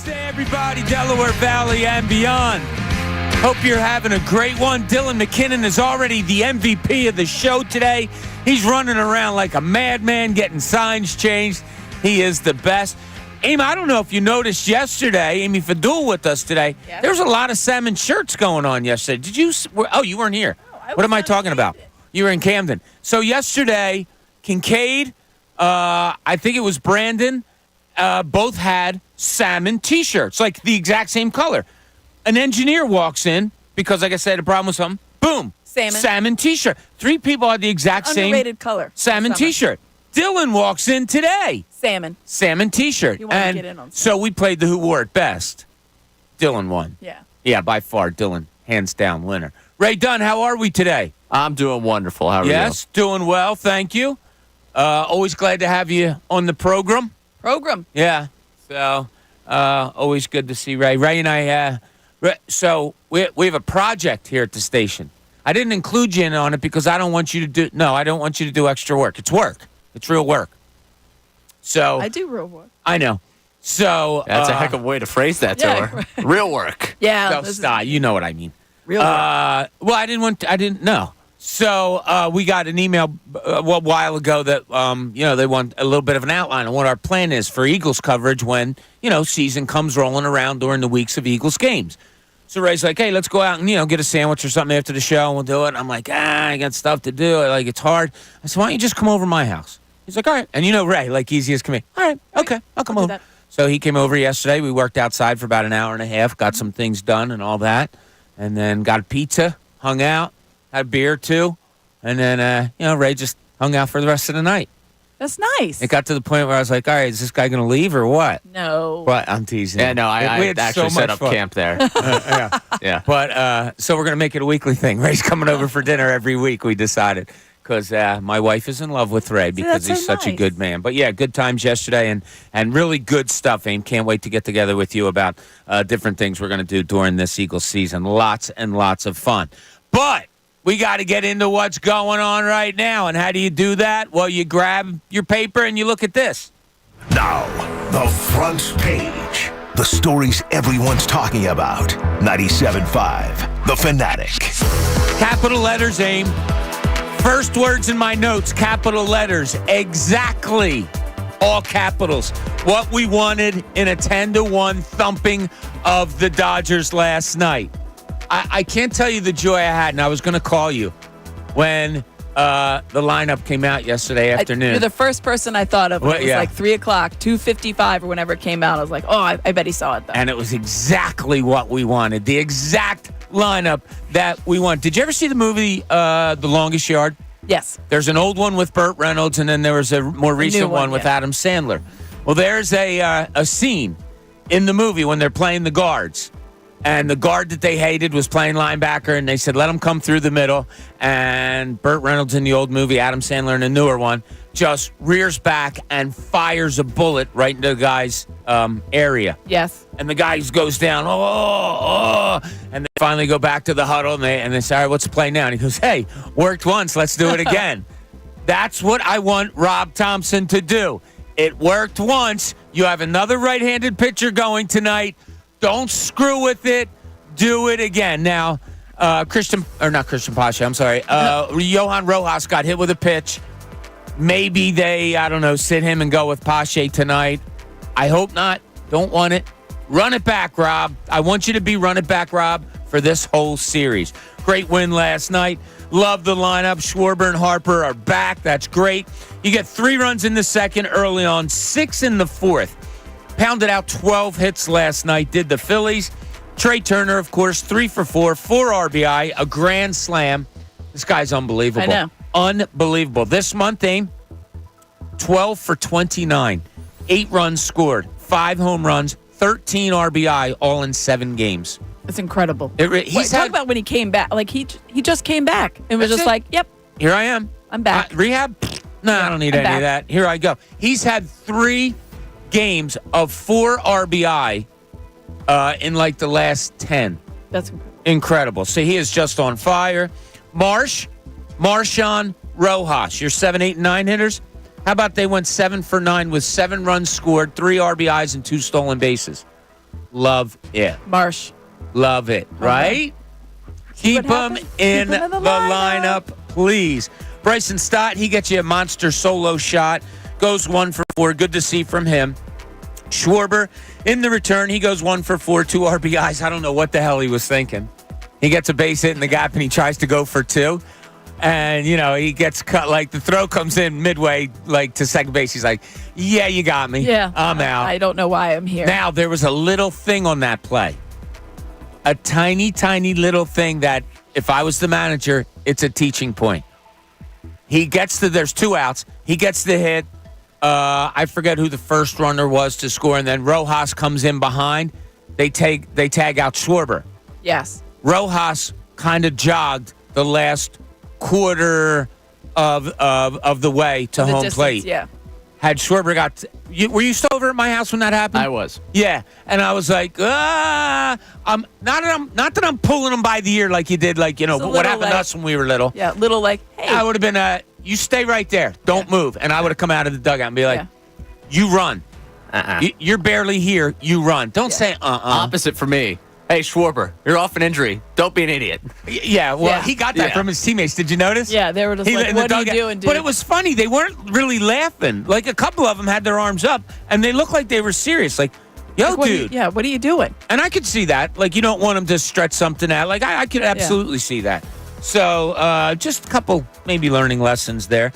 Wednesday, everybody, Delaware Valley and beyond. Hope you're having a great one. Dylan McKinnon is already the MVP of the show today. He's running around like a madman, getting signs changed. He is the best. Amy, I don't know if you noticed yesterday, Amy Fadul with us today. Yes. There was a lot of salmon shirts going on yesterday. Did you? Oh, you weren't here. No, what am I talking about? You were in Camden. So yesterday, Kincade, I think it was Brandon, both had salmon T-shirts, like the exact same color. An engineer walks in because, like I said, a problem with something. Boom. Salmon T-shirt. 3 people had the exact underrated color. Salmon T-shirt. Dylan walks in today. Salmon T-shirt. You want to get in on so we played the who wore it best. Dylan won. Yeah. Yeah, by far, Dylan, hands down winner. Ray Dunn, how are we today? I'm doing wonderful. How are you? Yes, doing well. Thank you. Always glad to have you on the program. Yeah. So, always good to see Ray. Ray and I, so we have a project here at the station. I didn't include you in on it because I don't want you to do extra work. It's work. It's real work. So I do real work. I know. So that's a heck of a way to phrase that to her. Right. Real work. Yeah. So stop. You know what I mean. Real work. Well, I didn't know. So we got an email a while ago that they want a little bit of an outline on what our plan is for Eagles coverage when season comes rolling around during the weeks of Eagles games. So Ray's like, hey, let's go out and get a sandwich or something after the show and we'll do it. And I'm like, I got stuff to do. Like, it's hard. I said, why don't you just come over to my house? He's like, all right. And Ray, like, easy as can be. All right, okay, I'll come over. So he came over yesterday. We worked outside for about an hour and a half, got some things done and all that, and then got a pizza, hung out, had a beer too, and then Ray just hung out for the rest of the night. That's nice. It got to the point where I was like, all right, is this guy going to leave or what? No. But I'm teasing. Yeah, no, I actually set up camp there. Yeah. But so we're going to make it a weekly thing. Ray's coming over for dinner every week, we decided, because my wife is in love with Ray because he's such a good man. But, yeah, good times yesterday and really good stuff, Aim. Can't wait to get together with you about different things we're going to do during this Eagles season. Lots and lots of fun. But we got to get into what's going on right now. And how do you do that? Well, you grab your paper and you look at this. Now, the front page. The stories everyone's talking about. 97.5, The Fanatic. Capital letters, Aim. First words in my notes, capital letters. Exactly. All capitals. What we wanted in a 10-1 thumping of the Dodgers last night. I can't tell you the joy I had, and I was going to call you when the lineup came out yesterday afternoon. You're the first person I thought of. It was like 3 o'clock, 2:55 or whenever it came out. I was like, oh, I bet he saw it, though. And it was exactly what we wanted, the exact lineup that we want. Did you ever see the movie The Longest Yard? Yes. There's an old one with Burt Reynolds, and then there was a more recent one with Adam Sandler. Well, there's a scene in the movie when they're playing the guards. And the guard that they hated was playing linebacker, and they said, let him come through the middle. And Burt Reynolds in the old movie, Adam Sandler in the newer one, just rears back and fires a bullet right into the guy's area. Yes. And the guy goes down, and they finally go back to the huddle, and they say, all right, what's the play now? And he goes, hey, worked once, let's do it again. That's what I want Rob Thompson to do. It worked once. You have another right-handed pitcher going tonight. Don't screw with it. Do it again. Now, Johan Rojas got hit with a pitch. Maybe they, sit him and go with Pache tonight. I hope not. Don't want it. Run it back, Rob. I want you to be run it back, Rob, for this whole series. Great win last night. Love the lineup. Schwarber and Harper are back. That's great. You get 3 runs in the second early on, 6 in the fourth. Pounded out 12 hits last night, did the Phillies. Trey Turner, of course, 3 for 4 RBI, a grand slam. This guy's unbelievable. I know. Unbelievable. This month, Aim, 12 for 29. 8 runs scored, 5 home runs, 13 RBI, all in 7 games. It's incredible. Talk about when he came back. Like, he just came back and was just like, yep. Here I am. I'm back. Rehab? No, I don't need any of that. Here I go. He's had 3 games of 4 RBI in like the last 10. That's incredible. So he is just on fire. Marshawn Rojas, your 7, 8, and 9 hitters. How about they went 7 for 9 with 7 runs scored, 3 RBIs, and 2 stolen bases? Love it. Marsh. Love it, right? Keep him in the lineup, please. Bryson Stott, he gets you a monster solo shot. Goes 1 for 4. Good to see from him. Schwarber, in the return, he goes 1 for 4, 2 RBIs. I don't know what the hell he was thinking. He gets a base hit in the gap, and he tries to go for 2. And, he gets cut. Like, the throw comes in midway, like, to second base. He's like, yeah, you got me. Yeah. I'm out. I don't know why I'm here. Now, there was a little thing on that play. A tiny, tiny little thing that, if I was the manager, it's a teaching point. There's 2 outs. He gets the hit. I forget who the first runner was to score, and then Rojas comes in behind. They tag out Schwarber. Yes. Rojas kind of jogged the last quarter of the way to home distance, plate. Yeah. Had Schwarber were you still over at my house when that happened? I was. Yeah, and I was like, not that I'm pulling him by the ear like you did, like what happened to us when we were little. Yeah, little like, hey. I would have been, you stay right there, don't move, and I would have come out of the dugout and be like, you run. You're barely here. You run. Don't say Opposite for me. Hey, Schwarber, you're off an injury. Don't be an idiot. Yeah, well, he got that from his teammates. Did you notice? Yeah, they were just like, what are you doing, dude? But it was funny. They weren't really laughing. Like, a couple of them had their arms up, and they looked like they were serious. Like, yo, dude. What are you doing? And I could see that. Like, you don't want them to stretch something out. Like, I could absolutely see that. So, just a couple maybe learning lessons there.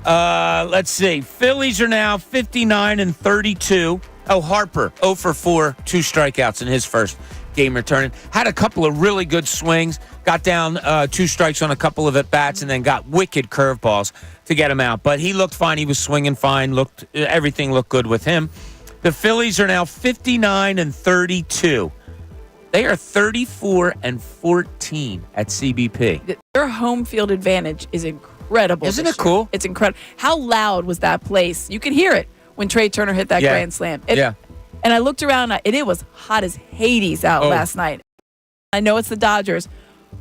Let's see. Phillies are now 59-32. Oh, Harper, 0 for 4, 2 strikeouts in his first game returning. Had a couple of really good swings. Got down 2 strikes on a couple of at-bats, and then got wicked curveballs to get him out. But he looked fine. He was swinging fine. Everything looked good with him. The Phillies are now 59-32. They are 34-14 at CBP. Their home field advantage is incredible. Isn't it cool? It's incredible. How loud was that place? You could hear it when Trey Turner hit that grand slam. And I looked around, and it was hot as Hades out last night. I know it's the Dodgers,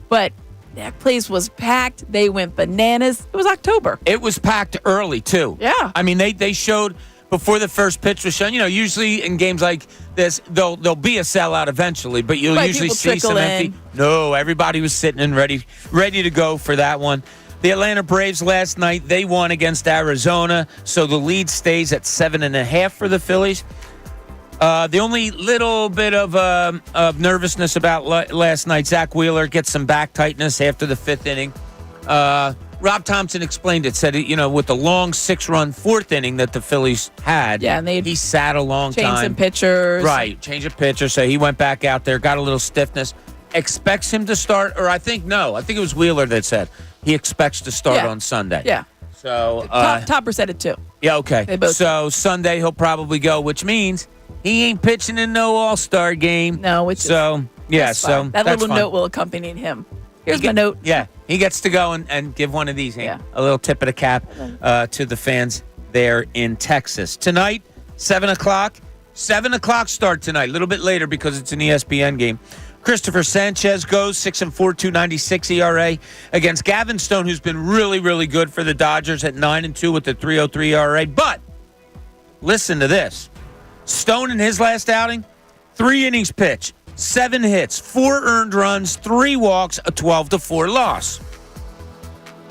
but that place was packed. They went bananas. It was October. It was packed early, too. Yeah. I mean, they showed before the first pitch was shown. Usually in games like this, there'll be a sellout eventually, but you'll usually see some empty. No, everybody was sitting and ready to go for that one. The Atlanta Braves last night, they won against Arizona, so the lead stays at 7.5 for the Phillies. The only little bit of nervousness about last night, Zach Wheeler gets some back tightness after the 5th inning. Rob Thompson explained it, said, with the long 6-run 4th inning that the Phillies had, and he sat a long time. Changed some pitchers. Right, change of pitcher, so he went back out there, got a little stiffness. Expects him to start, or I think it was Wheeler that said he expects to start on Sunday. Yeah. So Topper said it too. Yeah, okay. So Sunday he'll probably go, which means he ain't pitching in no All-Star game. No, that little note will accompany him. Here's my note. Yeah, he gets to go and give one of these. A little tip of the cap to the fans there in Texas. Tonight, 7 o'clock. 7 o'clock start tonight. A little bit later because it's an ESPN game. Christopher Sanchez goes 6-4, 2.96 ERA against Gavin Stone, who's been really, really good for the Dodgers at 9-2 with a 3.03 ERA. But listen to this. Stone in his last outing, 3 innings pitched, 7 hits, 4 earned runs, 3 walks, a 12-4 loss.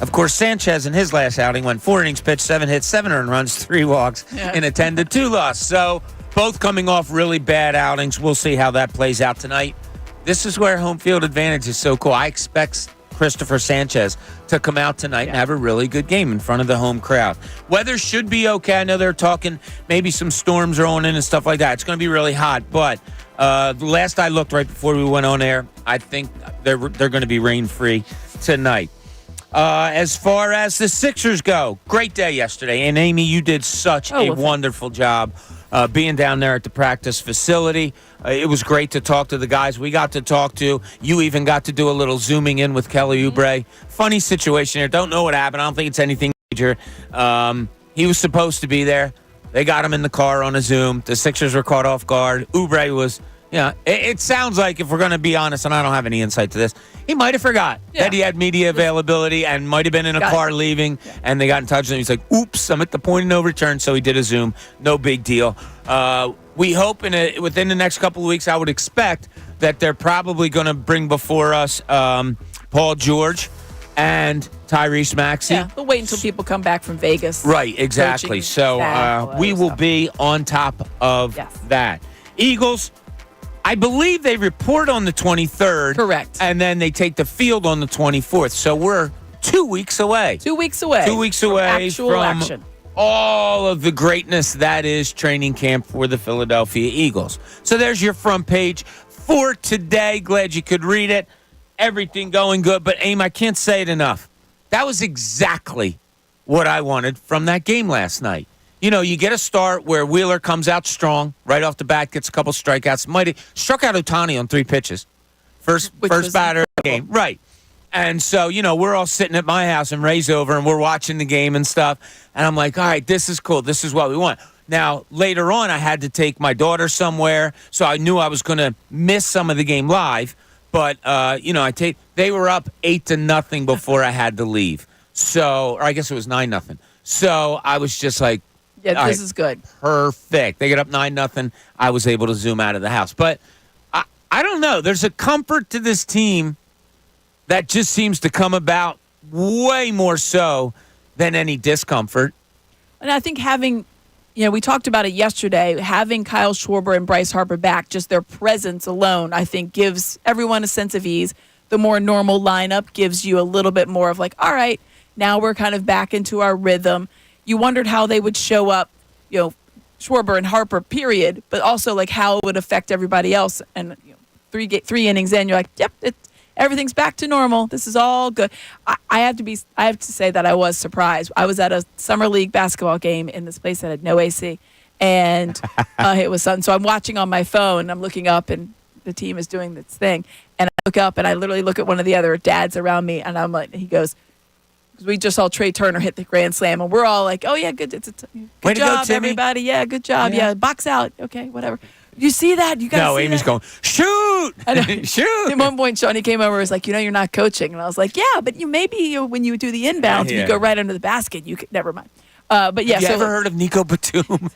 Of course, Sanchez in his last outing went 4 innings pitched, 7 hits, 7 earned runs, 3 walks, in a 10-2 loss. So both coming off really bad outings. We'll see how that plays out tonight. This is where home field advantage is so cool. I expect Christopher Sanchez to come out tonight and have a really good game in front of the home crowd. Weather should be okay. I know they're talking maybe some storms rolling in and stuff like that. It's going to be really hot, but the last I looked right before we went on air, I think they're going to be rain-free tonight. As far as the Sixers go, great day yesterday. And, Amy, you did such a wonderful job being down there at the practice facility. It was great to talk to the guys we got to talk to. You even got to do a little zooming in with Kelly Oubre. Funny situation here. Don't know what happened. I don't think it's anything major. He was supposed to be there. They got him in the car on a Zoom. The Sixers were caught off guard. Oubre Yeah, it sounds like, if we're going to be honest, and I don't have any insight to this, he might have forgot that he had media availability and might have been in a car leaving, and they got in touch with him. He's like, oops, I'm at the point of no return, so he did a Zoom. No big deal. We hope within the next couple of weeks, I would expect that they're probably going to bring before us Paul George and Tyrese Maxey. Yeah, we'll wait until people come back from Vegas. Right, exactly. So we will be on top of that. Eagles, I believe they report on the 23rd. Correct. And then they take the field on the 24th. So we're 2 weeks away. 2 weeks away. 2 weeks away from action. All of the greatness that is training camp for the Philadelphia Eagles. So there's your front page for today. Glad you could read it. Everything going good. But, Aim, I can't say it enough. That was exactly what I wanted from that game last night. You know, you get a start where Wheeler comes out strong right off the bat, gets a couple strikeouts. Might have struck out Ohtani on 3 pitches. First batter of the game. Right. And so, you know, we're all sitting at my house and Ray's over and we're watching the game and stuff. And I'm like, all right, this is cool. This is what we want. Now, later on, I had to take my daughter somewhere, so I knew I was going to miss some of the game live. But, you know, they were up 8-0 before I had to leave. So, or I guess it was 9-0. So I was just like, yeah, this is good. Perfect. They get up 9-0. I was able to zoom out of the house. But I don't know. There's a comfort to this team that just seems to come about way more so than any discomfort. And I think having, you know, we talked about it yesterday, having Kyle Schwarber and Bryce Harper back, just their presence alone, I think gives everyone a sense of ease. The more normal lineup gives you a little bit more of like, all right, now we're kind of back into our rhythm. You wondered how they would show up, you know, Schwarber and Harper, period, but also like how it would affect everybody else. And you know, three innings in, you're like, yep, everything's back to normal. This is all good. I have to say that I was surprised. I was at a summer league basketball game in this place that had no AC, and it was sun. So I'm watching on my phone. And I'm looking up, and the team is doing this thing, and I look up, and I literally look at one of the other dads around me, and I'm like, he goes, we just saw Trey Turner hit the grand slam, and we're all like, oh, yeah, good Way job, to go, everybody. Yeah, good job. Yeah, box out. Okay, whatever. You see that? You guys No, see Amy's that? going, shoot! Shoot! At one point, Shawnee came over and was like, you know, you're not coaching. And I was like, yeah, but when you do the inbounds, you go right under the basket. You could, never mind. But yeah, Have you ever heard of Nico Batum?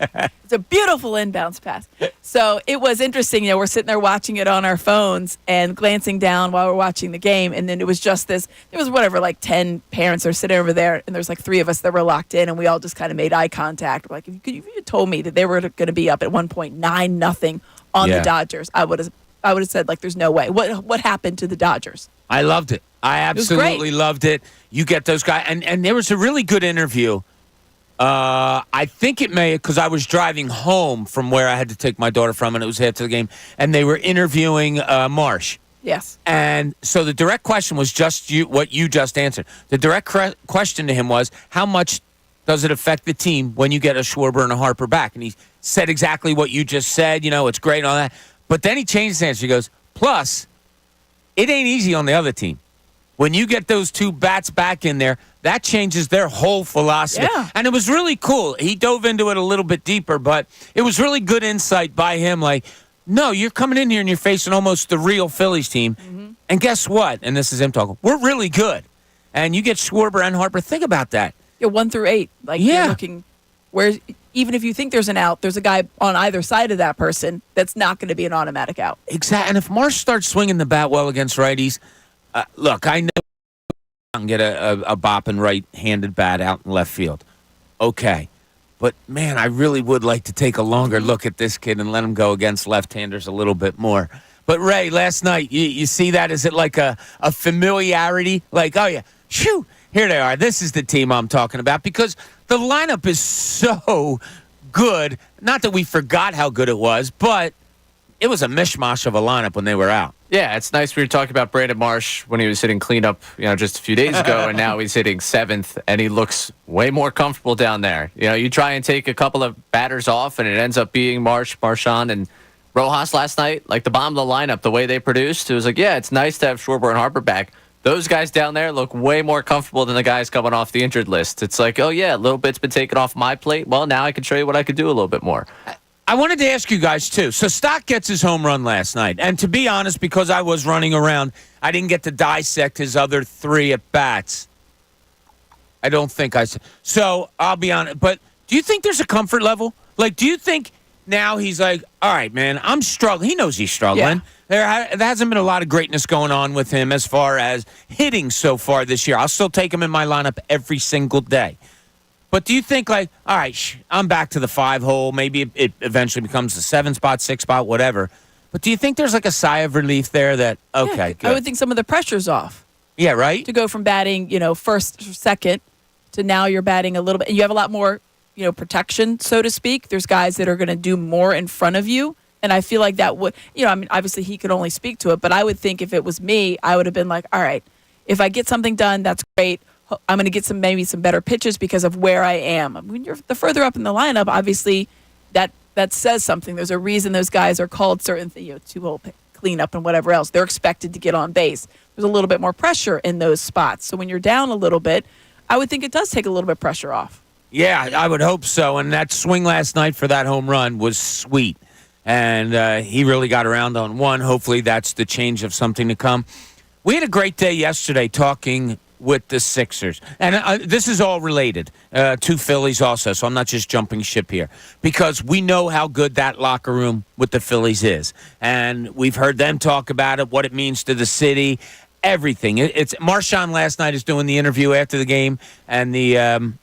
It's a beautiful inbounds pass. So it was interesting. You know, we're sitting there watching it on our phones and glancing down while we're watching the game. And then it was just this, there was whatever, like 10 parents are sitting over there. And there's like 3 of us that were locked in. And we all just kind of made eye contact. Like, if you told me that they were going to be up at 9-0 on the Dodgers, I would have said, like, there's no way. What happened to the Dodgers? I loved it. I absolutely loved it. You get those guys. And there was a really good interview. I think it may, because I was driving home from where I had to take my daughter from, and it was after the game, and they were interviewing Marsh. Yes. And so the direct question was just what you just answered. The direct question to him was, how much does it affect the team when you get a Schwarber and a Harper back? And he said exactly what you just said. You know, it's great and all that. But then he changed his answer. He goes, plus, it ain't easy on the other team. When you get those 2 bats back in there, that changes their whole philosophy. Yeah. And it was really cool. He dove into it a little bit deeper, but it was really good insight by him. Like, no, you're coming in here and you're facing almost the real Phillies team. Mm-hmm. And guess what? And this is him talking. We're really good. And you get Schwarber and Harper. Think about that. You're 1 through 8. Like, you're looking where even if you think there's an out, there's a guy on either side of that person that's not going to be an automatic out. Exactly. And if Marsh starts swinging the bat well against righties, look, I know I can get a bopping right-handed bat out in left field. Okay. But, man, I really would like to take a longer look at this kid and let him go against left-handers a little bit more. But, Ray, last night, you see that? Is it like a familiarity? Like, oh, yeah, shoo, here they are. This is the team I'm talking about because the lineup is so good. Not that we forgot how good it was, but it was a mishmash of a lineup when they were out. Yeah, it's nice. We were talking about Brandon Marsh when he was hitting cleanup, just a few days ago, and now he's hitting 7th, and he looks way more comfortable down there. You try and take a couple of batters off, and it ends up being Marchand, and Rojas last night. Like the bottom of the lineup, the way they produced, it was like, yeah, it's nice to have Schwarber and Harper back. Those guys down there look way more comfortable than the guys coming off the injured list. It's like, oh, yeah, a little bit's been taken off my plate. Well, now I can show you what I could do a little bit more. I wanted to ask you guys, too. So Stott gets his home run last night. And to be honest, because I was running around, I didn't get to dissect his other 3 at-bats. I don't think I said. So I'll be honest. But do you think there's a comfort level? Like, do you think now he's like, all right, man, I'm struggling. He knows he's struggling. Yeah. There hasn't been a lot of greatness going on with him as far as hitting so far this year. I'll still take him in my lineup every single day. But do you think, like, all right, I'm back to the 5 hole. Maybe it eventually becomes the 7 spot, 6 spot, whatever. But do you think there's like a sigh of relief there that, okay, good. I would think some of the pressure's off. Yeah, right? To go from batting, first or second to now you're batting a little bit. And you have a lot more, protection, so to speak. There's guys that are going to do more in front of you. And I feel like that would, obviously he could only speak to it. But I would think if it was me, I would have been like, all right, if I get something done, that's great. I'm going to get maybe some better pitches because of where I am. When you're the further up in the lineup, obviously that says something. There's a reason those guys are called certain things, 2-hole cleanup and whatever else. They're expected to get on base. There's a little bit more pressure in those spots. So when you're down a little bit, I would think it does take a little bit of pressure off. Yeah, I would hope so. And that swing last night for that home run was sweet. And he really got around on one. Hopefully that's the change of something to come. We had a great day yesterday talking with the Sixers. And this is all related to Phillies also, so I'm not just jumping ship here. Because we know how good that locker room with the Phillies is. And we've heard them talk about it, what it means to the city, everything. It's Marshawn last night is doing the interview after the game, and the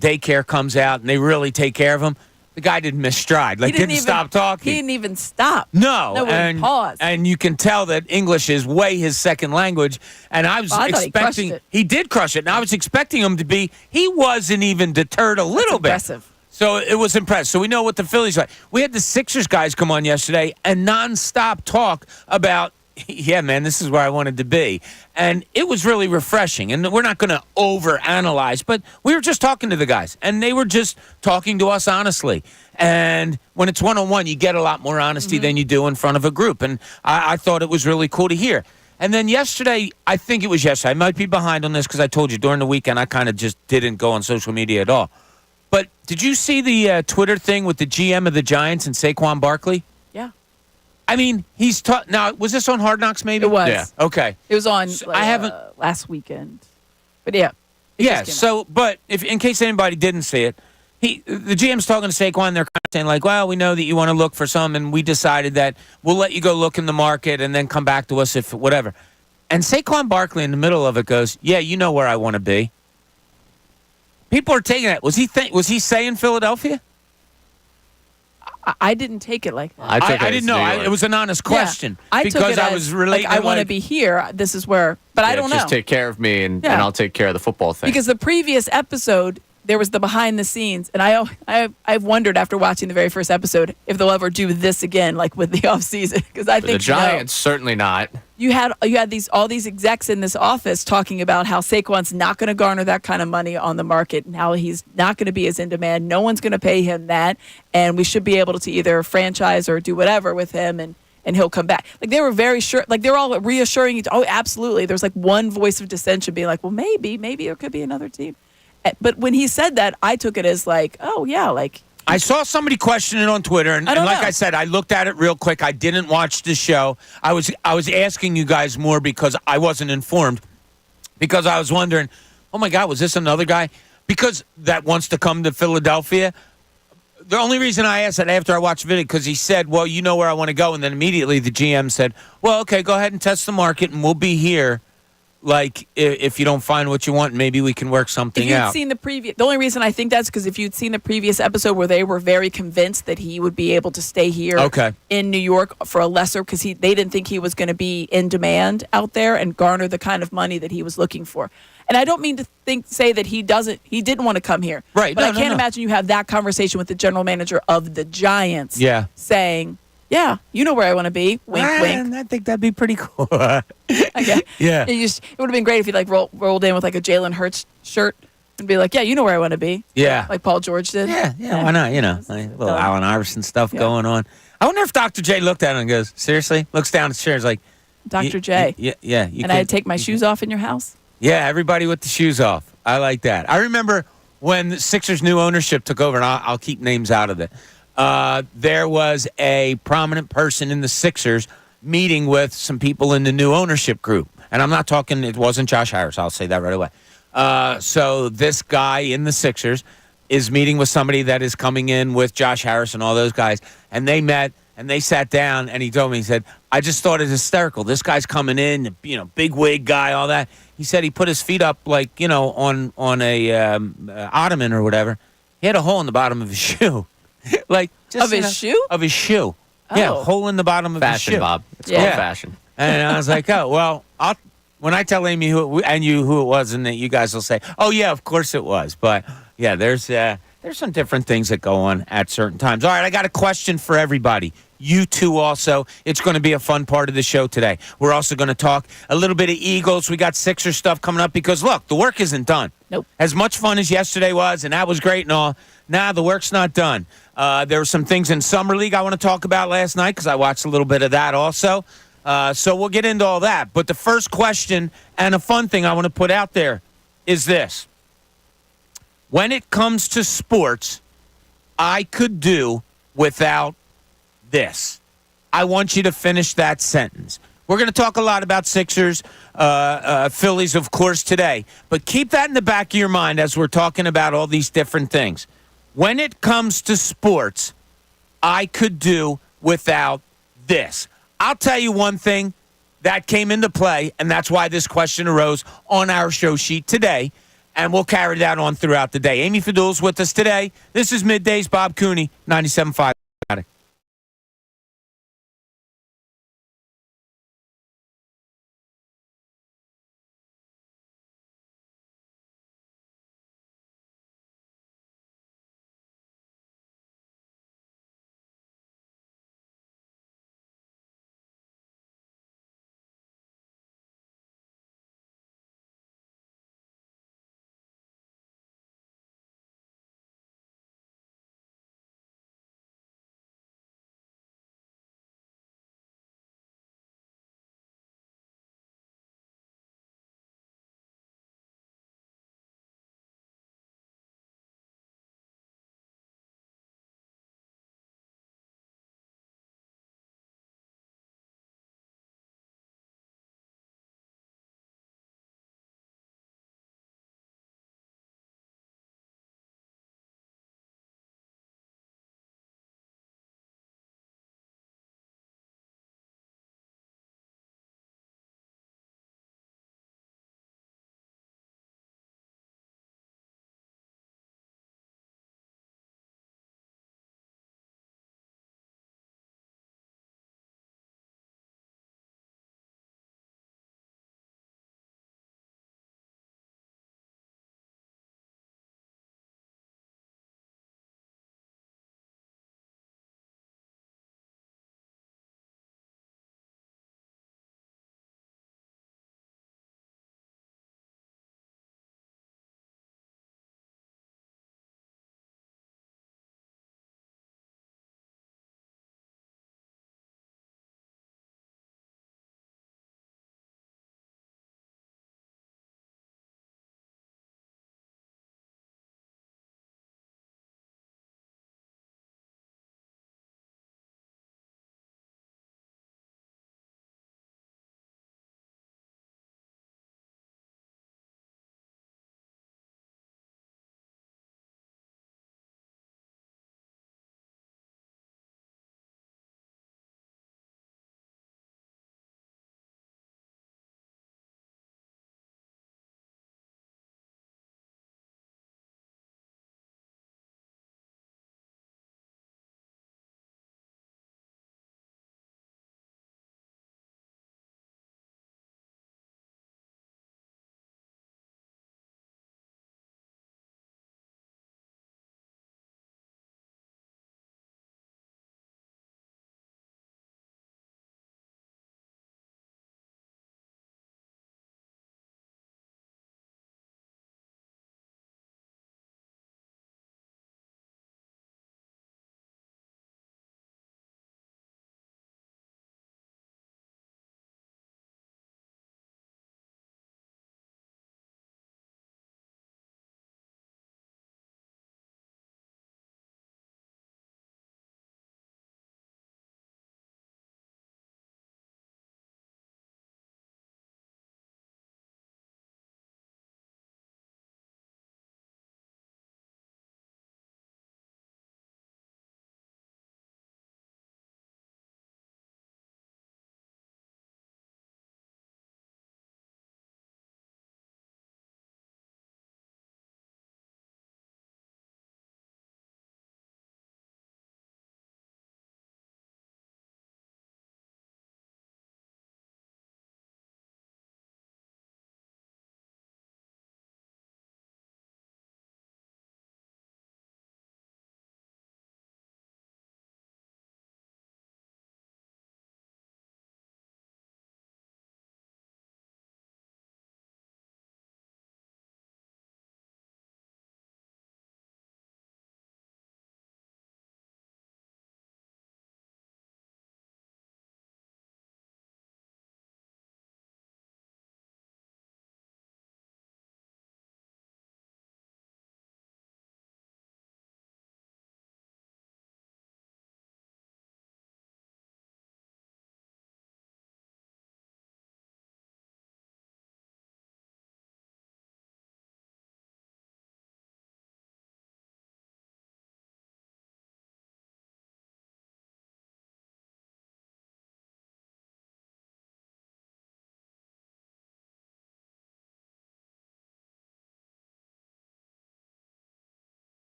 daycare comes out, and they really take care of him. The guy didn't miss stride. Like, didn't stop talking. He didn't even stop. No. And paused. And you can tell that English is way his second language. And I was expecting he did crush it. And I was expecting him to be. He wasn't even deterred a little bit. Impressive. So it was impressive. So we know what the Phillies are. We had the Sixers guys come on yesterday and nonstop talk about, yeah, man, this is where I wanted to be. And it was really refreshing. And we're not going to overanalyze, but we were just talking to the guys. And they were just talking to us honestly. And when it's one-on-one, you get a lot more honesty than you do in front of a group. And I thought it was really cool to hear. And then yesterday, I think it was yesterday. I might be behind on this because I told you during the weekend I kind of just didn't go on social media at all. But did you see the Twitter thing with the GM of the Giants and Saquon Barkley? Yeah. I mean, he's now. Was this on Hard Knocks? Maybe it was. Yeah. Okay. It was on. I haven't last weekend, but yeah. Yeah. So, but if in case anybody didn't see it, the GM's talking to Saquon. They're kind of saying like, "Well, we know that you want to look for some, and we decided that we'll let you go look in the market and then come back to us if whatever." And Saquon Barkley in the middle of it goes, "Yeah, you know where I want to be." People are taking that. Was he saying Philadelphia? I didn't take it like that. I didn't know. It was an honest question. I because took it I was relating. I want to be here. This is where. But I don't know. Just take care of me, and I'll take care of the football thing. Because the previous episode, there was the behind the scenes, and I've wondered after watching the very first episode if they'll ever do this again, like with the offseason. Because I think the Giants certainly not. You had all these execs in this office talking about how Saquon's not going to garner that kind of money on the market, and how he's not going to be as in demand. No one's going to pay him that, and we should be able to either franchise or do whatever with him, and he'll come back. Like they were very sure, like they're all reassuring. Oh, absolutely. There's like one voice of dissension being like, well, maybe there could be another team. But when he said that, I took it as like, oh yeah, like. I saw somebody question it on Twitter, and like I said, I looked at it real quick. I didn't watch the show. I was asking you guys more because I wasn't informed, because I was wondering, oh my God, was this another guy? Because that wants to come to Philadelphia. The only reason I asked that after I watched the video, because he said, well, you know where I want to go, and then immediately the GM said, well, okay, go ahead and test the market, and we'll be here. Like, if you don't find what you want, maybe we can work something out. If you'd seen the only reason I think that's because if you'd seen the previous episode where they were very convinced that he would be able to stay here in New York for a lesser, because they didn't think he was going to be in demand out there and garner the kind of money that he was looking for. And I don't mean to say that he didn't want to come here. Right. But I can't imagine you have that conversation with the general manager of the Giants saying, yeah, you know where I want to be. Wink, wink. I think that'd be pretty cool. Okay. Yeah. It would have been great if you like rolled in with like a Jalen Hurts shirt and be like, yeah, you know where I want to be. Yeah. Like Paul George did. Yeah, why not? You know, like a little Allen Iverson stuff going on. I wonder if Dr. J looked at him and goes, seriously? Looks down at the chair, is like, Dr. J. Yeah. And I had to take my shoes off in your house? Yeah, everybody with the shoes off. I like that. I remember when the Sixers' new ownership took over, and I'll keep names out of it. there was a prominent person in the Sixers meeting with some people in the new ownership group. And I'm not talking, it wasn't Josh Harris. I'll say that right away. So this guy in the Sixers is meeting with somebody that is coming in with Josh Harris and all those guys. And they met and they sat down and he told me, he said, I just thought it hysterical. This guy's coming in, big wig guy, all that. He said he put his feet up like, on a ottoman or whatever. He had a hole in the bottom of his shoe. Like just of his shoe? Of his shoe. Oh. Yeah, hole in the bottom of his shoe. Fashion, Bob. It's called fashion. And I was like, oh, well, when I tell Amy who it was, and that you guys will say, oh, yeah, of course it was. But, yeah, there's some different things that go on at certain times. All right, I got a question for everybody. You too also. It's going to be a fun part of the show today. We're also going to talk a little bit of Eagles. We got Sixers stuff coming up because, look, the work isn't done. Nope. As much fun as yesterday was, and that was great and all, the work's not done. There were some things in Summer League I want to talk about last night because I watched a little bit of that also. So we'll get into all that. But the first question and a fun thing I want to put out there is this. When it comes to sports, I could do without this. I want you to finish that sentence. We're going to talk a lot about Sixers, Phillies, of course, today. But keep that in the back of your mind as we're talking about all these different things. When it comes to sports, I could do without this. I'll tell you one thing that came into play, and that's why this question arose on our show sheet today, and we'll carry that on throughout the day. Amy Fadul's with us today. This is Middays, Bob Cooney, 97.5.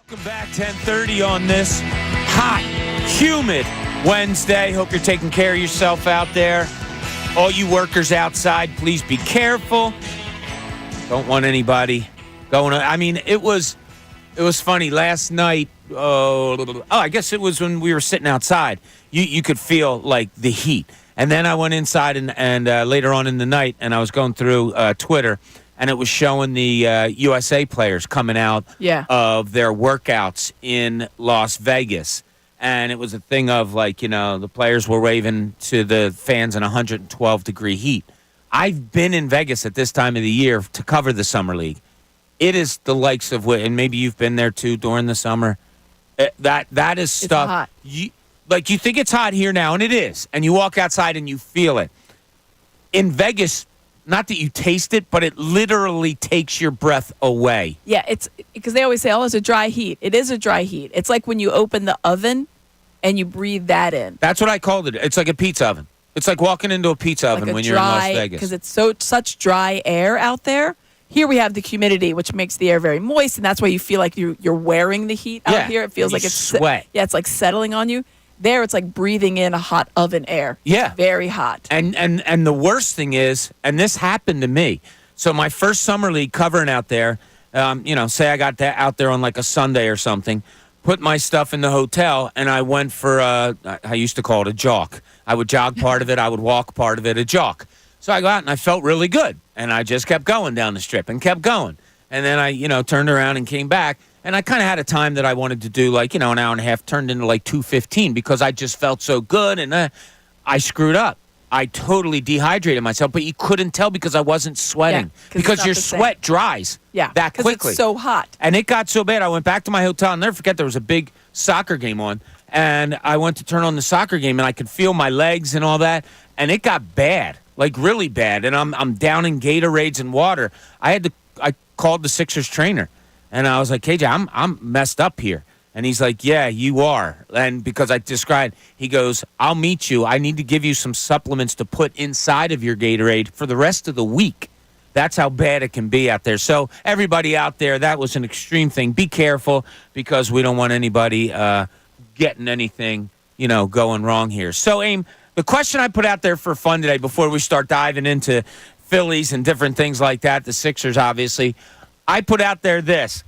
Welcome back, 10:30 on this hot, humid Wednesday. Hope you're taking care of yourself out there. All you workers outside, please be careful. Don't want anybody going. I mean, it was funny last night. I guess it was when we were sitting outside. You could feel like the heat, and then I went inside and later on in the night, and I was going through Twitter. And it was showing the USA players coming out of their workouts in Las Vegas. And it was a thing of, like, the players were waving to the fans in 112-degree heat. I've been in Vegas at this time of the year to cover the Summer League. It is the likes of what, and maybe you've been there, too, during the summer. That is stuff. It's hot. You think it's hot here now, and it is. And you walk outside and you feel it. In Vegas, not that you taste it, but it literally takes your breath away. Yeah, it's because they always say, it's a dry heat. It is a dry heat. It's like when you open the oven and you breathe that in. That's what I called it. It's like a pizza oven. It's like walking into a pizza oven when you're in Las Vegas. Because it's such dry air out there. Here we have the humidity, which makes the air very moist, and that's why you feel like you're wearing the heat out here. It feels like it's sweat. It's like settling on you. There, it's like breathing in a hot oven air. Yeah. It's very hot. And the worst thing is, and this happened to me. So my first Summer League covering out there, say I got that out there on like a Sunday or something, put my stuff in the hotel, and I went for, I used to call it a jog. I would jog part of it. I would walk part of it, a jog. So I go out, and I felt really good. And I just kept going down the strip and kept going. And then I, turned around and came back. And I kind of had a time that I wanted to do, like, an hour and a half, turned into like 2:15 because I just felt so good, and I screwed up. I totally dehydrated myself, but you couldn't tell because I wasn't sweating. Because your sweat dries that quickly. Because it's so hot. And it got so bad, I went back to my hotel. I'll never forget, there was a big soccer game on, and I went to turn on the soccer game, and I could feel my legs and all that, and it got bad, like really bad. And I'm down in Gatorades and water. I called the Sixers trainer. And I was like, KJ, I'm messed up here. And he's like, yeah, you are. And because I described, he goes, I'll meet you. I need to give you some supplements to put inside of your Gatorade for the rest of the week. That's how bad it can be out there. So everybody out there, that was an extreme thing. Be careful because we don't want anybody getting anything, going wrong here. So, Aim, the question I put out there for fun today before we start diving into Phillies and different things like that, the Sixers, obviously, I put out there this.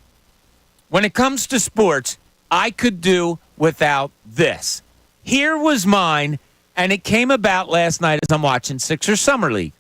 When it comes to sports, I could do without this. Here was mine, and it came about last night as I'm watching Sixers Summer League.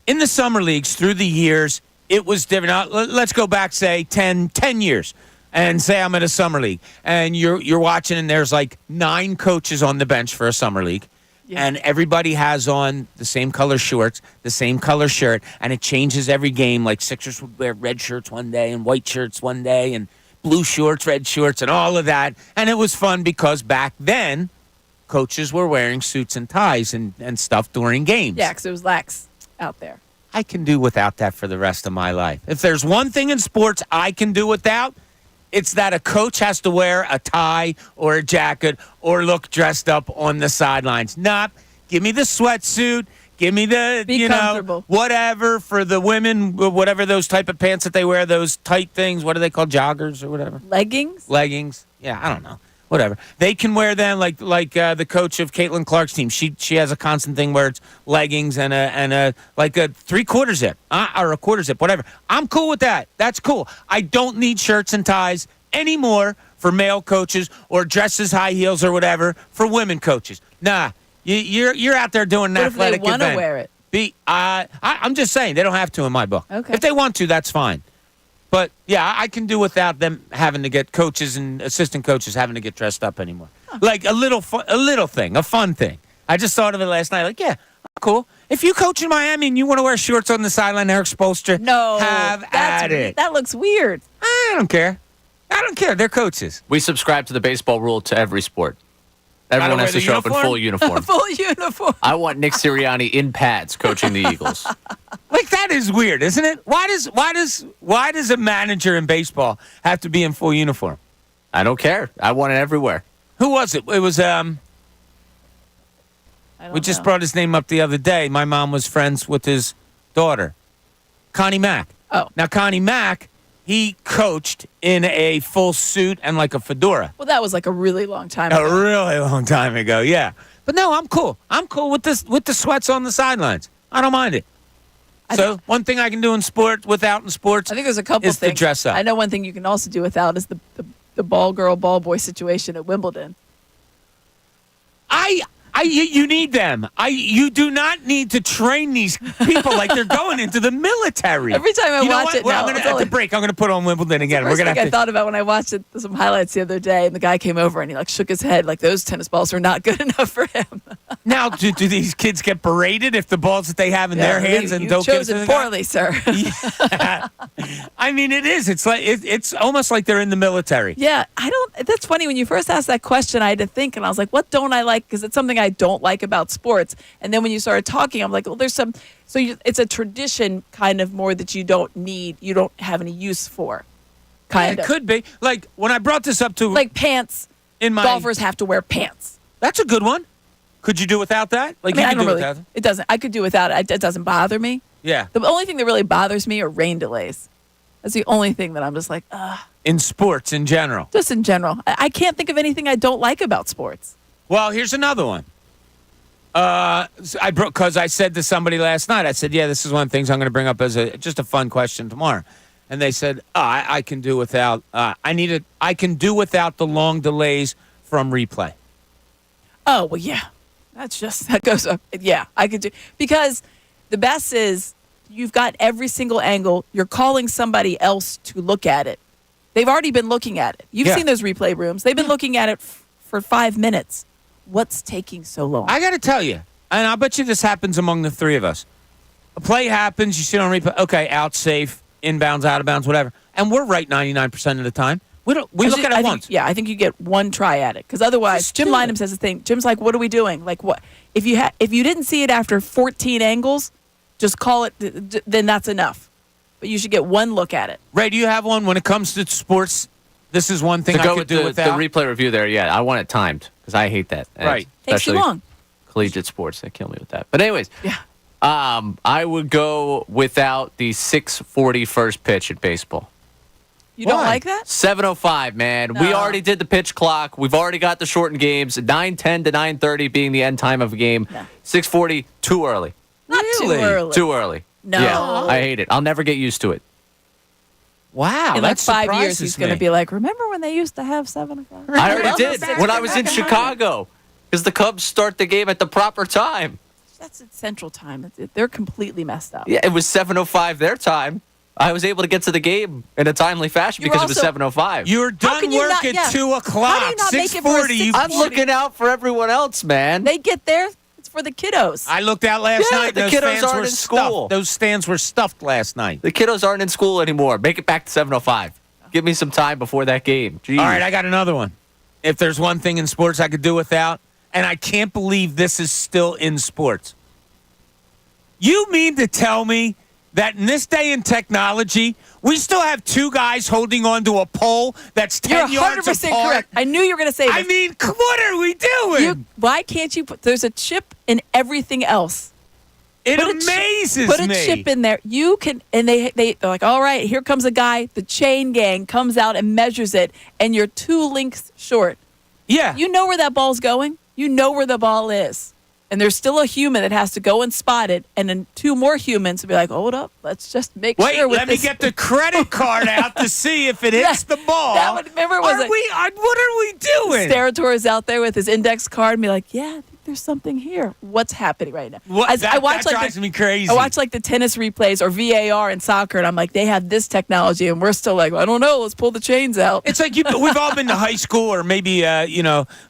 In the Summer Leagues, through the years, it was different. Now, let's go back, say, 10 years, and say I'm at a Summer League, and you're watching, and there's like 9 coaches on the bench for a Summer League. Yeah. And everybody has on the same color shorts, the same color shirt, and it changes every game. Like Sixers would wear red shirts one day and white shirts one day and blue shorts, red shorts, and all of that. And it was fun because back then, coaches were wearing suits and ties and stuff during games. Yeah, because it was lax out there. I can do without that for the rest of my life. If there's one thing in sports I can do without, it's that a coach has to wear a tie or a jacket or look dressed up on the sidelines. Give me the sweatsuit. Give me the, whatever for the women, whatever those type of pants that they wear, those tight things. What are they called? Joggers or whatever? Leggings. Yeah, I don't know. Whatever. They can wear them like the coach of Caitlin Clark's team. She has a constant thing where it's leggings and a 3/4 zip or a quarter zip, whatever. I'm cool with that. That's cool. I don't need shirts and ties anymore for male coaches or dresses, high heels or whatever for women coaches. Nah, you're out there doing an athletic event. What if they want to wear it? I'm just saying they don't have to in my book. Okay. If they want to, that's fine. But, yeah, I can do without them having to get coaches and assistant coaches having to get dressed up anymore. Huh. Like a little thing, a fun thing. I just thought of it last night. Like, yeah, cool. If you coach in Miami and you want to wear shorts on the sideline, Eric Spoelstra, have at it. That looks weird. I don't care. They're coaches. We subscribe to the baseball rule to every sport. Everyone has to show up in full uniform. Full uniform. I want Nick Sirianni in pads coaching the Eagles. Like, that is weird, isn't it? Why does a manager in baseball have to be in full uniform? I don't care. I want it everywhere. Who was it? It was we just brought his name up the other day. My mom was friends with his daughter, Connie Mack. Oh. Now Connie Mack he coached in a full suit and like a fedora. Well, that was like a really long time ago. A really long time ago, yeah. But no, I'm cool. I'm cool with the sweats on the sidelines. I don't mind it. So one thing I can do in sports in sports. I think there's a couple is things. To dress up. I know one thing you can also do without is the ball girl, ball boy situation at Wimbledon. You need them. You do not need to train these people like they're going into the military. Every time I watch it, well, at the break, I'm going to put on Wimbledon again. We're gonna. I thought about when I watched it, some highlights the other day, and the guy came over and he like shook his head like those tennis balls are not good enough for him. Now, do these kids get berated if the balls that they have in their hands and don't chose it poorly, sir? Yeah. I mean, it is. It's like it's almost like they're in the military. Yeah, I don't. That's funny. When you first asked that question, I had to think, and I was like, "What don't I like?" Because it's something I don't like about sports. And then when you started talking, I'm like, well, there's some. So it's a tradition, kind of more that you don't have any use for. Kind of. It could be like when I brought this up to like pants. Golfers have to wear pants. That's a good one. Could you do without that? Like I don't really. It doesn't. I could do without it. It doesn't bother me. Yeah. The only thing that really bothers me are rain delays. That's the only thing that I'm just like, in sports in general. Just in general. I can't think of anything I don't like about sports. Well, here's another one. Because I said to somebody last night, I said, yeah, this is one of the things I'm going to bring up as just a fun question tomorrow. And they said, I can do without, I can do without the long delays from replay. Oh, well, yeah. That goes up. Yeah, I could do. Because the best is you've got every single angle. You're calling somebody else to look at it. They've already been looking at it. You've seen those replay rooms. They've been looking at it for 5 minutes. What's taking so long? I got to tell you, and I'll bet you this happens among the three of us. A play happens, you sit on replay, okay, out safe, inbounds, out of bounds, whatever. And we're right 99% of the time. We look at it once. I think you get one try at it. Because otherwise, Jim Lynam says the thing. Jim's like, what are we doing? Like, what? If you didn't see it after 14 angles, just call it, then that's enough. But you should get one look at it. Ray, do you have one when it comes to sports? This is one thing I could do without. The replay review there, yeah. I want it timed because I hate that. Right. Takes too long. Collegiate sports, they kill me with that. But anyways, I would go without the 6:40 first pitch at baseball. You don't like that? 7:05, man. No. We already did the pitch clock. We've already got the shortened games. 9:10 to 9:30 being the end time of a game. No. 6:40, too early. Not really? Too early. Too early. No. Yeah, I hate it. I'll never get used to it. Wow, in like 5 years, he's going to be like, remember when they used to have 7 o'clock? I already did when I was in Chicago because the Cubs start the game at the proper time. That's at Central Time. They're completely messed up. Yeah, it was 7:05 their time. I was able to get to the game in a timely fashion because it was 7:05. You're done work at 2 o'clock. 6:40. I'm looking out for everyone else, man. They get there. It's for the kiddos. I looked out last night. The kiddos aren't in school. Those stands were stuffed last night. The kiddos aren't in school anymore. Make it back to 7:05. Give me some time before that game. Jeez. All right, I got another one. If there's one thing in sports I could do without, and I can't believe this is still in sports. You mean to tell me that in this day in technology, we still have 2 guys holding onto a pole that's 10 yards apart? You're 100% correct. I knew you were going to say this. I mean, what are we doing? Why can't you there's a chip in everything else. It amazes me. Put a chip in there. You can, and they're like, all right, here comes a guy. The chain gang comes out and measures it, and you're 2 lengths short. Yeah. You know where that ball's going. You know where the ball is. And there's still a human that has to go and spot it, and then 2 more humans will be like, hold up, let's just make sure. Wait, let me get the credit card out to see if it hits the ball. Remember, what are we doing? Steratore out there with his index card and be like, yeah, I think there's something here. What's happening right now? That drives me crazy. I watch like the tennis replays or VAR in soccer, and I'm like, they have this technology, and we're still like, I don't know, let's pull the chains out. It's like we've all been to high school or maybe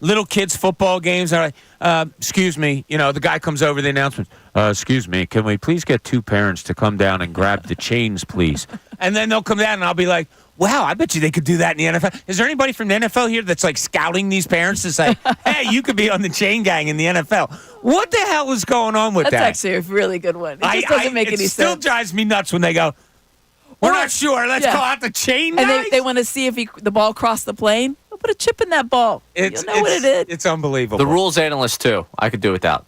little kids football games. They're like, excuse me, the guy comes over the announcement. Excuse me, can we please get 2 parents to come down and grab the chains, please? And then they'll come down, and I'll be like, wow, I bet you they could do that in the NFL. Is there anybody from the NFL here that's like scouting these parents to say, hey, you could be on the chain gang in the NFL? What the hell is going on with that? That's actually a really good one. It just doesn't make any sense. It still drives me nuts when they go, we're not sure. Let's call out the chain guys. And they want to see if the ball crossed the plane. They'll put a chip in that ball. You'll know what it is. It's unbelievable. The rules analyst, too. I could do without.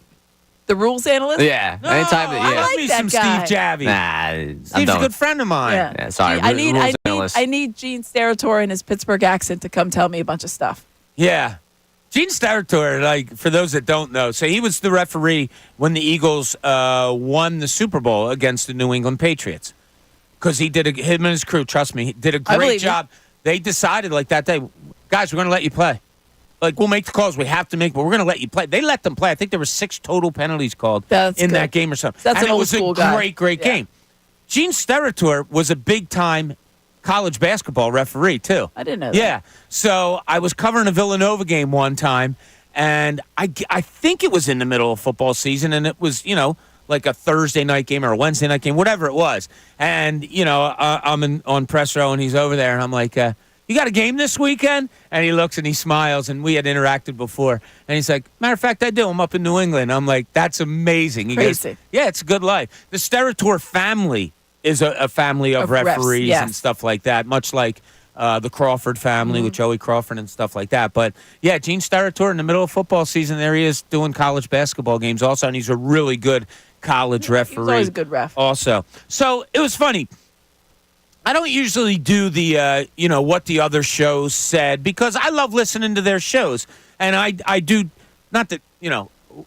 The rules analyst? Yeah. I like me some guy. Steve Javy. Nah, Steve's a good friend of mine. Yeah, sorry. I need journalist. I need Gene Steratore in his Pittsburgh accent to come tell me a bunch of stuff. Yeah. Gene Steratore, like, for those that don't know, so he was the referee when the Eagles won the Super Bowl against the New England Patriots. Because him and his crew, trust me, did a great job. They decided, like, that day, guys, we're going to let you play. Like, we'll make the calls we have to make, but we're going to let you play. They let them play. I think there were 6 total penalties called that game or something. That's and an old school guy. It was a great game. Gene Steratore was a big-time college basketball referee, too. I didn't know that. Yeah. So I was covering a Villanova game one time, and I think it was in the middle of football season, and it was, like a Thursday night game or a Wednesday night game, whatever it was. And, I'm on press row, and he's over there, and I'm like, you got a game this weekend? And he looks and he smiles, and we had interacted before. And he's like, matter of fact, I do. I'm up in New England. I'm like, that's amazing. He Crazy. goes, yeah, it's a good life. The Steratore family is a family of referees refs, and stuff like that, much like the Crawford family with Joey Crawford and stuff like that. But, yeah, Gene Steratore in the middle of football season, there he is doing college basketball games also, and he's a really good college referee. He's always a good ref. Also. So it was funny. I don't usually do the, what the other shows said because I love listening to their shows. And I do, not that,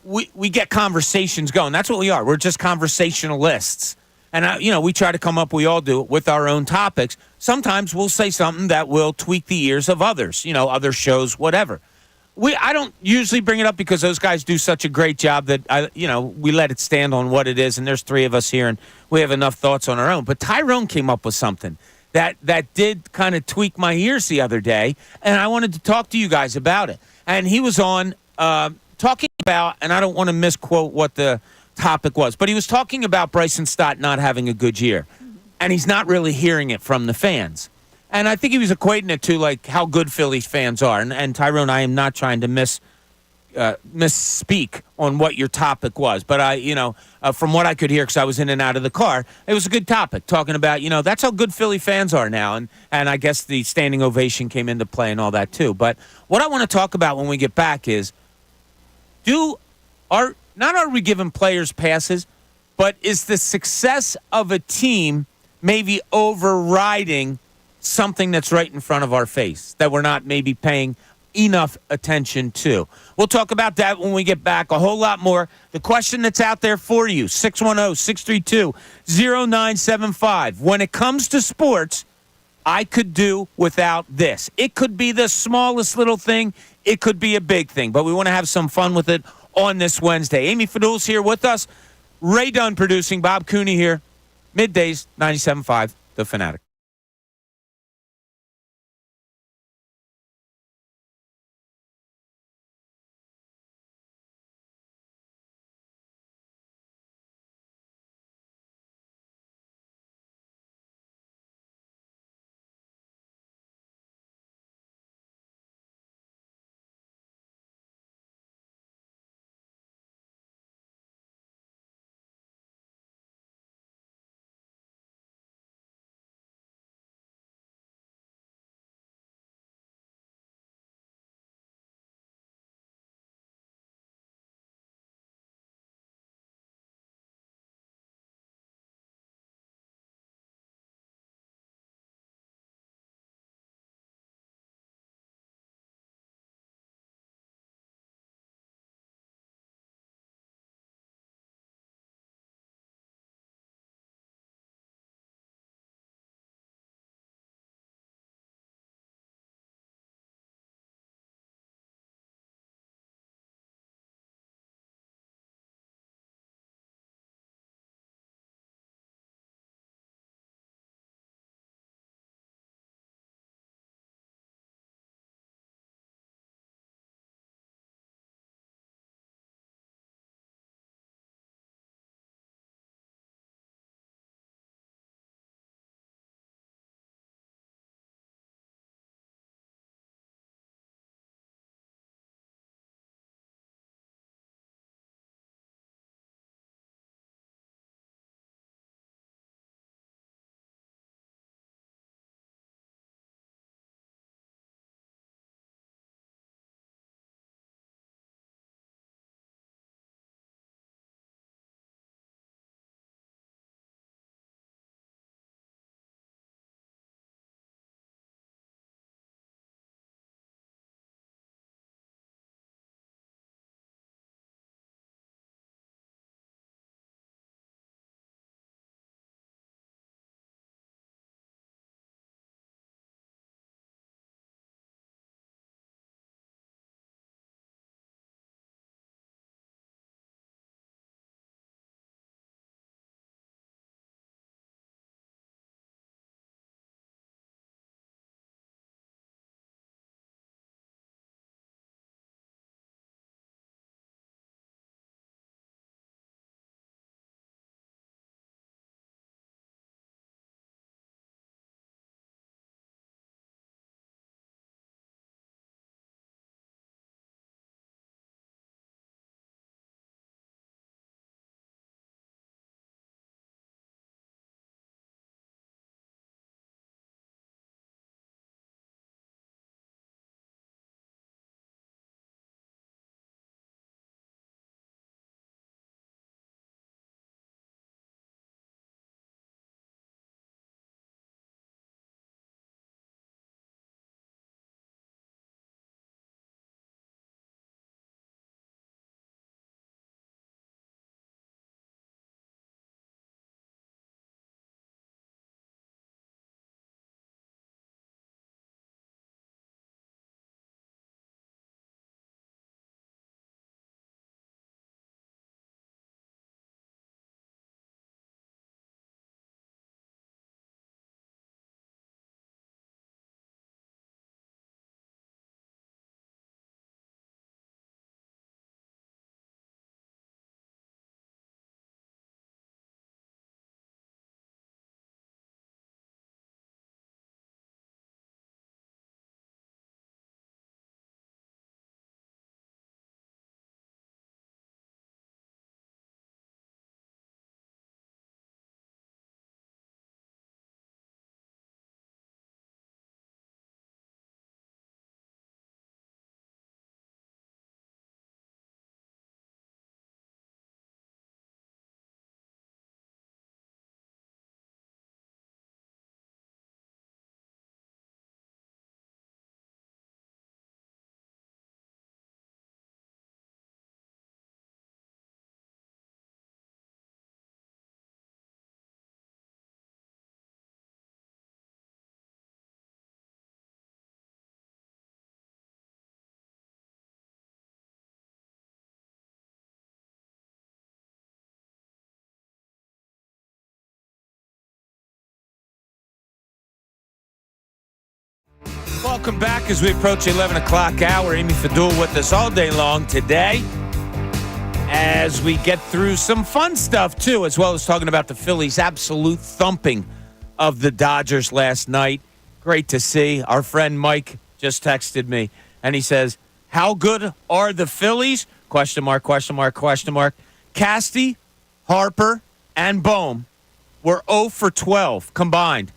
we get conversations going. That's what we are. We're just conversationalists. And, we try to come up, we all do, with our own topics. Sometimes we'll say something that will tweak the ears of others, other shows, whatever. I don't usually bring it up because those guys do such a great job that, we let it stand on what it is. And there's 3 of us here, and we have enough thoughts on our own. But Tyrone came up with something that did kind of tweak my ears the other day, and I wanted to talk to you guys about it. And he was on talking about, and I don't want to misquote what the topic was, but he was talking about Bryson Stott not having a good year. And he's not really hearing it from the fans. And I think he was equating it to, like, how good Phillies fans are. And Tyrone, I am not trying to misspeak on what your topic was. But, from what I could hear, because I was in and out of the car, it was a good topic, talking about, that's how good Philly fans are now. And I guess the standing ovation came into play and all that, too. But what I want to talk about when we get back is, not are we giving players passes, but is the success of a team maybe overriding something that's right in front of our face that we're not maybe paying enough attention to? We'll talk about that when we get back. A whole lot more. The question that's out there for you, 610-632-0975. When it comes to sports, I could do without this. It could be the smallest little thing. It could be a big thing, but we want to have some fun with it on this Wednesday. Amy Fadul's here with us. Ray Dunn producing. Bob Cooney here. Middays, 97.5, The Fanatic. Welcome back as we approach the 11 o'clock hour. Amy Fadul with us all day long today as we get through some fun stuff, too, as well as talking about the Phillies' absolute thumping of the Dodgers last night. Great to see. Our friend Mike just texted me, and he says, how good are the Phillies? Question mark, question mark, question mark. Casty, Harper, and Bohm were 0 for 12 combined,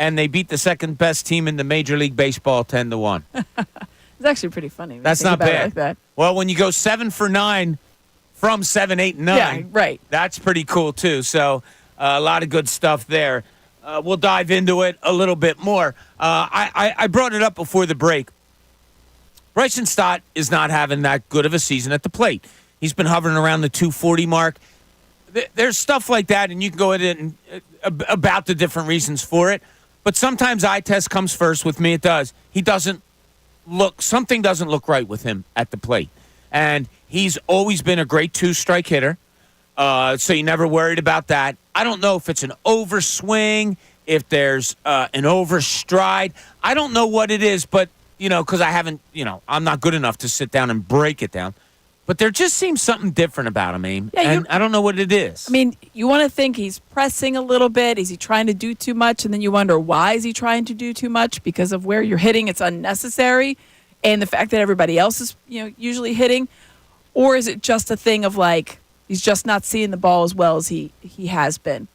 and they beat the second-best team in the Major League Baseball 10-1. It's actually pretty funny. When That's you think not about it bad. like that. Well, when you go 7 for 9 from 7, 8, and 9, Yeah, right. That's pretty cool, too. So a lot of good stuff there. We'll dive into it a little bit more. I brought it up before the break. Bryson Stott is not having that good of a season at the plate. He's been hovering around the 240 mark. There's stuff like that, and you can go in about the different reasons for it. But sometimes eye test comes first. With me, it does. Something doesn't look right with him at the plate. And he's always been a great two-strike hitter. So you never worried about that. I don't know if it's an overswing, if there's an overstride. I don't know what it is, but, because I'm not good enough to sit down and break it down. But there just seems something different about him, Aim. Yeah, and I don't know what it is. I mean, you want to think he's pressing a little bit. Is he trying to do too much? And then you wonder, why is he trying to do too much? Because of where you're hitting, it's unnecessary. And the fact that everybody else is, usually hitting. Or is it just a thing of he's just not seeing the ball as well as he has been?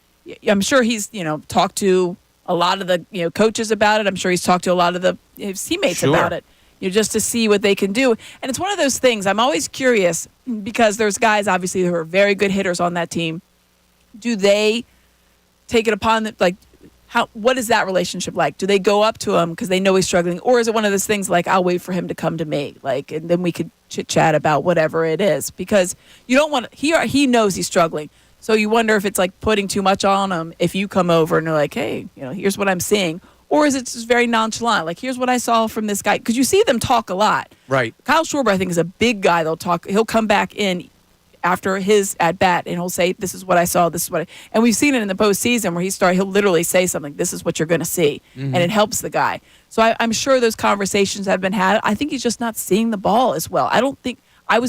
I'm sure he's, talked to a lot of the, coaches about it. I'm sure he's talked to a lot of his teammates about it. Just to see what they can do. And it's one of those things, I'm always curious, because there's guys, obviously, who are very good hitters on that team. Do they take it upon them, what is that relationship like? Do they go up to him because they know he's struggling? Or is it one of those things I'll wait for him to come to me, and then we could chit-chat about whatever it is? Because you don't want he knows he's struggling. So you wonder if it's putting too much on him if you come over and you're like, hey, here's what I'm seeing. Or is it just very nonchalant? Here's what I saw from this guy. Because you see them talk a lot. Right. Kyle Schwarber, I think, is a big guy. He'll come back in after his at-bat, and he'll say, this is what I saw, this is what and we've seen it in the postseason where he'll literally say something, this is what you're going to see. Mm-hmm. And it helps the guy. So I'm sure those conversations have been had. I think he's just not seeing the ball as well. I don't think I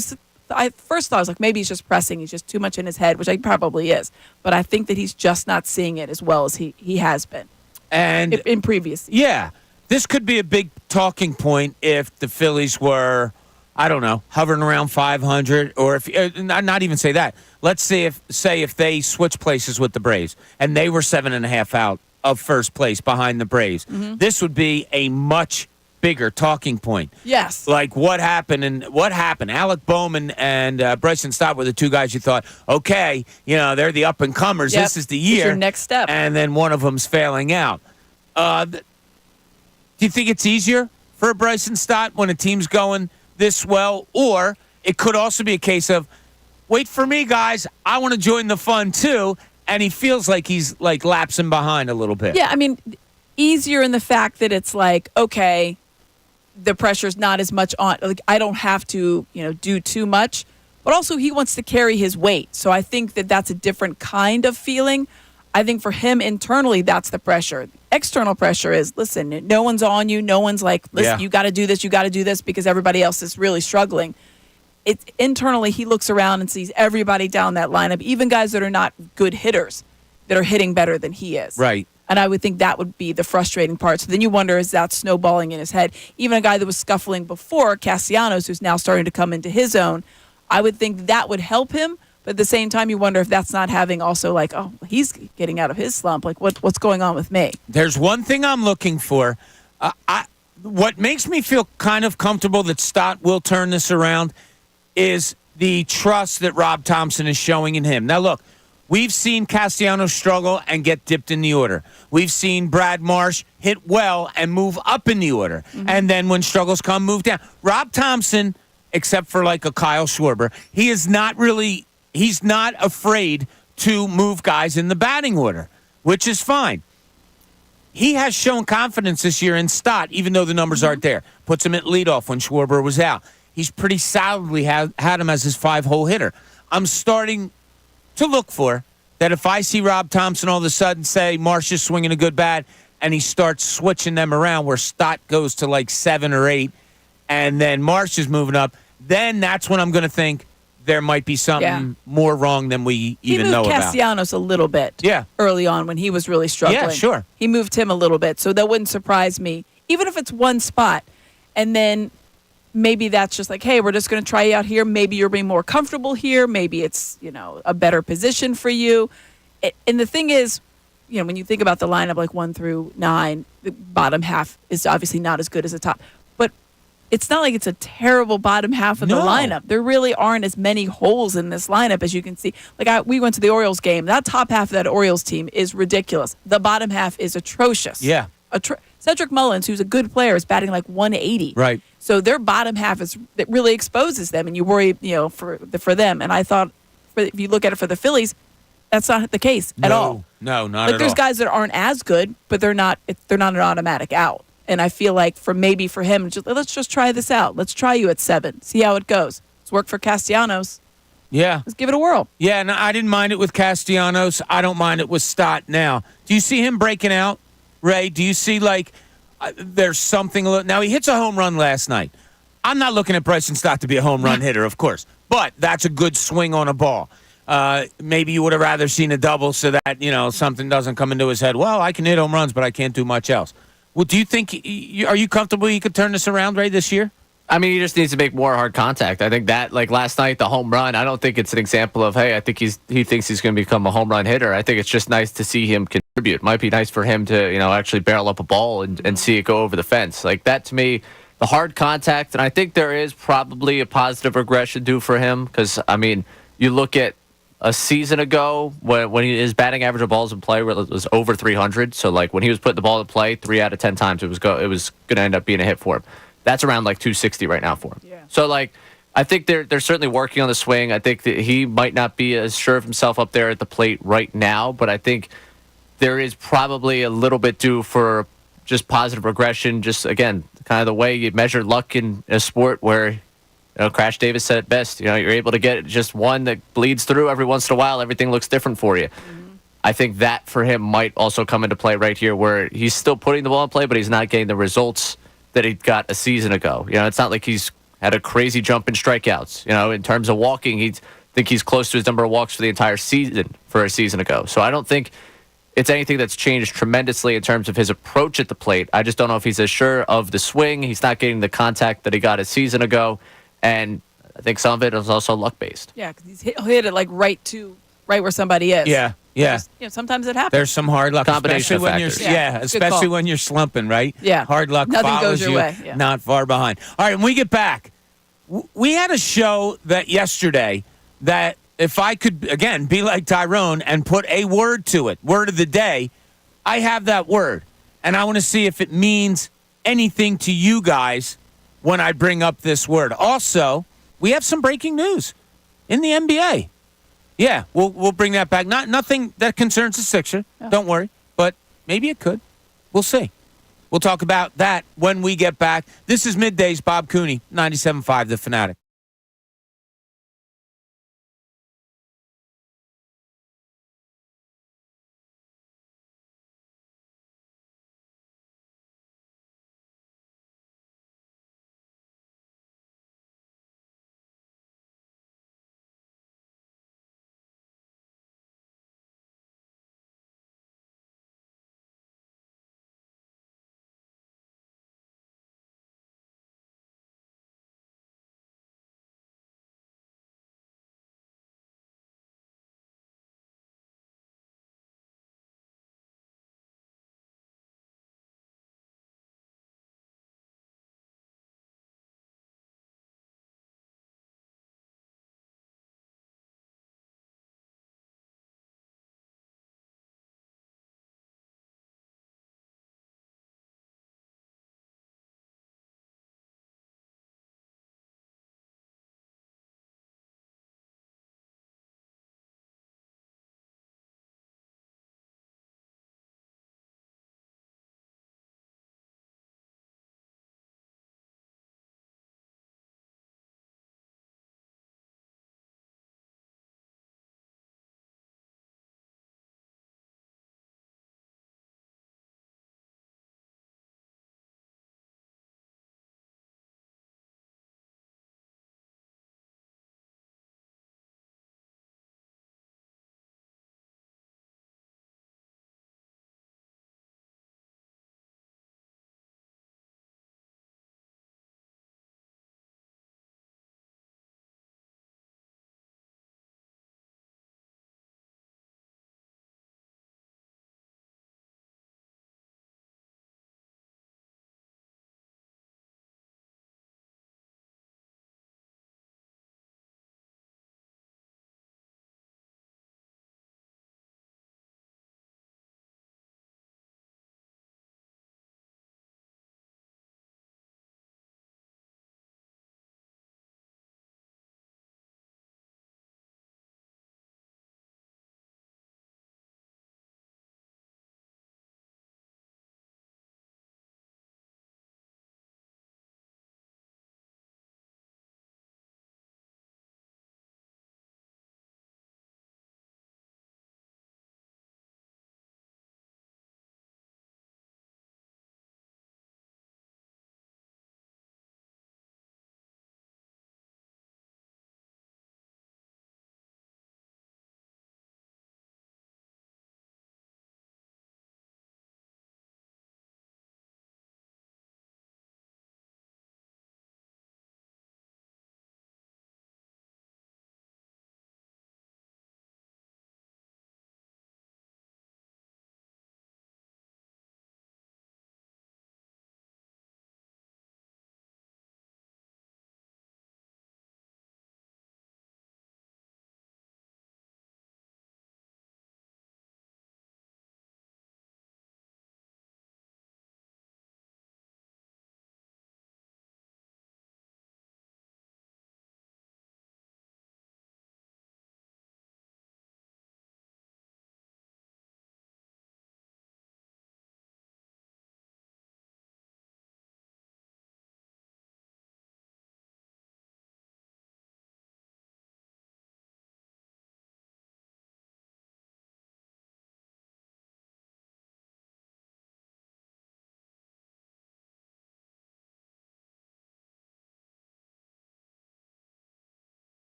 first thought I was maybe he's just pressing. He's just too much in his head, which he probably is. But I think that he's just not seeing it as well as he has been. And in previous. Yeah. This could be a big talking point if the Phillies were, I don't know, hovering around 500, or if not even say that. Let's say if they switch places with the Braves and they were 7.5 out of first place behind the Braves, this would be a much bigger talking point. Yes. What happened? Alec Bowman and Bryson Stott were the two guys you thought, okay, they're the up-and-comers. Yep. This is the year. It's your next step. And then one of them's failing out. Do you think it's easier for Bryson Stott when a team's going this well? Or it could also be a case of, wait for me, guys. I want to join the fun, too. And he feels like he's, lapsing behind a little bit. Yeah, I mean, easier in the fact that it's okay, the pressure's not as much on. I don't have to, do too much. But also, he wants to carry his weight. So I think that that's a different kind of feeling. I think for him internally, that's the pressure. External pressure is, listen, no one's on you. No one's listen, you got to do this. You got to do this because everybody else is really struggling. It's internally, he looks around and sees everybody down that lineup, even guys that are not good hitters, that are hitting better than he is. Right. And I would think that would be the frustrating part. So then you wonder, is that snowballing in his head? Even a guy that was scuffling before, Castellanos, who's now starting to come into his own, I would think that would help him. But at the same time, you wonder if that's not having also he's getting out of his slump. What's going on with me? There's one thing I'm looking for. What makes me feel kind of comfortable that Stott will turn this around is the trust that Rob Thompson is showing in him. Now, look, we've seen Castellanos struggle and get dipped in the order. We've seen Brad Marsh hit well and move up in the order. Mm-hmm. And then when struggles come, move down. Rob Thompson, except for a Kyle Schwarber, he's not afraid to move guys in the batting order, which is fine. He has shown confidence this year in Stott, even though the numbers aren't there. Puts him at leadoff when Schwarber was out. He's pretty solidly had him as his 5-hole hitter. I'm starting to look for that if I see Rob Thompson all of a sudden say Marsh is swinging a good bat and he starts switching them around where Stott goes to like 7 or 8, and then Marsh is moving up, then that's when I'm going to think there might be something more wrong than we even know about. He moved Castellanos a little bit early on when he was really struggling. Yeah, sure. He moved him a little bit, so that wouldn't surprise me, even if it's one spot. And then maybe that's just like, hey, we're just going to try you out here. Maybe you're being more comfortable here. Maybe it's, a better position for you. And the thing is, when you think about the lineup like 1 through 9, the bottom half is obviously not as good as the top. But it's not like it's a terrible bottom half of the lineup. There really aren't as many holes in this lineup as you can see. Like we went to the Orioles game. That top half of that Orioles team is ridiculous. The bottom half is atrocious. Yeah. Cedric Mullins, who's a good player, is batting like 180. Right. So their bottom half it really exposes them, and you worry, for them. And I thought, if you look at it for the Phillies, that's not the case at all. No, not like at all. There's guys that aren't as good, but they're not an automatic out. And I feel like for him, let's just try this out. Let's try you at 7, see how it goes. It's worked for Castellanos. Yeah. Let's give it a whirl. Yeah, no, I didn't mind it with Castellanos. I don't mind it with Stott now. Do you see him breaking out, Ray? Do you see, there's something? Now, he hits a home run last night. I'm not looking at Bryson Stott to be a home run hitter, of course. But that's a good swing on a ball. Maybe you would have rather seen a double so that, something doesn't come into his head. Well, I can hit home runs, but I can't do much else. Well, do you think are you comfortable he could turn this around, Ray, this year? I mean, he just needs to make more hard contact. I think that, like last night, the home run, I don't think it's an example of, hey, I think he thinks he's going to become a home run hitter. I think it's just nice to see him contribute. It might be nice for him to, actually barrel up a ball and see it go over the fence. Like that, to me, the hard contact, and I think there is probably a positive regression due for him because, I mean, you look at a season ago when his batting average of balls in play was over 300. So like when he was putting the ball in play 3 out of 10 times, it was going to end up being a hit for him. That's around like 260 right now for him. Yeah. So like I think they're certainly working on the swing. I think that he might not be as sure of himself up there at the plate right now, but I think there is probably a little bit due for just positive regression. Just again, kind of the way you measure luck in a sport where. Crash Davis said it best. You're able to get just one that bleeds through every once in a while. Everything looks different for you. Mm-hmm. I think that for him might also come into play right here where he's still putting the ball in play, but he's not getting the results that he got a season ago. It's not like he's had a crazy jump in strikeouts. In terms of walking, I think he's close to his number of walks for the entire season for a season ago. So I don't think it's anything that's changed tremendously in terms of his approach at the plate. I just don't know if he's as sure of the swing. He's not getting the contact that he got a season ago. And I think some of it is also luck-based. Yeah, because he'll hit it like right where somebody is. Yeah. Sometimes it happens. There's some hard luck, combination especially of factors. Especially when you're slumping, right? Yeah. Hard luck Nothing follows goes your you way. Yeah. not far behind. All right, when we get back, we had a show that yesterday that if I could, again, be like Tyrone and put a word to it, word of the day, I have that word. And I want to see if it means anything to you guys when I bring up this word. Also, we have some breaking news in the NBA. Yeah, we'll bring that back. Nothing that concerns the Sixers. No. Don't worry. But maybe it could. We'll see. We'll talk about that when we get back. This is Middays, Bob Cooney, 97.5 The Fanatic.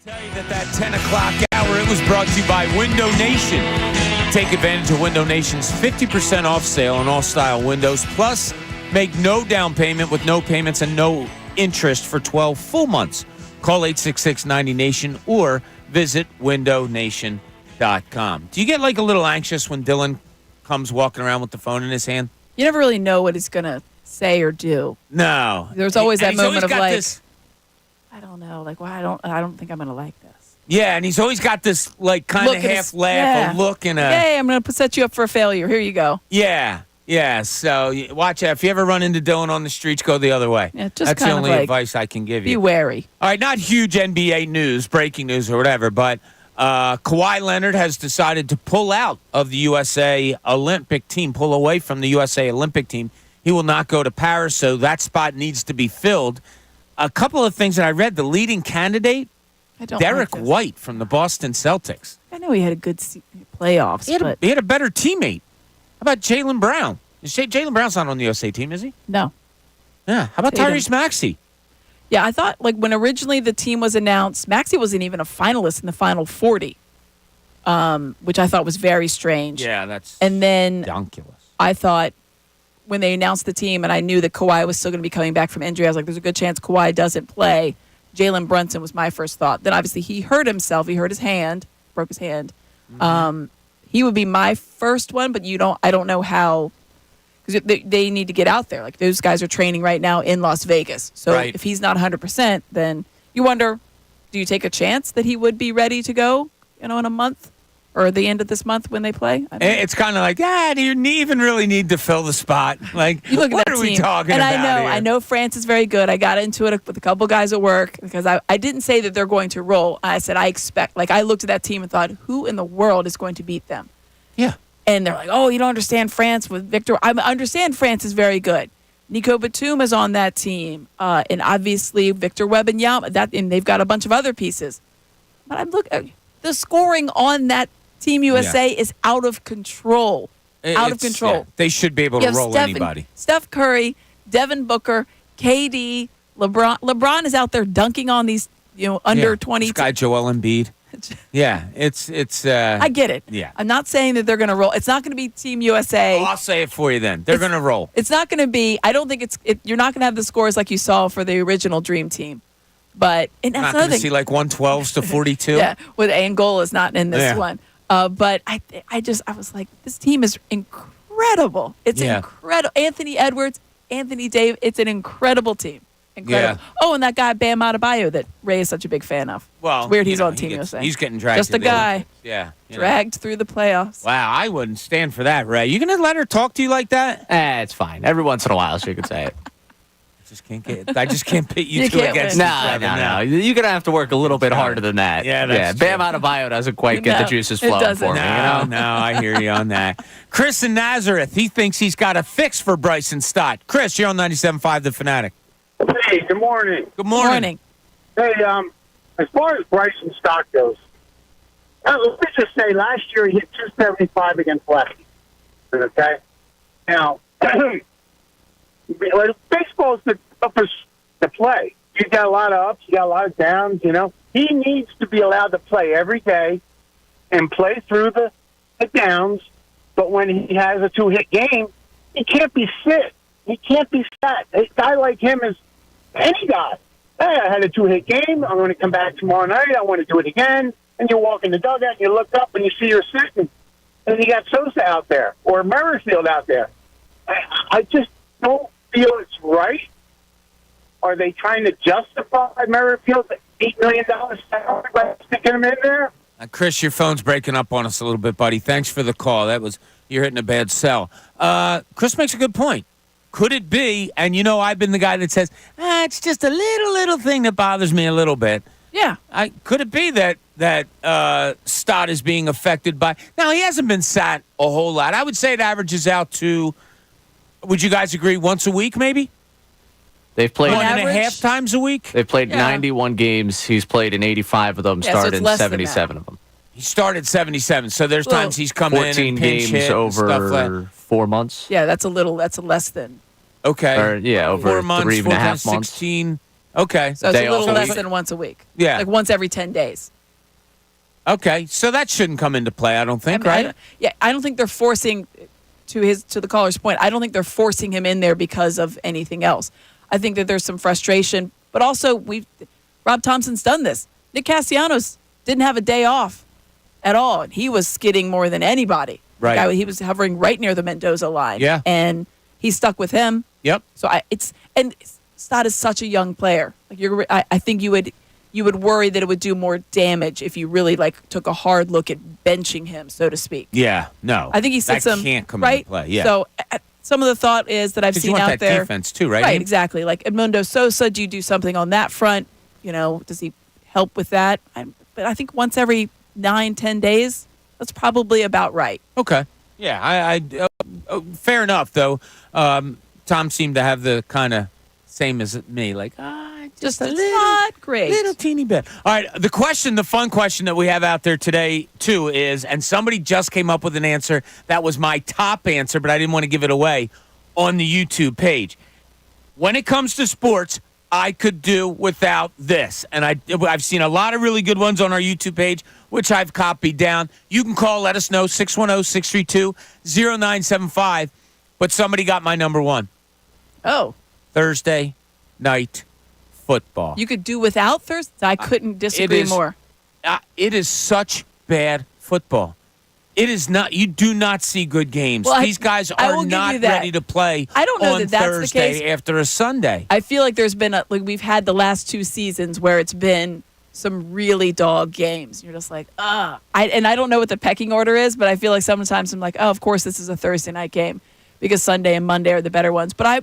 Tell you that 10 o'clock hour, it was brought to you by Window Nation. Take advantage of Window Nation's 50% off sale on all style windows. Plus, make no down payment with no payments and no interest for 12 full months. Call 866-90-NATION or visit windownation.com. Do you get like a little anxious when Dylan comes walking around with the phone in his hand? You never really know what he's going to say or do. No. There's always that moment of like, this, I don't know, like, well, I don't think I'm going to like this. yeah, and he's always got this like kind of half laugh, a look, and a hey, I'm going to set you up for a failure. Here you go. yeah. So watch out. If you ever run into Dylan on the streets, go the other way. Yeah, just that's kind the of only like, advice I can give be you. wary. All right, not huge NBA news, breaking news or whatever, but Kawhi Leonard has decided to pull out of the USA Olympic team, pull away from the USA Olympic team. He will not go to Paris, so that spot needs to be filled. A couple of things that I read, the leading candidate, Derek White from the Boston Celtics. I know he had a good playoffs, but He had a better teammate. How about Jaylen Brown? Jaylen Brown's not on the USA team, is he? no. Yeah. How about Tatum. Tyrese Maxey? Yeah, I thought like when originally the team was announced, Maxey wasn't even a finalist in the final 40, which I thought was very strange. Yeah, that's And then ridiculous. I thought when they announced the team and I knew that Kawhi was still going to be coming back from injury, I was like, there's a good chance Kawhi doesn't play. Jalen Brunson was my first thought. Then obviously he hurt himself. He hurt his hand, broke his hand. Mm-hmm. He would be my first one, but I don't know how, because they need to get out there. Like those guys are training right now in Las Vegas. So Right. if he's not 100%, then you wonder, do you take a chance that he would be ready to go, in a month? Or the end of this month when they play? I don't know. It's kind of like, do you even really need to fill the spot? Like, You look at what that are we team, talking and about I here? know France is very good. I got into it with a couple guys at work because I didn't say that they're going to roll. I said I expect. Like I looked at that team and thought, who in the world is going to beat them? Yeah. And they're like, oh, you don't understand France with Victor. I understand France is very good. Nico Batum is on that team, and obviously Victor Wembanyama. And they've got a bunch of other pieces. But I'm looking, the scoring on that Team USA is out of control. Out of control. Yeah, they should be able to roll anybody. Steph Curry, Devin Booker, KD, LeBron. LeBron is out there dunking on these, under 20. This guy Joel Embiid. Yeah, it's. I get it. Yeah. I'm not saying that they're going to roll. It's not going to be Team USA. I'll say it for you then. They're going to roll. It's not going to be. I don't think you're not going to have the scores like you saw for the original Dream Team. But and that's not another going to thing. see like 112s to 42. Yeah, with Angola not in this Yeah. one. But I was like, this team is incredible. It's incredible. Anthony Edwards, Anthony Davis. It's an incredible team. Incredible. Yeah. Oh, and that guy Bam Adebayo that Ray is such a big fan of. Well, it's weird he's on Team USA. He's getting dragged. Just to a the guy. Olympics. Yeah. Dragged through the playoffs. Wow, I wouldn't stand for that, Ray. You going to let her talk to you like that? It's fine. Every once in a while, she could say it. I just can't pit you, You two can't against win. each other now. No. You're going to have to work a little bit harder than that. Yeah, that's Bam true. Adebayo doesn't quite get No, the juices it flowing doesn't. for me. No, I hear you on that. Chris in Nazareth, he thinks he's got a fix for Bryson Stott. Chris, you're on 97.5 The Fanatic. Hey, good morning. Good morning. Hey, as far as Bryson Stott goes, let's just say last year he hit 275 against lefties. Okay? Now, baseball is the toughest to play. You got a lot of ups, you got a lot of downs, He needs to be allowed to play every day and play through the downs, but when he has a two-hit game, he can't be sit. He can't be sat. A guy like him is any guy. Hey, I had a two-hit game. I'm going to come back tomorrow night. I want to do it again. And you walk in the dugout and you look up and you see you're sitting. And you got Sosa out there or Merrifield out there. I just don't feel it's right. Are they trying to justify Merrifield's $8 million salary by sticking him in there? Chris, your phone's breaking up on us a little bit, buddy. Thanks for the call. You're hitting a bad sell. Chris makes a good point. Could it be, and I've been the guy that says, it's just a little thing that bothers me a little bit. Yeah. Could it be that Stott is being affected by... Now, he hasn't been sat a whole lot. I would say it averages out to, would you guys agree, once a week maybe? They've played 1.5 times a week? They've played 91 games. He's played in 85 of them, Yeah, so started it's in less than 77 that. of them. He started 77, so there's times he's come in 14 and pinch games hit and stuff over like 4 months. Yeah, that's less than. Okay. Or, over 4 months, 3.5 months. 16. Okay. So it's Day a off little a less week. than once a week. Yeah. Like once every 10 days. Okay. So that shouldn't come into play, I don't think, I right? don't, I don't think they're forcing, to the caller's point, I don't think they're forcing him in there because of anything else. I think that there's some frustration, but also Rob Thompson's done this. Nick Castellanos didn't have a day off at all, and he was skidding more than anybody. Right. He was hovering right near the Mendoza line. Yeah. And he stuck with him. Yep. So and Stott is such a young player. Like I think you would worry that it would do more damage if you really took a hard look at benching him, so to speak. Yeah. No. I think he sits that him can't come right. into play. Yeah. So some of the thought is that I've 'Cause seen you want out that there defense too, right? Right, Abe? exactly. Like Edmundo Sosa, do you do something on that front? Does he help with that? But I think once every 9-10 days, that's probably about right. Okay. Yeah. Fair enough, though. Tom seemed to have the kind of same as me, just a It's little, not great. little teeny bit. All right. The fun question that we have out there today too is, and somebody just came up with an answer that was my top answer, but I didn't want to give it away on the YouTube page. When it comes to sports, I could do without this. And I've seen a lot of really good ones on our YouTube page, which I've copied down. You can call, let us know, 610-632-0975. But somebody got my number one. Oh, Thursday night football. you could do without Thursday? I couldn't disagree more. It is such bad football. It is not. You do not see good games. Well, These guys I are will give not you that. ready to play I don't know on that that's the Thursday case. after a Sunday. I feel like there's been we've had the last 2 seasons where it's been some really dog games. You're just like, I don't know what the pecking order is, but I feel like sometimes I'm like, oh, of course this is a Thursday night game because Sunday and Monday are the better ones. But I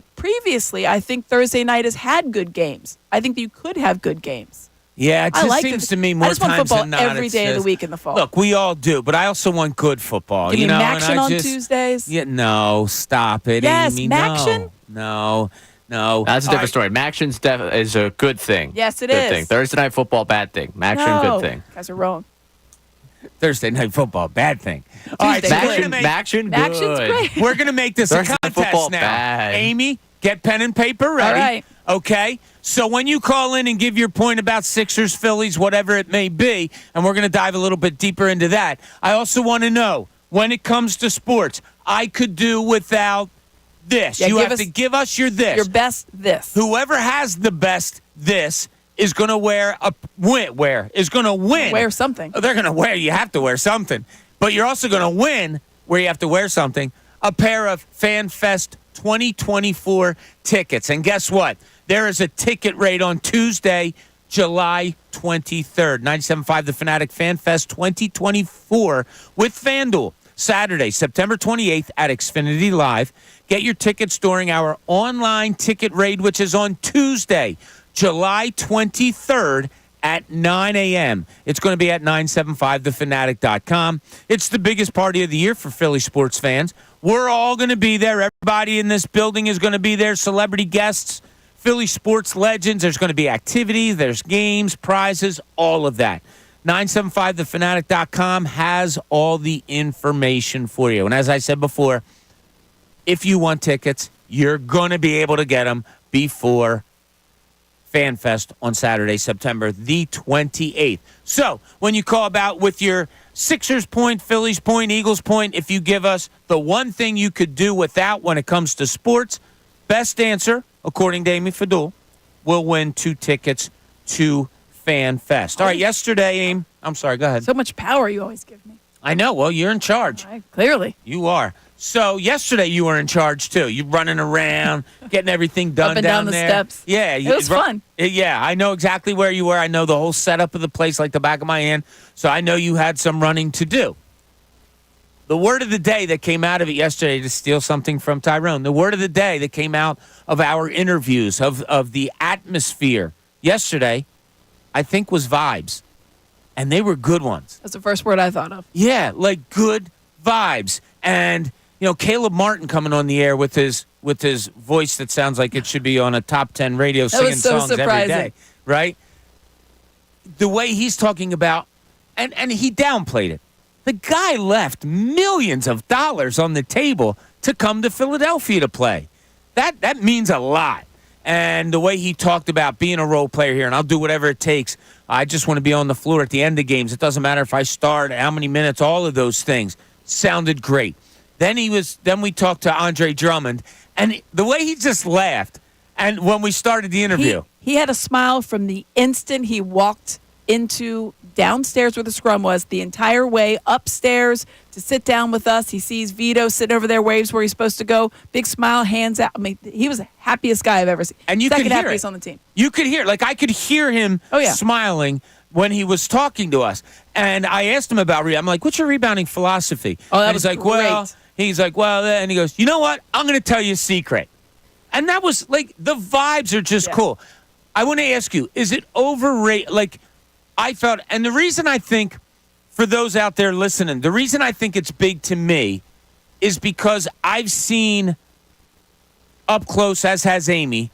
think Thursday night has had good games. I think that you could have good games. Yeah, it I just like seems this. to me more I just want times football than not. every it's day of the just- week in the fall. Look, we all do, but I also want good football. Give me and Maction I on just, Tuesdays. Yeah, no, stop it, Yes, Amy. Maction? No. That's a All different story. Maction's is a good thing. Yes, it good is. Thing. Thursday night football, bad thing. Maction, No, good thing. you guys are wrong. Thursday night football, bad thing. All right, so Tuesday, we're good. gonna make, Maction, Action's good. great. we're gonna make this a Thursday night contest football, now. bad. Amy, get pen and paper ready. All right. Okay. So when you call in and give your point about Sixers, Phillies, whatever it may be, and we're gonna dive a little bit deeper into that. I also want to know when it comes to sports, I could do without this. Yeah, you give have us to give us your this. Your best this. Whoever has the best this is going to is going to win. Wear something. They're going to wear. You have to wear something. But you're also going to win where you have to wear something. A pair of FanFest 2024 tickets. And guess what? There is a ticket rate on Tuesday, July 23rd. 97.5 The Fanatic FanFest 2024 with FanDuel. Saturday, September 28th at Xfinity Live. Get your tickets during our online ticket raid, which is on Tuesday, July 23rd at 9 a.m. It's going to be at 975thefanatic.com. It's the biggest party of the year for Philly sports fans. We're all going to be there. Everybody in this building is going to be there. Celebrity guests, Philly sports legends. There's going to be activities. There's games, prizes, all of that. 975thefanatic.com has all the information for you. And as I said before, if you want tickets, you're going to be able to get them before FanFest on Saturday, September the 28th. So when you call about with your Sixers point, Phillies point, Eagles point, if you give us the one thing you could do without when it comes to sports, best answer, according to Amy Fadul, will win 2 tickets to FanFest. All right, yesterday, Aim. I'm sorry, go ahead. So much power you always give me. I know. Well, you're in charge. Clearly. You are. So yesterday you were in charge too. You running around, getting everything done Up and down the there. steps. Yeah, It was fun. Yeah, I know exactly where you were. I know the whole setup of the place like the back of my hand. So I know you had some running to do. The word of the day that came out of it yesterday, to steal something from Tyrone, the word of the day that came out of our interviews, of the atmosphere yesterday, I think was vibes. And they were good ones. That's the first word I thought of. Yeah, like good vibes. And, Caleb Martin coming on the air with his voice that sounds like it should be on a top 10 radio singing was so songs every surprising. day, right? The way he's talking about, and he downplayed it. The guy left millions of dollars on the table to come to Philadelphia to play. That means a lot. and the way he talked about being a role player here, and I'll do whatever it takes. I just want to be on the floor at the end of games. It doesn't matter if I start, how many minutes, all of those things sounded great. Then we talked to Andre Drummond, and the way he just laughed, and when we started the interview. He had a smile from the instant he walked into downstairs where the scrum was, the entire way upstairs to sit down with us. He sees Vito sitting over there, waves where he's supposed to go. Big smile, hands out. I mean, he was the happiest guy I've ever seen. And you could hear happiest it on the team. You could hear, like I could hear him smiling when he was talking to us. And I asked him about I'm like, what's your rebounding philosophy? Oh, that and was like, great. He's like, and he goes, you know what? I'm going to tell you a secret. And that was like, the vibes are just cool. I want to ask you, is it overrated? Like, I felt, and the reason I think, for those out there listening, the reason I think it's big to me is because I've seen up close, as has Amy,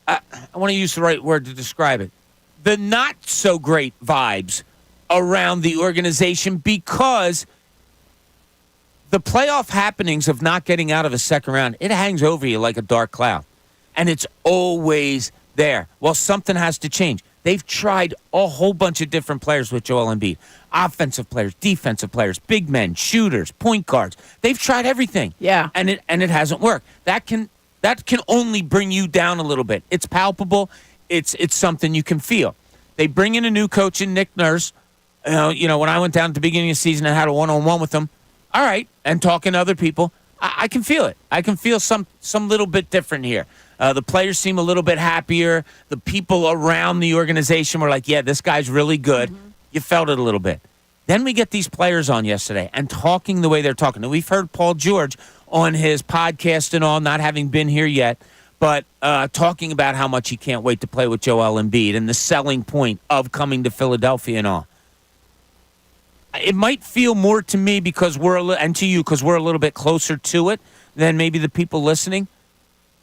I want to use the right word to describe it, the not so great vibes around the organization, because the playoff happenings of not getting out of a second round, it hangs over you like a dark cloud. And it's always there. Well, something has to change. They've tried a whole bunch of different players with Joel Embiid. Offensive players, defensive players, big men, shooters, point guards. They've tried everything. Yeah. And it hasn't worked. That can only bring you down a little bit. It's palpable. It's something you can feel. They bring in a new coach in Nick Nurse. You know, when I went down at the beginning of the season and had a one-on-one with him, all right, and talking to other people, I can feel it. I can feel some little bit different here. The players seem a little bit happier. The people around the organization were like, yeah, this guy's really good. Mm-hmm. You felt it a little bit. Then we get these players on yesterday and talking the way they're talking. And we've heard Paul George on his podcast and all, not having been here yet, but talking about how much he can't wait to play with Joel Embiid and the selling point of coming to Philadelphia and all. It might feel more to me because and to you because we're a little bit closer to it than maybe the people listening.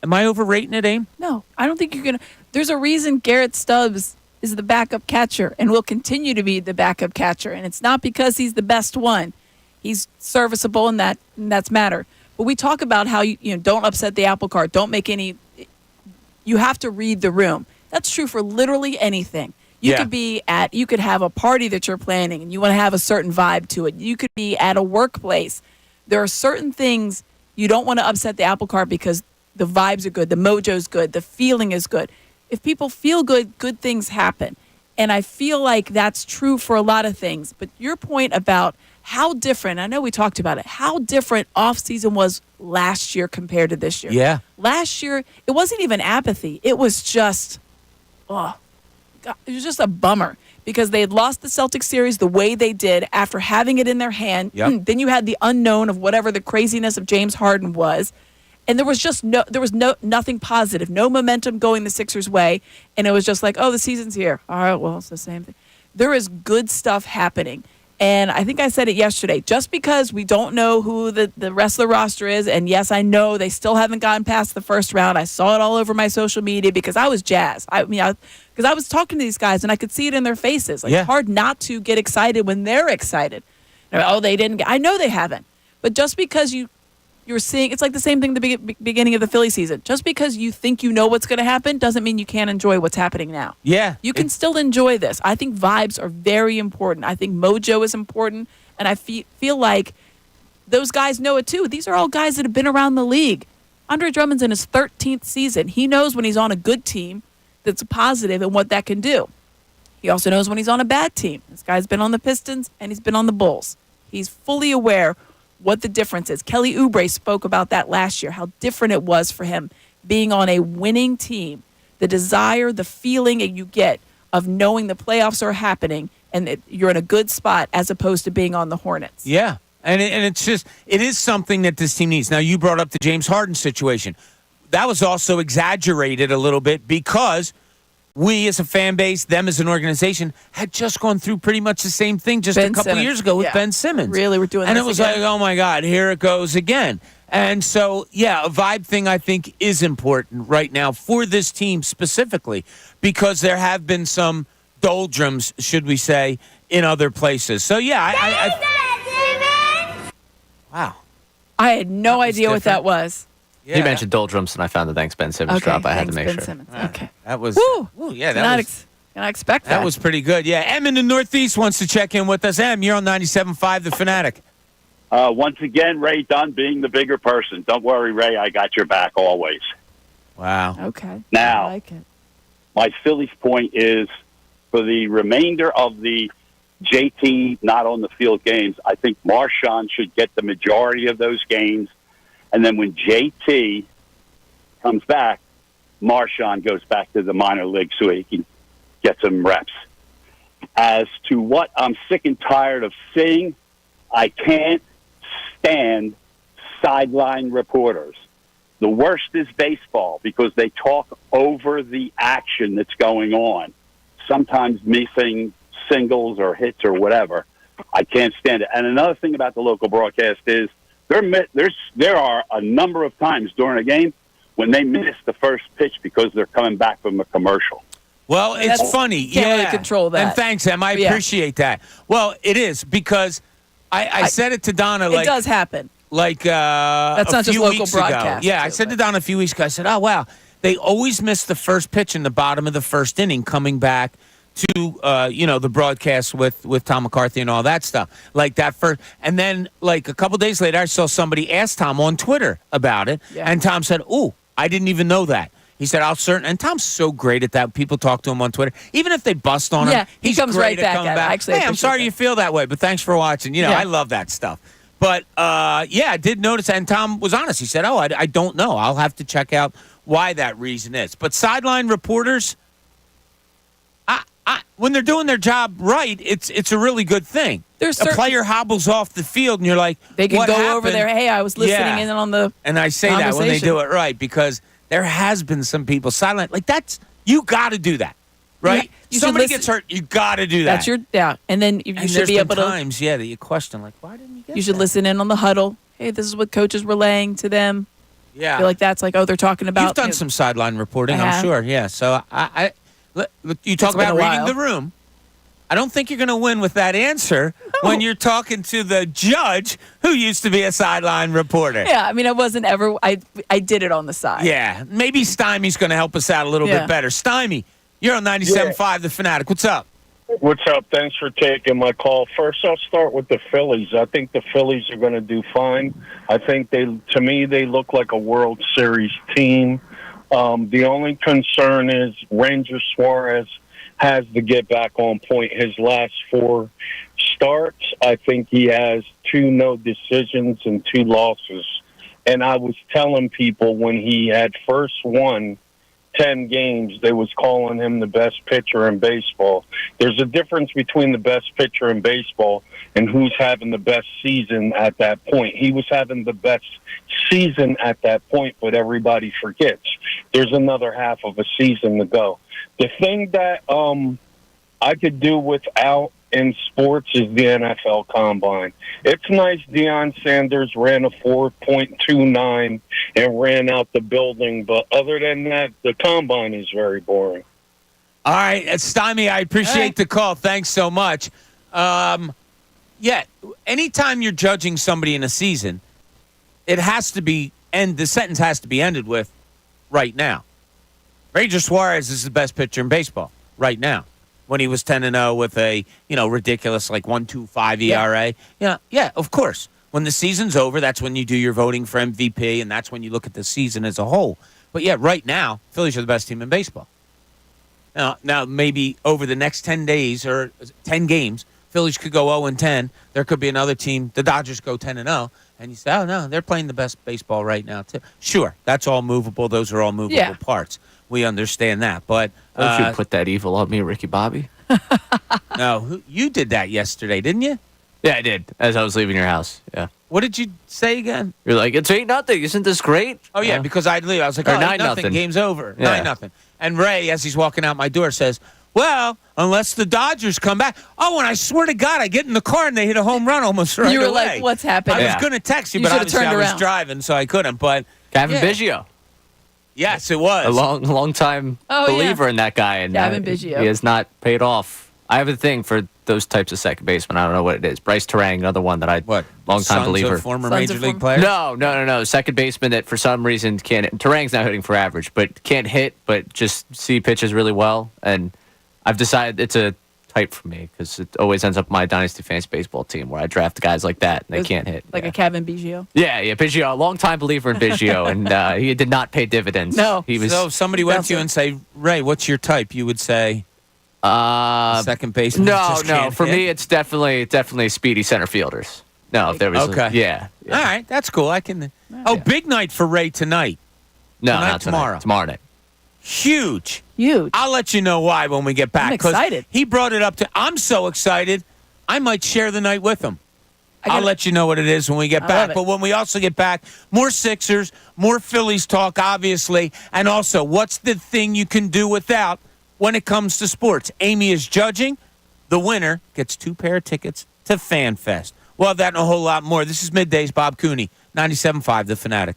Am I overrating it, Aim? No, I don't think you're going to. There's a reason Garrett Stubbs is the backup catcher and will continue to be the backup catcher. And it's not because he's the best one. He's serviceable, and that's matter. But we talk about how you don't upset the apple cart. Don't make any. You have to read the room. That's true for literally anything. You could have a party that you're planning and you want to have a certain vibe to it. You could be at a workplace. There are certain things you don't want to upset the apple cart because the vibes are good, the mojo's good, the feeling is good. If people feel good, good things happen. And I feel like that's true for a lot of things. But your point about how different, I know we talked about it, how different offseason was last year compared to this year. Yeah. Last year, it wasn't even apathy. It was just, it was just a bummer because they had lost the Celtics series the way they did after having it in their hand. Yep. Then you had the unknown of whatever the craziness of James Harden was. And there was nothing positive, no momentum going the Sixers' way. And it was just like, the season's here. All right, well, it's the same thing. There is good stuff happening. And I think I said it yesterday, just because we don't know who the rest of the roster is, and yes, I know they still haven't gotten past the first round. I saw it all over my social media because I was jazzed. Because I was talking to these guys, and I could see it in their faces. It's hard not to get excited when they're excited. They didn't get. I know they haven't. But just because you're seeing, it's like the same thing at the beginning of the Philly season. Just because you think you know what's going to happen doesn't mean you can't enjoy what's happening now. Yeah. You can still enjoy this. I think vibes are very important. I think mojo is important. And I feel like those guys know it too. These are all guys that have been around the league. Andre Drummond's in his 13th season. He knows when he's on a good team that's positive and what that can do. He also knows when he's on a bad team. This guy's been on the Pistons and he's been on the Bulls. He's fully aware what the difference is. Kelly Oubre spoke about that last year, how different it was for him being on a winning team. The desire, the feeling that you get of knowing the playoffs are happening and that you're in a good spot as opposed to being on the Hornets. Yeah, and it is something that this team needs. Now, you brought up the James Harden situation. That was also exaggerated a little bit because we as a fan base, them as an organization, had just gone through pretty much the same thing just a couple years ago with Ben Simmons. Really, we're doing and this it was again. like, oh my God, here it goes again. And so, a vibe thing I think is important right now for this team specifically because there have been some doldrums, should we say, in other places. So, wow. I had no idea what that was. You mentioned doldrums, and I found the thanks Ben Simmons drop. I had to make Ben sure. Simmons. Okay. That was. Woo! Yeah, Can I expect that? That was pretty good. Yeah, Em in the Northeast wants to check in with us. Em, you're on 97.5 The Fanatic. Once again, Ray Dunn being the bigger person. Don't worry, Ray. I got your back always. Wow. Okay. Now, I like it. my Phillies point is for the remainder of the JT not on the field games, I think Marchand should get the majority of those games. And then when JT comes back, Marchand goes back to the minor leagues so he can get some reps. As to what I'm sick and tired of seeing, I can't stand sideline reporters. The worst is baseball because they talk over the action that's going on, sometimes missing singles or hits or whatever. I can't stand it. And another thing about the local broadcast is there are a number of times during a game when they miss the first pitch because they're coming back from a commercial. Well, it's funny. Can't really control that. And thanks, Em. I appreciate that. Well, it is because I said it to Donna. It does happen. That's not just local broadcast. Yeah, I said to Donna a few weeks ago, I said, oh, wow, they always miss the first pitch in the bottom of the first inning coming back to, the broadcast with Tom McCarthy and all that stuff. Like that first. And then, like, a couple days later, I saw somebody ask Tom on Twitter about it. Yeah. And Tom said, ooh, I didn't even know that. He said, and Tom's so great at that. People talk to him on Twitter. Even if they bust on him, he comes great right back at back. Actually, hey, I'm sorry you feel that way, but thanks for watching. I love that stuff. But, I did notice, and Tom was honest. He said, I don't know. I'll have to check out why that reason is. But sideline reporters, when they're doing their job right, it's a really good thing. A player hobbles off the field, and you're like, they can what go happened? Over there. Hey, I was listening in on the And I say that when they do it right, because there has been some people sideline. Like, you got to do that, right? Somebody gets hurt, you got to do that. And then you should be able to. Times, that you question, like, why didn't you get You should listen in on the huddle. Hey, this is what coaches relaying to them. Yeah. I feel like that's like, they're talking about. You've done some sideline reporting, I'm sure. Yeah. So you talk about reading the room. I don't think you're going to win with that answer when you're talking to the judge who used to be a sideline reporter. Yeah, I mean, I did it on the side. Yeah, maybe Stymie's going to help us out a little bit better. Stymie, you're on 97.5 The Fanatic. What's up? What's up? Thanks for taking my call. First, I'll start with the Phillies. I think the Phillies are going to do fine. I think to me, they look like a World Series team. The only concern is Ranger Suarez has to get back on point. His last 4 starts, I think he has 2 no decisions and 2 losses. And I was telling people when he had first won 10 games, they was calling him the best pitcher in baseball. There's a difference between the best pitcher in baseball and who's having the best season at that point. He was having the best season at that point, but everybody forgets. There's another half of a season to go. The thing that I could do without in sports is the NFL Combine. It's nice Deion Sanders ran a 4.29 and ran out the building, but other than that, the Combine is very boring. All right, Stymie, I appreciate the call. Thanks so much. Anytime you're judging somebody in a season, it has to be, and the sentence has to be ended with, right now. Ranger Suarez is the best pitcher in baseball right now. When he was 10-0 with a, ridiculous like 1.25 ERA. Yeah, of course. When the season's over, that's when you do your voting for MVP, and that's when you look at the season as a whole. But right now, Phillies are the best team in baseball. Now maybe over the next 10 days or 10 games, Phillies could go 0-10. There could be another team, the Dodgers go 10-0, and you say, oh no, they're playing the best baseball right now too. Sure, that's all movable. Those are all movable parts. We understand that, but don't you put that evil on me, Ricky Bobby? No, you did that yesterday, didn't you? Yeah, I did. As I was leaving your house. Yeah. What did you say again? You're like, it's 8-0. Isn't this great? Oh yeah, because I'd leave. I was like, 9-0. Game's over. Yeah. 9-0. And Ray, as he's walking out my door, says, "Well, unless the Dodgers come back." Oh, and I swear to God, I get in the car and they hit a home run almost right away. You were like, "What's happening?" I was going to text you, but obviously I was driving, so I couldn't. But Gavin Biggio. Yes, it was a long time believer in that guy, and Gavin Biggio. He has not paid off I have a thing for those types of second basemen. I don't know what it is. Bryce Terang, another one that long time believer. Former Sons Major of League former- players? No. Second baseman that for some reason can't. Terang's not hitting for average, but can't hit, but just see pitches really well. And I've decided it's a type for me because it always ends up my dynasty fantasy baseball team where I draft guys like that and they can't hit. Like a Kevin Biggio. Yeah, Biggio, a long-time believer in Biggio, and he did not pay dividends. No. He was. So if somebody went to you and say, Ray, what's your type? You would say second baseman. No. For me, it's definitely speedy center fielders. No, if there was. Okay. All right, that's cool. I can. Oh, big night for Ray tonight. No, Tonight, not tomorrow. Tomorrow night. Huge. I'll let you know why when we get back. I'm excited. He brought it up I'm so excited, I might share the night with him. I'll let you know what it is when we get back. But when we also get back, more Sixers, more Phillies talk, obviously, and also what's the thing you can do without when it comes to sports. Amy is judging. The winner gets 2 pair of tickets to FanFest. We'll have that and a whole lot more. This is Middays, Bob Cooney, 97.5 The Fanatic.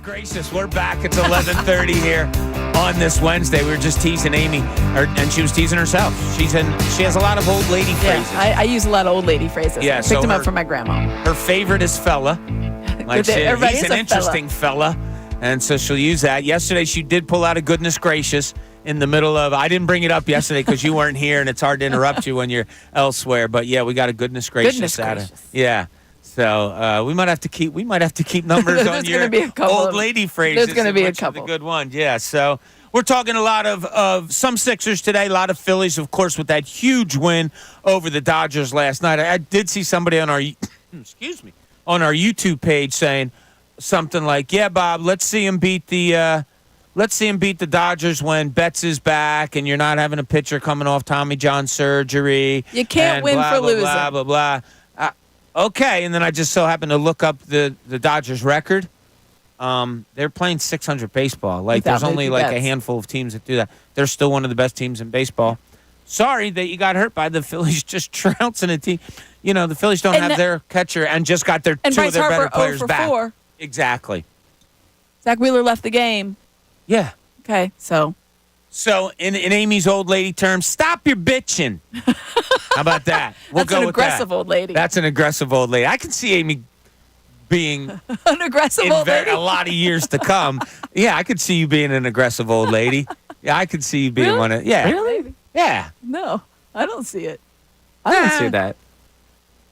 Gracious, we're back. It's 11:30 here on this Wednesday. We were just teasing Amy, and she was teasing herself. She has a lot of old lady phrases. Yeah, I use a lot of old lady phrases. Yeah, I picked them up from my grandma. Her favorite is fella. Like he's an interesting fella, and so she'll use that. Yesterday, she did pull out a goodness gracious in the middle of. I didn't bring it up yesterday because you weren't here, and it's hard to interrupt you when you're elsewhere. But yeah, we got a goodness gracious out of. Yeah. So we might have to keep numbers on your old lady phrases. There's going to be a couple. The good ones, yeah. So we're talking a lot of some Sixers today, a lot of Phillies, of course, with that huge win over the Dodgers last night. I did see somebody on our on our YouTube page saying something like, "Yeah, Bob, let's see him beat the Dodgers when Betts is back, and you're not having a pitcher coming off Tommy John surgery. You can't win blah, for blah, losing." Blah blah blah. Okay, and then I just so happened to look up the Dodgers record. They're playing 600 baseball. Like there's only like a handful of teams that do that. They're still one of the best teams in baseball. Sorry that you got hurt by the Phillies just trouncing a team. You know, the Phillies don't have their catcher and just got their two of their better players back. 4. Exactly. Zach Wheeler left the game. Yeah. Okay, so in Amy's old lady terms, stop your bitching. How about that? We'll That's an aggressive old lady. That's an aggressive old lady. I can see Amy being an aggressive old lady. A lot of years to come. Yeah, I could see you being an aggressive old lady. Yeah, I could see you being one of. Yeah, really? Yeah. No, I don't see it. I don't see that.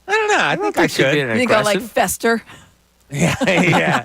I don't know. I think I could. You think I like fester? Yeah.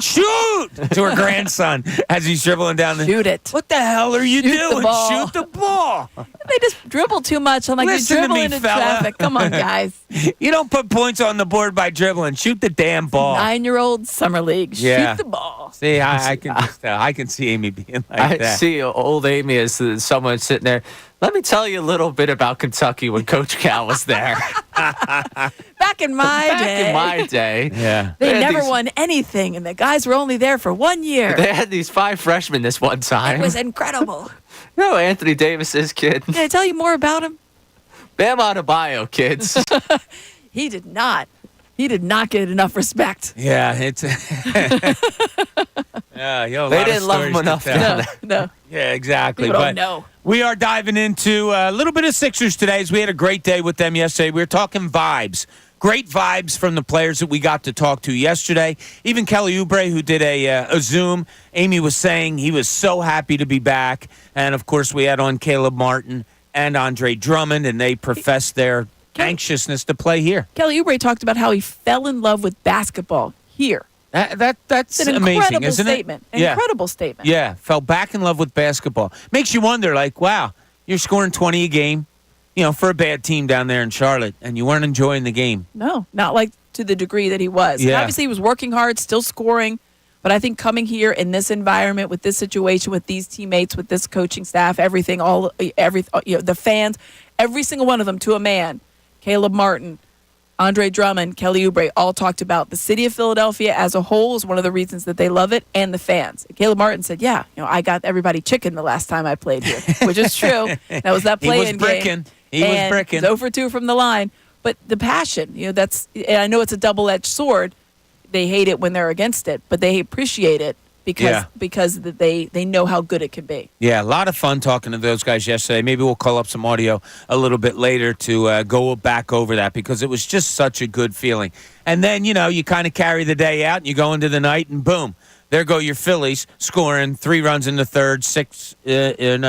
Shoot to her grandson as he's dribbling down the. Shoot it. What the hell are you doing? Shoot the ball. They just dribble too much. I'm like, Listen you're dribbling to me, into fella. traffic. Come on, guys. You don't put points on the board by dribbling. Shoot the damn ball. 9-year-old summer league. Yeah. Shoot the ball. See, I can just tell. I can see Amy being like that. I see old Amy as someone sitting there. Let me tell you a little bit about Kentucky when Coach Cal was there. Back in my day. Yeah. They never won anything, and the guys were only there for 1 year. They had these 5 freshmen this one time. It was incredible. No, Anthony Davis's kid. Can I tell you more about him? Bam Adebayo, kids. He did not. He did not get enough respect. Yeah, it's. Yeah, they didn't love him enough. No. Yeah, exactly. People don't know. We are diving into a little bit of Sixers today as we had a great day with them yesterday. We were talking vibes. Great vibes from the players that we got to talk to yesterday. Even Kelly Oubre, who did a Zoom, Amy was saying he was so happy to be back. And, of course, we had on Caleb Martin and Andre Drummond, and they professed their anxiousness to play here. Kelly Oubre talked about how he fell in love with basketball here. That's an amazing, isn't statement. it? Incredible statement. Yeah, fell back in love with basketball. Makes you wonder, like, wow, you're scoring 20 a game, for a bad team down there in Charlotte, and you weren't enjoying the game. No, not like to the degree that he was. Yeah. And obviously, he was working hard, still scoring. But I think coming here in this environment, with this situation, with these teammates, with this coaching staff, everything, the fans, every single one of them to a man, Caleb Martin, Andre Drummond, Kelly Oubre, all talked about the city of Philadelphia as a whole is one of the reasons that they love it, and the fans. Caleb Martin said, I got everybody chicken the last time I played here, which is true. That was that play-in game. He was bricking. 0 for 2 from the line. But the passion, and I know it's a double-edged sword. They hate it when they're against it, but they appreciate it because they know how good it can be. Yeah, a lot of fun talking to those guys yesterday. Maybe we'll call up some audio a little bit later to go back over that because it was just such a good feeling. And then, you kind of carry the day out and you go into the night and boom, there go your Phillies scoring 3 runs in the third, 3 in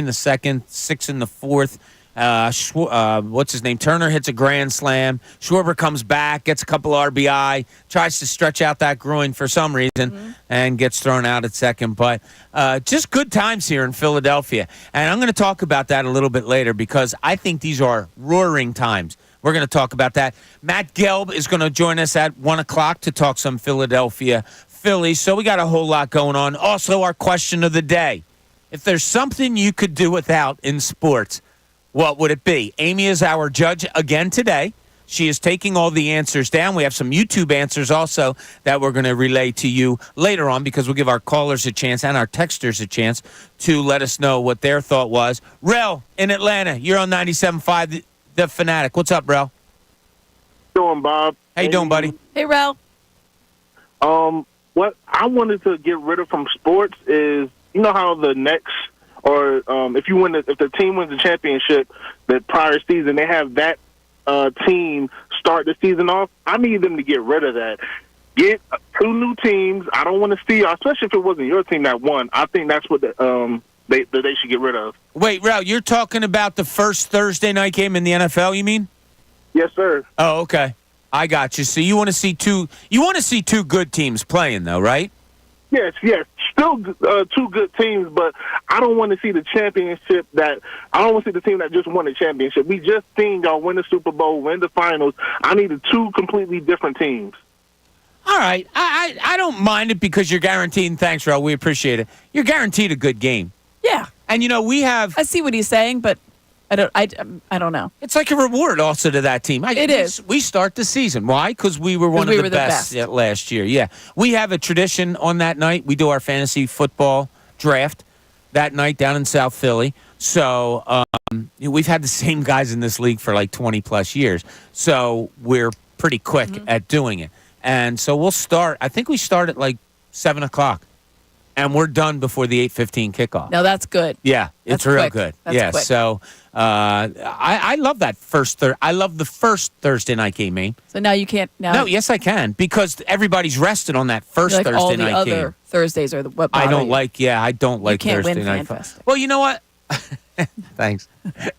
the second, 6 in the fourth. What's his name? Turner hits a grand slam. Schwarber comes back, gets a couple RBI, tries to stretch out that groin for some reason, and gets thrown out at second. But just good times here in Philadelphia. And I'm going to talk about that a little bit later because I think these are roaring times. We're going to talk about that. Matt Gelb is going to join us at 1 o'clock to talk some Philadelphia Phillies. So we got a whole lot going on. Also, our question of the day. If there's something you could do without in sports, what would it be? Amy is our judge again today. She is taking all the answers down. We have some YouTube answers also that we're going to relay to you later on because we'll give our callers a chance and our texters a chance to let us know what their thought was. Rel in Atlanta, you're on 97.5, the Fanatic. What's up, Rel? Doing, Bob? How you doing, buddy? Hey, Rel. what I wanted to get rid of from sports is, you know how the Knicks, or if the team wins the championship the prior season, they have that team start the season off. I need them to get rid of that. Get 2 new teams. I don't want to see, especially if it wasn't your team that won. I think that's what they should get rid of. Wait, Ralph, you're talking about the first Thursday night game in the NFL, you mean? Yes, sir. Oh, okay. I got you. So you want to see two good teams playing, though, right? Yes. Still 2 good teams, but I don't want to see the championship I don't want to see the team that just won the championship. We just seen y'all win the Super Bowl, win the finals. I needed 2 completely different teams. All right. I don't mind it because you're guaranteed, and thanks, Ralph, we appreciate it. You're guaranteed a good game. Yeah. And, we have... I see what he's saying, but I don't know. It's like a reward also to that team. It is. We start the season. Why? Because we were one of the best last year. Yeah. We have a tradition on that night. We do our fantasy football draft that night down in South Philly. So we've had the same guys in this league for like 20-plus years. So we're pretty quick at doing it. And so we'll start. I think we start at like 7 o'clock. And we're done before the 8:15 kickoff. No, that's good. Yeah, it's real good. That's quick. So I love that I love the first Thursday night game, man. So now you can't now. No, yes I can because everybody's rested on that first Thursday all the night other game. Thursdays are what bother I don't you. like. Yeah, I don't like can't Thursday win night. FanFest. Well, you know what? Thanks.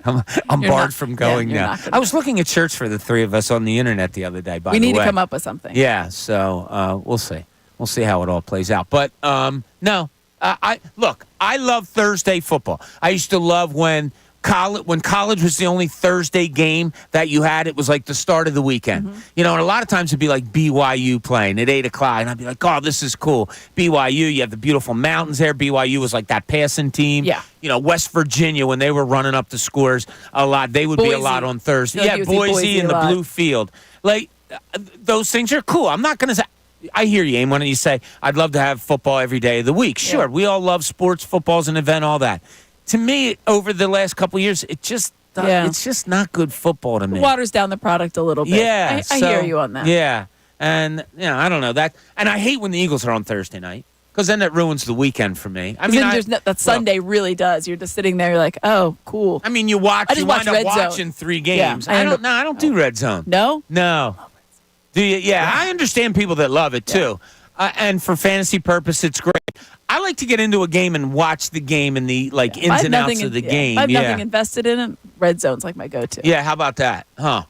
I'm barred from going now. I was looking at shirts for the 3 of us on the internet the other day. We need to come up with something. Yeah, so we'll see. We'll see how it all plays out. But no, I love Thursday football. I used to love when college was the only Thursday game that you had. It was like the start of the weekend. And a lot of times it'd be like BYU playing at 8 o'clock, and I'd be like, oh, this is cool. BYU, you have the beautiful mountains there. BYU was like that passing team. Yeah. West Virginia, when they were running up the scores a lot, they would be a lot on Thursday. Yeah, Boise and the blue field. Like, those things are cool. I'm not going to say. I hear you, Aim. Why don't you say, I'd love to have football every day of the week. Sure, we all love sports, football's an event, all that. To me, over the last couple of years, it's just not good football to me. It waters down the product a little bit. Yeah. I hear you on that. Yeah. And, I don't know. And I hate when the Eagles are on Thursday night because then it ruins the weekend for me. I mean, that Sunday really does. You're just sitting there, you're like, oh, cool. I mean, you wind up watching 3 games. Yeah, I don't do Red Zone. No? No. Do you? Yeah, I understand people that love it too, and for fantasy purpose, it's great. I like to get into a game and watch the game and the ins and outs of the game. If I have nothing invested in it, Red Zone's like my go-to. Yeah, how about that? Huh?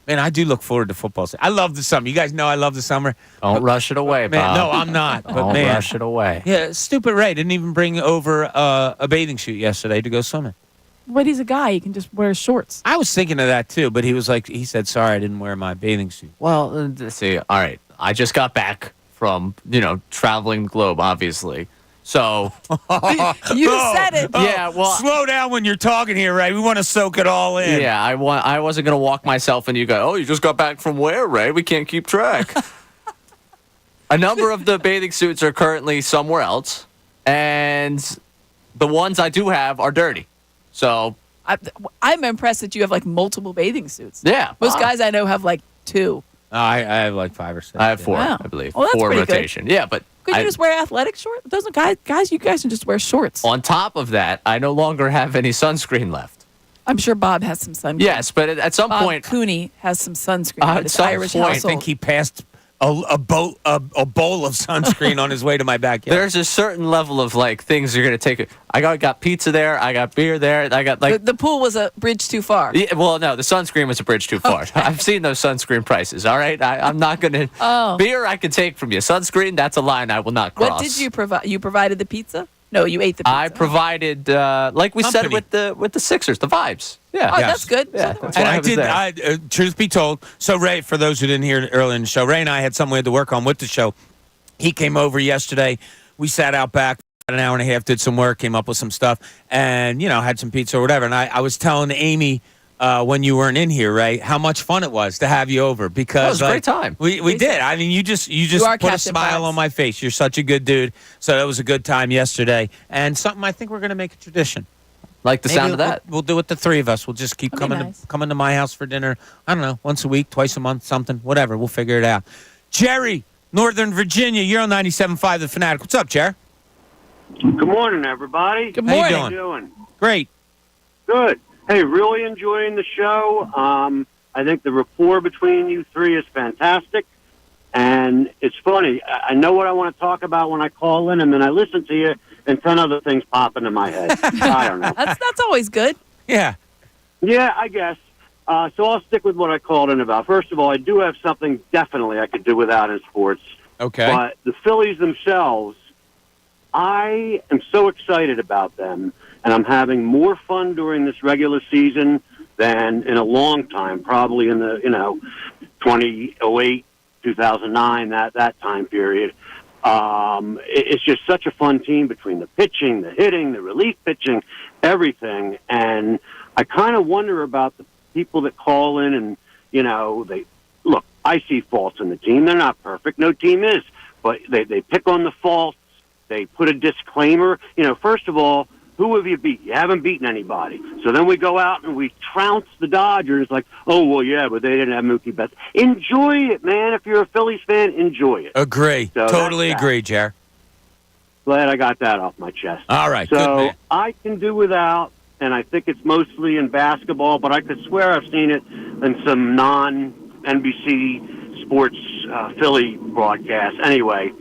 Man, I do look forward to football. I love the summer. You guys know I love the summer. Don't rush it away, man. Bob. No, I'm not. But Don't man, rush it away. Yeah, stupid Ray didn't even bring over a bathing suit yesterday to go swimming. But he's a guy. He can just wear shorts. I was thinking of that, too, but he said, sorry, I didn't wear my bathing suit. Well, see, all right. I just got back from, traveling the globe, obviously. So. You said it. Yeah, well. Slow down when you're talking here, Ray. We want to soak it all in. Yeah, I wasn't going to walk myself and you go, oh, you just got back from where, Ray? We can't keep track. A number of the bathing suits are currently somewhere else, and the ones I do have are dirty. So I'm impressed that you have multiple bathing suits. Yeah. Most guys I know have 2. I have 5 or 6. I have 4, Wow. I believe. Well, that's 4 pretty rotation. good. Yeah, but Could you just wear athletic shorts? Those guys, you guys can just wear shorts. On top of that, I no longer have any sunscreen left. I'm sure Bob has some sunscreen. Yes, but at some Bob point, Cooney has some sunscreen at his Irish I household. think he passed a bowl of sunscreen on his way to my backyard. there's a certain level of things you're gonna take. I got pizza there. I got beer there. I got the pool was a bridge too far. Yeah, well, no, the sunscreen was a bridge too far. Okay. I've seen those sunscreen prices. All right, I'm not gonna. Beer I can take from you. Sunscreen, that's a line I will not cross. What did you provide? You provided the pizza? No, you ate the pizza. I provided, like we said with the Sixers, the vibes. Yeah. Oh, that's good. Yeah, So that's And why I did. Truth be told, so Ray, for those who didn't hear it earlier in the show, Ray and I had something we had to work on with the show. He came over yesterday. We sat out back for an hour and a half, did some work, came up with some stuff, and had some pizza or whatever. And I was telling Amy when you weren't in here, Ray, how much fun it was to have you over because it was a great time. We did. I mean, you just put a smile on my face. You're such a good dude. So that was a good time yesterday, and something I think we're going to make a tradition. Like the sound of that. We'll do it the 3 of us. We'll just keep coming to my house for dinner. I don't know, once a week, twice a month, something, whatever. We'll figure it out. Jerry, Northern Virginia. You're on 97.5 The Fanatic. What's up, Jer? Good morning, everybody. Good morning. How you doing? Great. Good. Hey, really enjoying the show. I think the rapport between you three is fantastic. And it's funny. I know what I want to talk about when I call in, and then I listen to you, and 10 other things pop into my head. I don't know. That's always good. Yeah. Yeah, I guess. So I'll stick with what I called in about. First of all, I do have something definitely I could do without in sports. Okay. But the Phillies themselves, I am so excited about them, and I'm having more fun during this regular season than in a long time, probably in the 2008, 2009, that time period. It's just such a fun team between the pitching, the hitting, the relief pitching, everything. And I kind of wonder about the people that call in and, they look, I see faults in the team. They're not perfect. No team is. But they pick on the faults. They put a disclaimer. First of all, who have you beat? You haven't beaten anybody. So then we go out and we trounce the Dodgers like, oh, well, yeah, but they didn't have Mookie Betts. Enjoy it, man. If you're a Phillies fan, enjoy it. Agree. So Totally agree, Jer. Glad I got that off my chest. All right. Good So man. I can do without, and I think it's mostly in basketball, but I could swear I've seen it in some non-NBC sports Philly broadcasts. Anyway,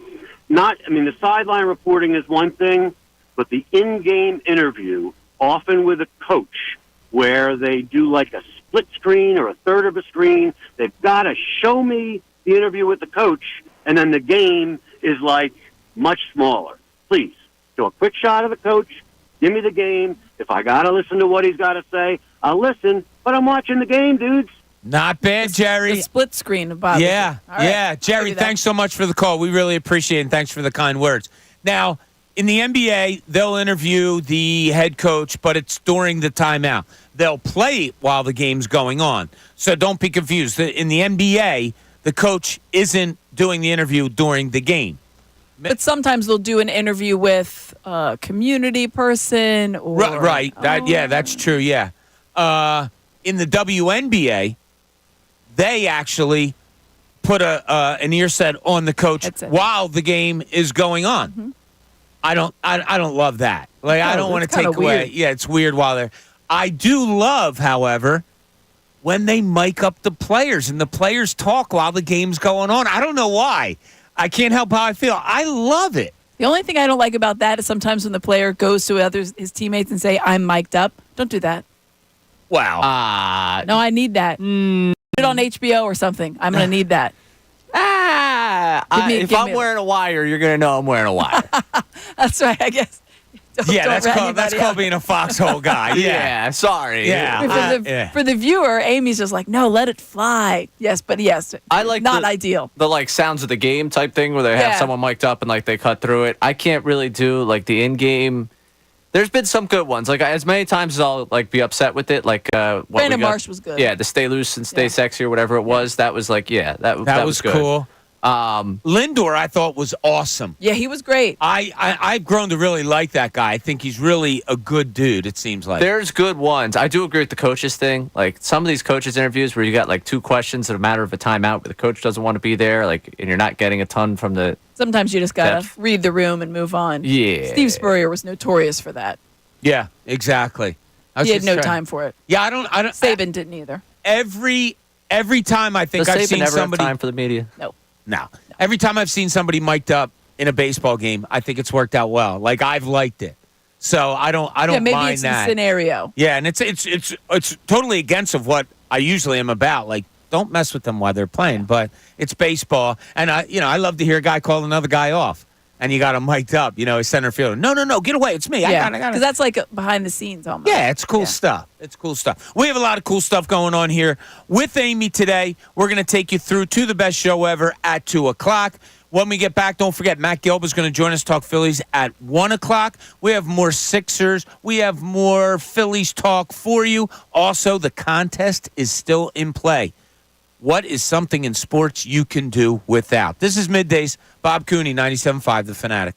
the sideline reporting is one thing, but the in-game interview, often with a coach, where they do like a split screen or a third of a screen, they've got to show me the interview with the coach, and then the game is like much smaller. Please, do a quick shot of the coach, give me the game. If I got to listen to what he's got to say, I'll listen, but I'm watching the game, dudes. Not bad, Jerry. The split screen of Bob. Yeah, All right. yeah. Jerry, thanks so much for the call. We really appreciate it, and thanks for the kind words. Now, in the NBA, they'll interview the head coach, but it's during the timeout. They'll play it while the game's going on. So don't be confused. In the NBA, the coach isn't doing the interview during the game. But sometimes they'll do an interview with a community person. Or, Right. That's true, yeah. In the WNBA, they actually put an ear set on the coach while the game is going on. Mm-hmm. I don't love that. Like, I don't want to take away. Weird. Yeah, it's weird while they're. I do love, however, when they mic up the players and the players talk while the game's going on. I don't know why. I can't help how I feel. I love it. The only thing I don't like about that is sometimes when the player goes to his teammates and say, "I'm mic'd up." Don't do that. Wow. No, I need that. Put it on HBO or something. I'm going to need that. If I'm wearing a wire, you're going to know I'm wearing a wire. That's right, I guess. That's called being a foxhole guy. Yeah, sorry. Yeah. For the viewer, Amy's just like, no, let it fly. Yes, but yes, I like not ideal. The sounds of the game type thing where they have someone mic'd up and they cut through it. I can't really do the in-game. There's been some good ones. As many times as I'll be upset with it. Brandon Marsh was good. Yeah, the Stay Loose and Stay Sexy or whatever it was. That was that was good. Cool. Lindor, I thought, was awesome. Yeah, he was great. I've grown to really like that guy. I think he's really a good dude, it seems like. There's good ones. I do agree with the coaches thing. Some of these coaches' interviews where you got 2 questions in a matter of a timeout where the coach doesn't want to be there, and you're not getting a ton from the... Sometimes you just got to read the room and move on. Yeah. Steve Spurrier was notorious for that. Yeah, exactly. He had no time for it. Yeah, I don't. Saban didn't either. Every time I think I've seen never somebody... have time for the media? No. Every time I've seen somebody mic'd up in a baseball game, I think it's worked out well. I've liked it. So I don't maybe mind it's that. The scenario. Yeah, and it's totally against of what I usually am about. Don't mess with them while they're playing, but it's baseball. And I love to hear a guy call another guy off. And you got him mic'd up, his center fielder. No, get away. It's me. Yeah, I got it. Because that's behind the scenes almost. Yeah, it's cool stuff. It's cool stuff. We have a lot of cool stuff going on here with Amy today. We're going to take you through to the best show ever at 2 o'clock. When we get back, don't forget, Matt Gelb is going to join us, talk Phillies at 1 o'clock. We have more Sixers. We have more Phillies talk for you. Also, the contest is still in play. What is something in sports you can do without? This is Middays. Bob Cooney, 97.5 The Fanatic.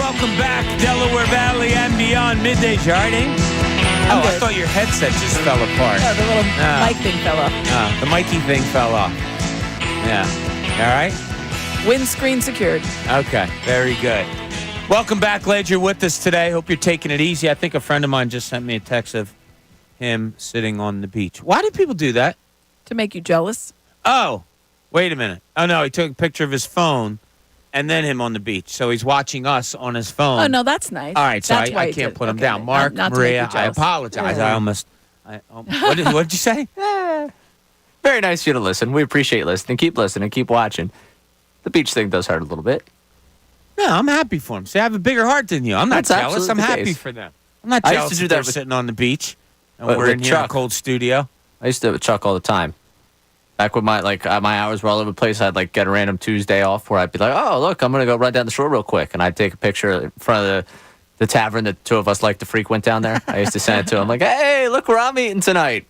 welcome back, Delaware Valley and beyond. Middays, you all right, Ames? Oh, I thought your headset just fell apart. No, the little mic thing fell off. The Mikey thing fell off. Yeah. All right? Windscreen secured. Okay, very good. Welcome back. Glad you're with us today. Hope you're taking it easy. I think a friend of mine just sent me a text of him sitting on the beach. Why do people do that? To make you jealous. Oh, wait a minute. Oh, no, he took a picture of his phone and then him on the beach. So he's watching us on his phone. Oh, no, that's nice. All right, so that's I can't put him down. Mark, not Maria, I apologize. Yeah. I almost... what did you say? Very nice of you to listen. We appreciate listening. Keep listening. Keep watching. The beach thing does hurt a little bit. No, I'm happy for him. See, I have a bigger heart than you. I'm not That's jealous. I'm absolutely the happy case. for them. I'm not I jealous used to do that they're that with- sitting on the beach and with we're in here in a Chuck. cold studio. I used to do it with Chuck all the time. Back when my hours were all over the place, I'd get a random Tuesday off where I'd be like, oh, look, I'm going to go run down the shore real quick. And I'd take a picture in front of the tavern that two of us like to frequent down there. I used to send it to him like, hey, look where I'm eating tonight.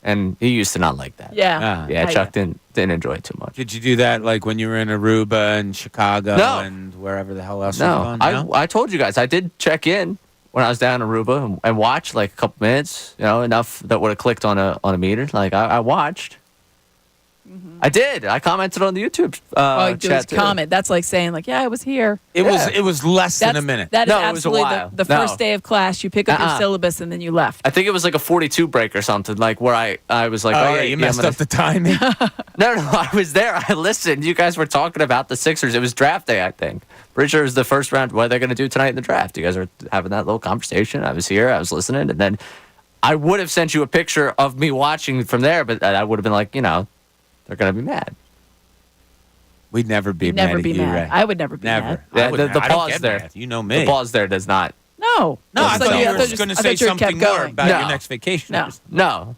And he used to not like that. Yeah. Yeah, Chuck didn't enjoy it too much. Did you do that when you were in Aruba and Chicago No. and wherever the hell else No, you've gone? I told you guys, I did check in when I was down in Aruba and watch a couple minutes, enough that would have clicked on a meter. I watched. Mm-hmm. I did. I commented on the YouTube chat too. Comment. That's like saying, yeah, I was here. It was less than a minute. That is No, it was a absolutely while. the first day of class. You pick up your syllabus and then you left. I think it was a 42 break or something, where I was like, Oh, all yeah, right, you messed up the timing. No, I was there. I listened. You guys were talking about the Sixers. It was draft day, I think. Pretty sure it was the first round. What are they going to do tonight in the draft? You guys were having that little conversation. I was here. I was listening. And then I would have sent you a picture of me watching from there, but I would have been like, they're going to be mad. We'd never be You'd mad never at be you, mad. Ray. I would never be Never. mad. Yeah, I wouldn't- the I don't pause get there. mad. You know me. The pause there does not. No. No, I It's thought like you I were just- going to I say thought you kept something more going. about No. your next vacation. No.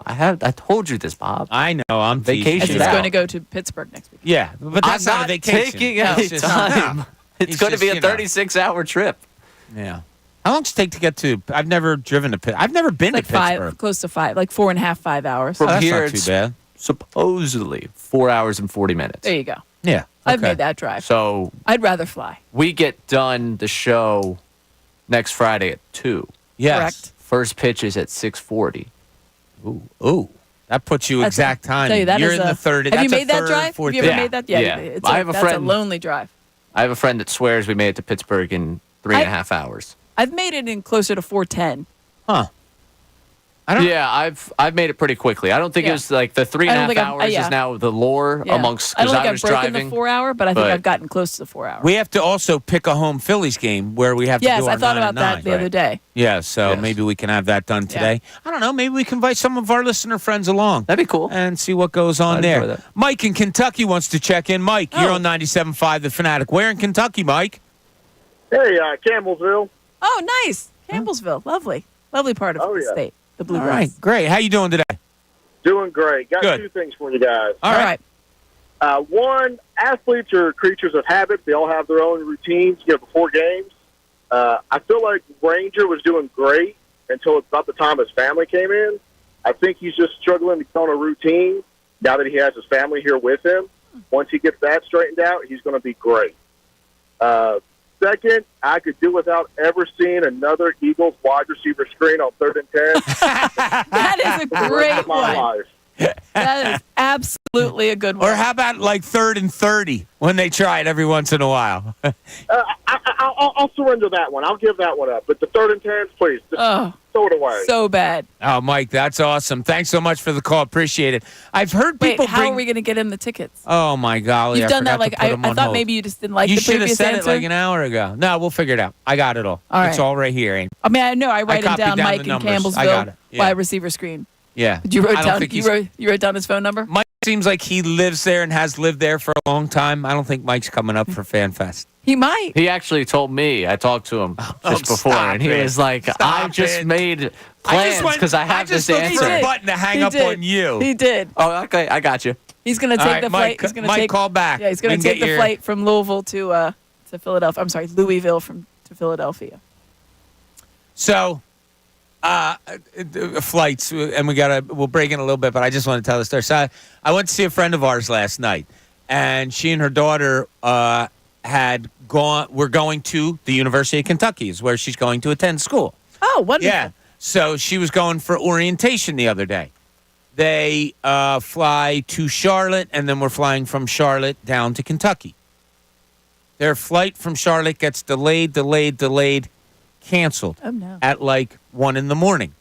I told you this, Bob. I know. I'm Vacation As teasing he's out. you. going to go to Pittsburgh next week. Yeah, but that's I'm not a not vacation. taking No, any it's just- time. no. It's He's going to just, be a 36-hour trip. Yeah. How long does it take to get to? I've never driven to Pittsburgh. I've never been Like to Pittsburgh. close to 5, 4.5, 5 hours. From Oh, that's here, not too it's bad. supposedly 4 hours and 40 minutes. There you go. Yeah. I've okay. made that drive. So I'd rather fly. we get done the show next Friday at 2. Yes. Correct. First pitch is at 6:40. Ooh. That puts you exact time. Tell you, that You're is in the third. Have you that's a made that third, drive? fourth Have you ever Yeah. made that? Yeah. Yeah. It's I have a that's friend- a lonely drive. I have a friend that swears we made it to Pittsburgh in 3.5 hours. I've made it in closer to 4:10. Huh. Yeah, I've made it pretty quickly. I don't think it Yeah. was the 3.5 I don't think hours is now the lore Yeah. amongst I don't because think I I've was broken driving. the 4 hour, but I think but- I've gotten close to the 4 hour. We have to also pick a home Phillies game where we have to Yes, do our I thought 9 about and that 9. the other day. Yeah, so Yes. maybe we can have that done today. I don't know. Maybe we can invite some of our listener friends along. That'd be cool. And see what goes on I'd there. enjoy that. Mike in Kentucky wants to check in. Mike, you're Oh. on 97.5 The Fanatic. Where in Kentucky, Mike? Hey, Campbellsville. Oh, nice. Campbellsville. Lovely. Lovely part of the state. The All Bluegrass. right, great. How you doing today? Doing great. Got Good. 2 things for you guys. All right. One, athletes are creatures of habit. They all have their own routines, before games. I feel like Ranger was doing great until about the time his family came in. I think he's just struggling to get on a routine now that he has his family here with him. Once he gets that straightened out, he's going to be great. Second, I could do without ever seeing another Eagles wide receiver screen on 3rd and 10. That is a great My one. life. That is absolutely a good one. Or how about 3rd and 30 when they try it every once in a while? I'll surrender that one. I'll give that one up. But the 3rd and 10, please, just throw it away. So bad. Oh, Mike, that's awesome. Thanks so much for the call. Appreciate it. I've heard Wait, people how bring... are we going to get him the tickets? Oh, my golly. You've I done that forgot to put 'em I on thought hold. maybe you just didn't like You the should have previous said answer. it an hour ago. No, we'll figure it out. I got it all. All It's right. all right here, ain't it? I mean, I know I write him copied down down Mike the in numbers. I got Campbellsville it. Yeah. by receiver screen. Yeah. But you wrote I don't down think you wrote down his phone number? Mike seems like he lives there and has lived there for a long time. I don't think Mike's coming up for FanFest. He might. He actually told me. I talked to him just before, stop and he it. was like, "I Stop just it. made plans because I have this looked for a answer." button to hang He up did. on you. He did. Oh, okay, I got you. He's going to All take right, the Mike, flight. He's going to Mike, take call back. Yeah, he's going We to can take get the your- flight from Louisville to Philadelphia. I'm sorry, Louisville to Philadelphia. So, flights, and we'll break in a little bit, but I just want to tell the story. So I went to see a friend of ours last night, and she and her daughter were going to the University of Kentucky, is where she's going to attend school. Oh, wonderful. Yeah. So she was going for orientation the other day. They fly to Charlotte, and then we're flying from Charlotte down to Kentucky. Their flight from Charlotte gets delayed, canceled at like 1 a.m.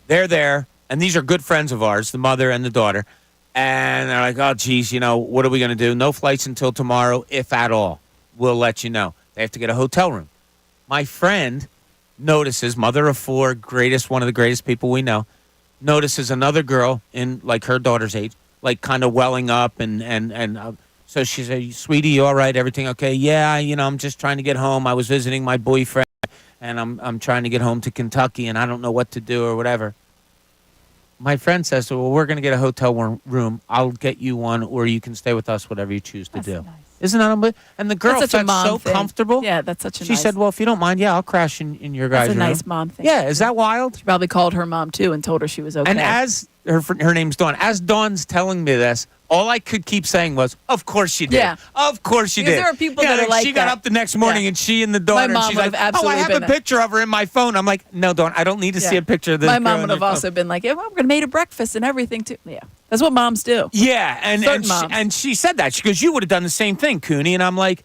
They're there, and these are good friends of ours, the mother and the daughter. And they're like, oh, geez, what are we going to do? No flights until tomorrow, if at all. We'll let you know. They have to get a hotel room. My friend notices, mother of four, one of the greatest people we know, notices another girl in like her daughter's age, like kind of welling up. So she said, sweetie, you all right? Everything okay? Yeah, I'm just trying to get home. I was visiting my boyfriend, and I'm trying to get home to Kentucky, and I don't know what to do or whatever. My friend says, well, we're going to get a hotel room. I'll get you one, or you can stay with us, whatever you choose to do. Nice. Isn't that unbelievable? And the girl felt so comfortable. Yeah, that's such a She said, well, if you don't mind, yeah, I'll crash in your guys' room. That's a nice mom thing. Yeah, is that wild? She probably called her mom, too, and told her she was okay. And as her name's Dawn, as Dawn's telling me this, all I could keep saying was, of course she did. Yeah. Of course she did. Because there are people that are like she got up the next morning and she and the daughter, my mom and she's would like, have oh, I have absolutely a picture of her in my phone. I'm like, no, Dawn, I don't need to see a picture of this My girl mom in would your have also been like, yeah, well, we're going to make a breakfast and everything, too. Yeah, that's what moms do. Yeah, moms. and she said that. She goes, you would have done the same thing, Cooney. And I'm like,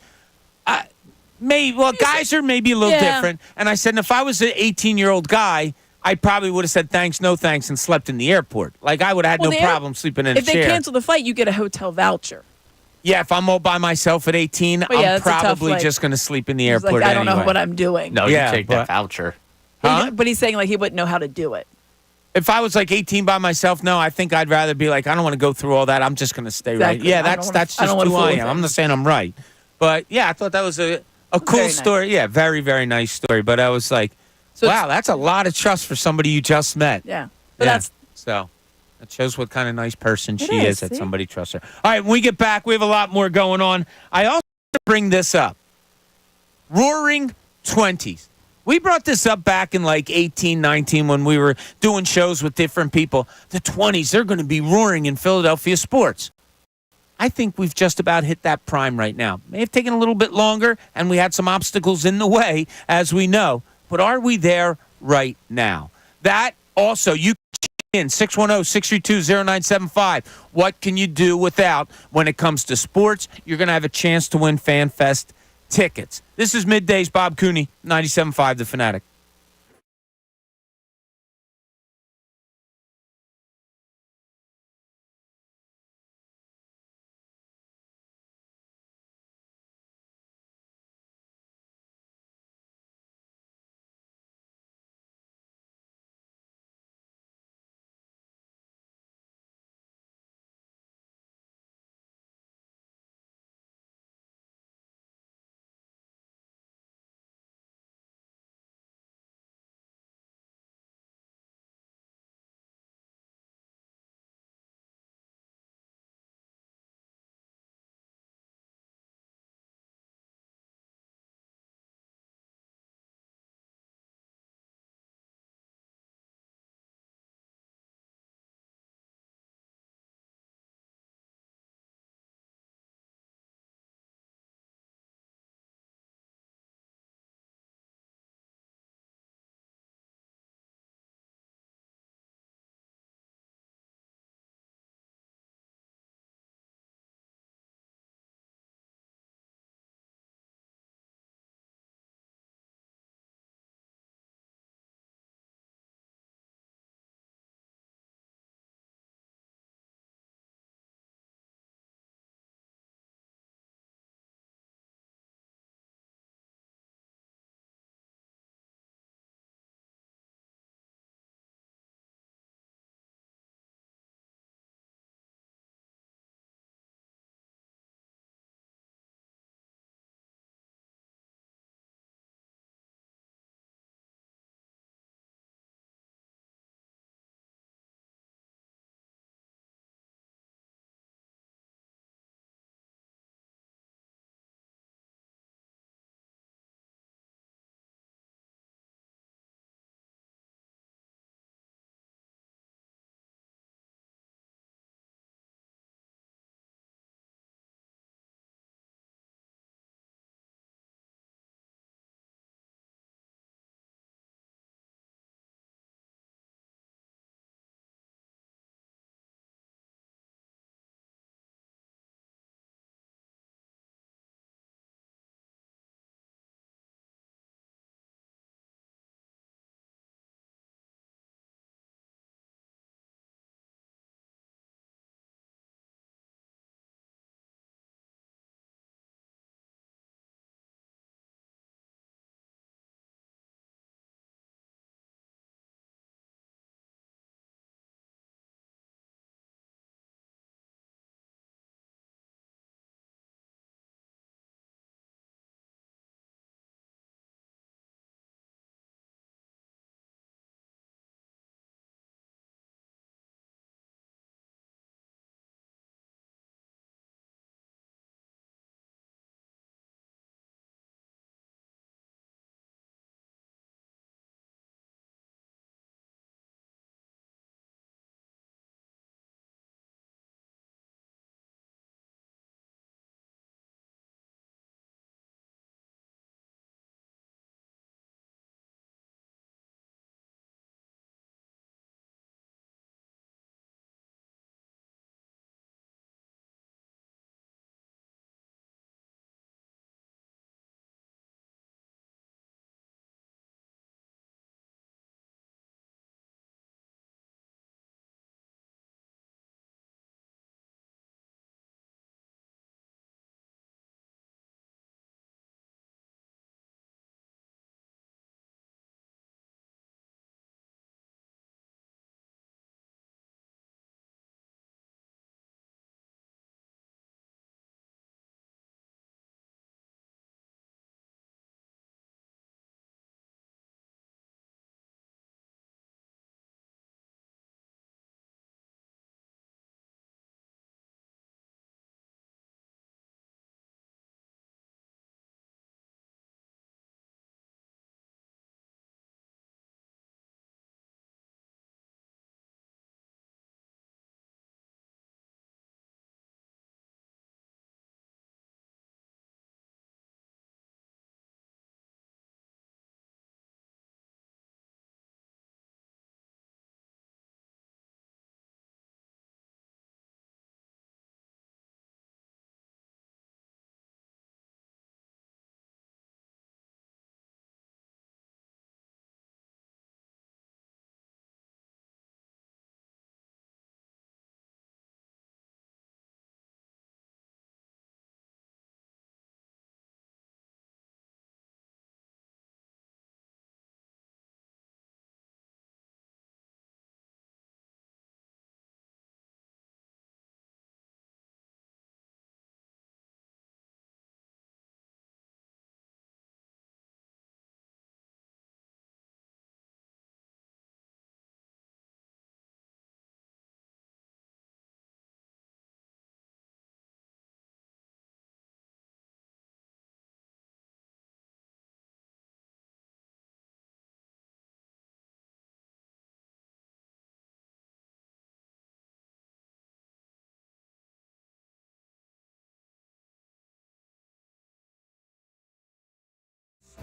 guys are maybe a little different. And I said, and if I was an 18-year-old guy, I probably would have said thanks, no thanks, and slept in the airport. Like, I would have had no problem sleeping in a chair. If they cancel the flight, you get a hotel voucher. Yeah, if I'm all by myself at 18, I'm probably just going to sleep in the airport like, I don't anyway. know what I'm doing. No, you take that voucher. Huh? But he's saying, like, he wouldn't know how to do it. If I was, like, 18 by myself, no, I think I'd rather be like, I don't want to go through all that. I'm just going to stay right. Yeah, that's just who I am. I'm not saying I'm right. But, yeah, I thought that was a cool story. Nice. Yeah, very, very nice story. But I was like, wow, that's a lot of trust for somebody you just met. Yeah. But so that shows what kind of nice person she is that somebody trusts her. All right, when we get back, we have a lot more going on. I also want to bring this up. Roaring 20s. We brought this up back in like 18, 19 when we were doing shows with different people. The 20s, they're going to be roaring in Philadelphia sports. I think we've just about hit that prime right now. May have taken a little bit longer, and we had some obstacles in the way, as we know. But are we there right now? That also, you can in 610-632-0975. What can you do without when it comes to sports? You're going to have a chance to win FanFest tickets. This is Middays, Bob Cooney, 97.5 The Fanatic.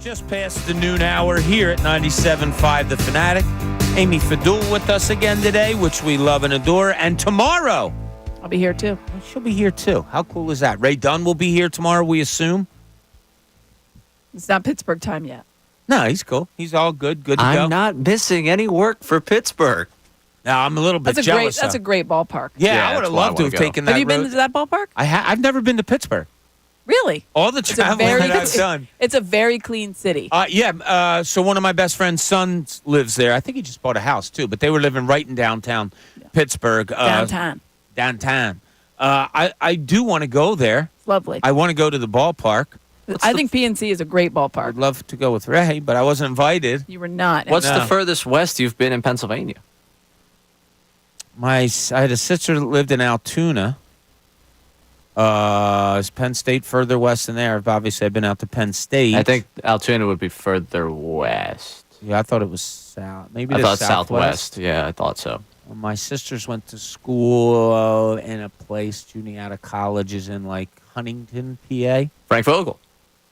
Just past the noon hour here at 97.5 The Fanatic. Amy Fadul with us again today, which we love and adore. And tomorrow, I'll be here too. she'll be here too. How cool is that? Ray Dunn will be here tomorrow, we assume. It's not Pittsburgh time yet. No, he's cool. He's all good to go. I'm not missing any work for Pittsburgh. No, I'm a little bit jealous. That's a great ballpark. Yeah, I would have loved to have taken that Have you been road. to that ballpark? I've never been to Pittsburgh. Really? All the traveling that I've done. It's a very clean city. So one of my best friend's sons lives there. I think he just bought a house, too. But they were living right in downtown Pittsburgh. Downtown. I do want to go there. It's lovely. I want to go to the ballpark. I think PNC is a great ballpark. I'd love to go with Ray, but I wasn't invited. You were not. What's the furthest west you've been in Pennsylvania? I had a sister that lived in Altoona. Is Penn State further west than there? Obviously, I've been out to Penn State. I think Altoona would be further west. Yeah, I thought it was south. Maybe I the thought southwest. Yeah, I thought so. Well, my sisters went to school in a place, Juniata College is in like Huntington, PA. Frank Vogel.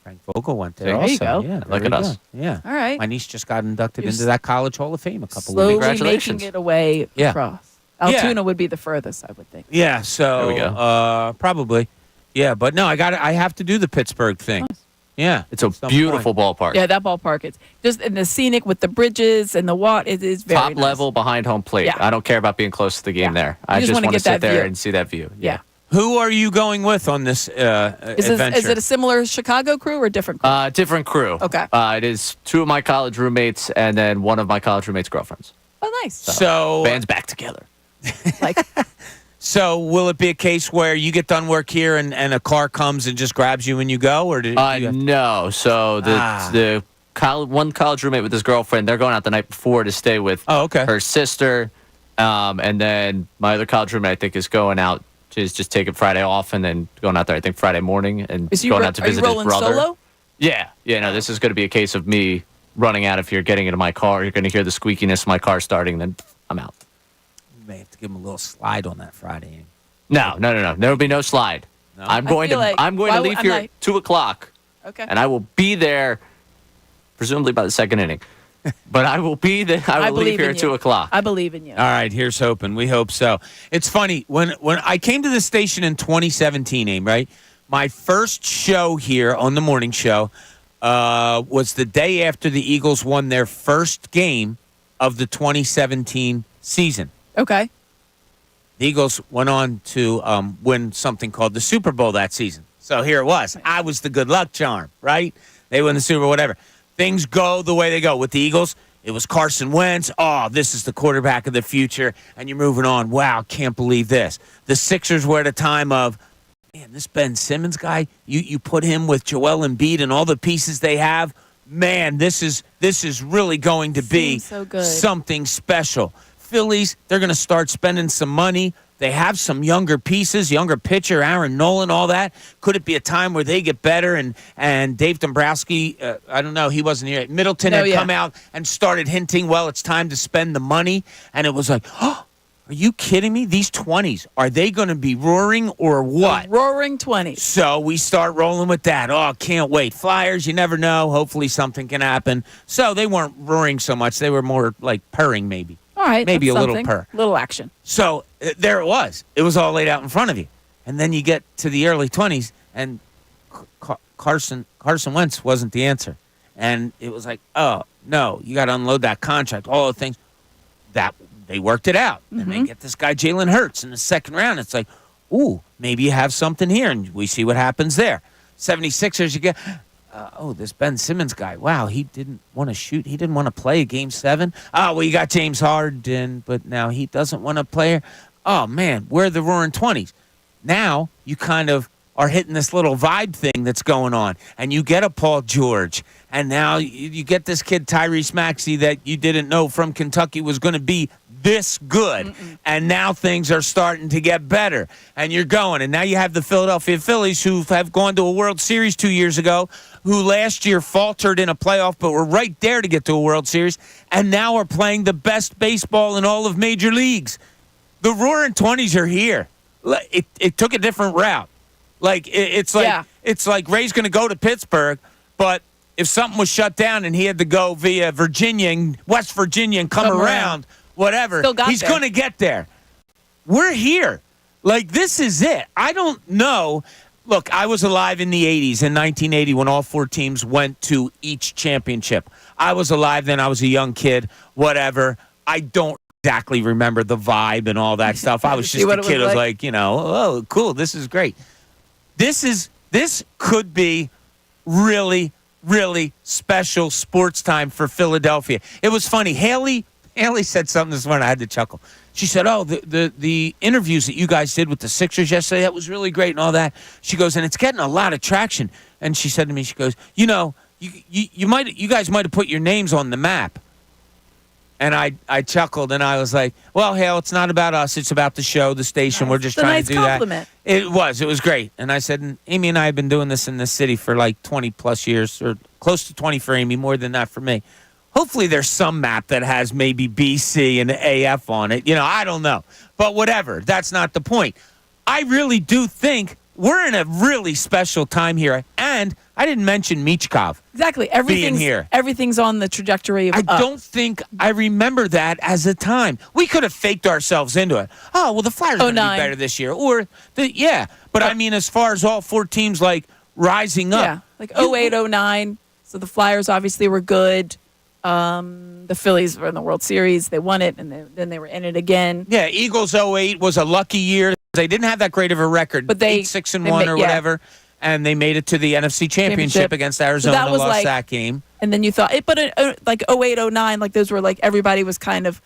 Frank Vogel went there. There you also. go. Yeah, Look very at us. good. Yeah. All right. My niece just got inducted You're into that College Hall of Fame a couple Slowly weeks ago. Congratulations. making it away across. Altoona would be the furthest, I would think. Yeah, so There we go. Probably. Yeah, but no, I have to do the Pittsburgh thing. Nice. Yeah. It's a beautiful ballpark. Yeah, that ballpark. It's just in the scenic with the bridges and the water. It is very Top nice. level behind home plate. Yeah. I don't care about being close to the game there. I just just wanna want to get that sit there view. and see that view. Yeah. Who are you going with on this adventure? Is it a similar Chicago crew or different crew? Different crew. Okay. It is two of my college roommates and then one of my college roommates' girlfriends. Oh, nice. So Band's back together. Like, So will it be a case where you get done work here and a car comes and just grabs you when you go, or do you have to- No. So the one college roommate with his girlfriend, they're going out the night before to stay with her sister, and then my other college roommate I think is going out to just taking Friday off and then going out there I think Friday morning and going out to visit his brother. Solo? Yeah. No, this is going to be a case of me running out of here, getting into my car. You're going to hear the squeakiness of my car starting, then I'm out. You may have to give him a little slide on that Friday. No. There will be no slide. No? I'm going to leave here at 2:00. Okay. And I will be there, presumably by the second inning. But I will be there. I will leave here at 2:00. I believe in you. All right, here's hoping. We hope so. It's funny when I came to the station in 2017, Aim, right? My first show here on the morning show was the day after the Eagles won their first game of the 2017 season. Okay. The Eagles went on to win something called the Super Bowl that season. So here it was. I was the good luck charm, right? They win the Super Bowl, whatever. Things go the way they go. With the Eagles, it was Carson Wentz. Oh, this is the quarterback of the future. And you're moving on. Wow, can't believe this. The Sixers were at a time of, man, this Ben Simmons guy, you put him with Joel Embiid and all the pieces they have. Man, this is really going to be so good. something special. Phillies, they're going to start spending some money. They have some younger pieces, younger pitcher, Aaron Nolan, all that. Could it be a time where they get better? And Dave Dombrowski, I don't know, he wasn't here. Middleton had come out and started hinting, well, it's time to spend the money. And it was like, oh, are you kidding me? These 20s, are they going to be roaring or what? The roaring 20s. So we start rolling with that. Oh, can't wait. Flyers, you never know. Hopefully something can happen. So they weren't roaring so much. They were more like purring maybe. All right. Maybe a little something. purr. Little action. So there it was. It was all laid out in front of you. And then you get to the early 20s, and Carson Wentz wasn't the answer. And it was like, oh, no, you got to unload that contract, all the things. That they worked it out. And they get this guy, Jalen Hurts, in the second round. It's like, ooh, maybe you have something here, and we see what happens there. 76ers, you get, this Ben Simmons guy. Wow, he didn't want to shoot. He didn't want to play Game 7. Oh, well, you got James Harden, but now he doesn't want to play. Oh, man, we're the roaring 20s. Now you kind of are hitting this little vibe thing that's going on, and you get a Paul George, and now you get this kid Tyrese Maxey that you didn't know from Kentucky was going to be this good, and now things are starting to get better, and you're going, and now you have the Philadelphia Phillies who have gone to a World Series 2 years ago, who last year faltered in a playoff but were right there to get to a World Series, and now are playing the best baseball in all of major leagues. The roaring 20s are here. It took a different route. Like it's like Ray's going to go to Pittsburgh, but if something was shut down and he had to go via Virginia and West Virginia and come around, whatever, he's going to get there. We're here. Like, this is it. I don't know. Look, I was alive in the 80s, in 1980, when all 4 teams went to each championship. I was alive then. I was a young kid, whatever. I don't exactly remember the vibe and all that stuff. I was just a kid. I was like, oh, cool. This is great. This could be really, really special sports time for Philadelphia. It was funny. Haley said something this morning. I had to chuckle. She said, oh, the interviews that you guys did with the Sixers yesterday, that was really great and all that. She goes, and it's getting a lot of traction. And she said to me, she goes, you guys might have put your names on the map. And I chuckled, and I was like, well, Hale, it's not about us. It's about the show, the station. We're just trying to do compliment. That. It was great. And I said, and Amy and I have been doing this in this city for like 20-plus years, or close to 20 for Amy, more than that for me. Hopefully there's some map that has maybe BC and AF on it. I don't know. But whatever. That's not the point. I really do think we're in a really special time here. And I didn't mention Michkov. Exactly. Being here. Everything's on the trajectory of I don't think I remember that as a time. We could have faked ourselves into it. Oh, well, the Flyers are going to be better this year. But I mean, as far as all 4 teams, like, rising up. Yeah, like 08, 09. So the Flyers obviously were good. The Phillies were in the World Series. They won it, and then they were in it again. Yeah, Eagles 08 was a lucky year. They didn't have that great of a record, but 8-6-1 or whatever, and they made it to the NFC Championship against Arizona. So lost that game. And then you thought, like 08, 09, like those were like everybody was kind of.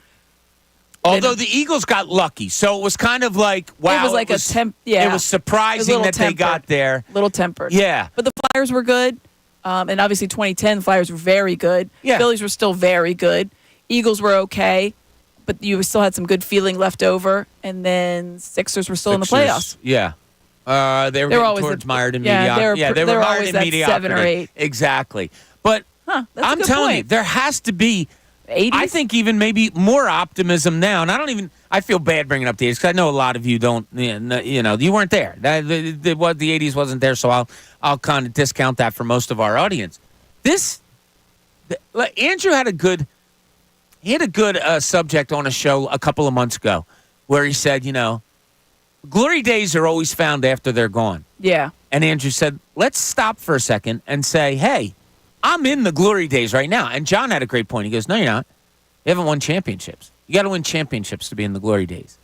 Although the Eagles got lucky, so it was kind of like, wow. It was like it was surprising that they got there. A little tempered. Yeah. But the Flyers were good. And obviously 2010, the Flyers were very good. Yeah. Phillies were still very good. Eagles were okay, but you still had some good feeling left over. And then Sixers were still in the playoffs. Yeah. They were getting towards mired in mediocrity. Yeah, they were mired in mediocrity. 7 or 8. Exactly. But I'm telling you, there has to be, 80s? I think, even maybe more optimism now. And I feel bad bringing up the 80s because I know a lot of you don't, you weren't there. The 80s wasn't there, so I'll kind of discount that for most of our audience. Andrew had a good subject on a show a couple of months ago where he said, glory days are always found after they're gone. Yeah. And Andrew said, let's stop for a second and say, hey, I'm in the glory days right now. And John had a great point. He goes, no, you're not. You haven't won championships. You got to win championships to be in the glory days.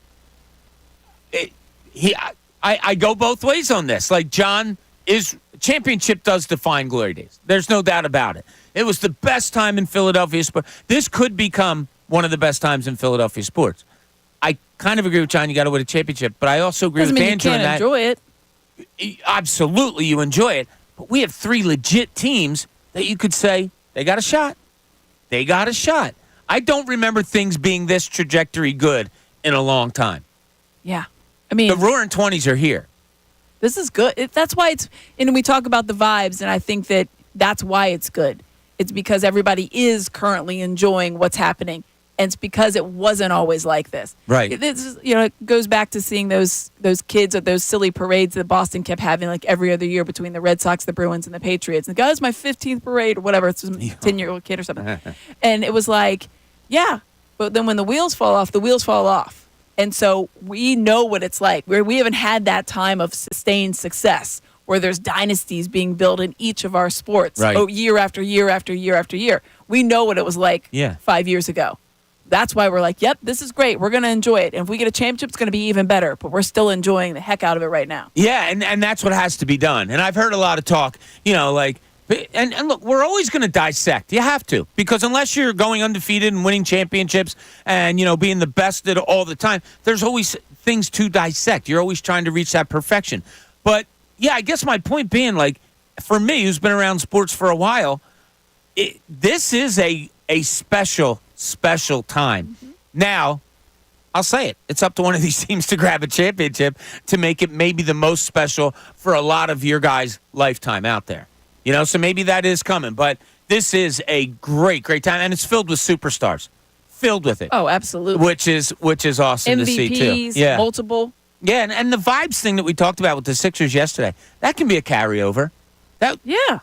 I go both ways on this. Like, championship does define glory days. There's no doubt about it. It was the best time in Philadelphia sports. This could become one of the best times in Philadelphia sports. I kind of agree with John. You got to win a championship, but I also agree with Andrew in that. Enjoy it. Absolutely, you enjoy it. But we have 3 legit teams that you could say they got a shot. They got a shot. I don't remember things being this trajectory good in a long time. Yeah, I mean, the Roaring 20s are here. This is good. That's why and we talk about the vibes, and I think that's why it's good. It's because everybody is currently enjoying what's happening, and it's because it wasn't always like this. Right. It goes back to seeing those kids at those silly parades that Boston kept having like every other year between the Red Sox, the Bruins, and the Patriots. And the guy's my 15th parade or whatever. It's some 10-year-old kid or something. And it was like, yeah, but then when the wheels fall off, the wheels fall off. And so we know what it's like. We haven't had that time of sustained success where there's dynasties being built in each of our sports year after year after year after year. We know what it was like 5 years ago. That's why we're like, yep, this is great. We're going to enjoy it. And if we get a championship, it's going to be even better. But we're still enjoying the heck out of it right now. Yeah, and that's what has to be done. And I've heard a lot of talk, and look, we're always going to dissect. You have to. Because unless you're going undefeated and winning championships and, being the best at it all the time, there's always things to dissect. You're always trying to reach that perfection. But, yeah, I guess my point being, like, for me, who's been around sports for a while, this is a special time. Mm-hmm. Now, I'll say it. It's up to one of these teams to grab a championship to make it maybe the most special for a lot of your guys' lifetime out there. So maybe that is coming. But this is a great, great time. And it's filled with superstars. Filled with it. Oh, absolutely. Which is awesome MVPs, to see, too. Yeah. Multiple. Yeah, and the vibes thing that we talked about with the Sixers yesterday, that can be a carryover.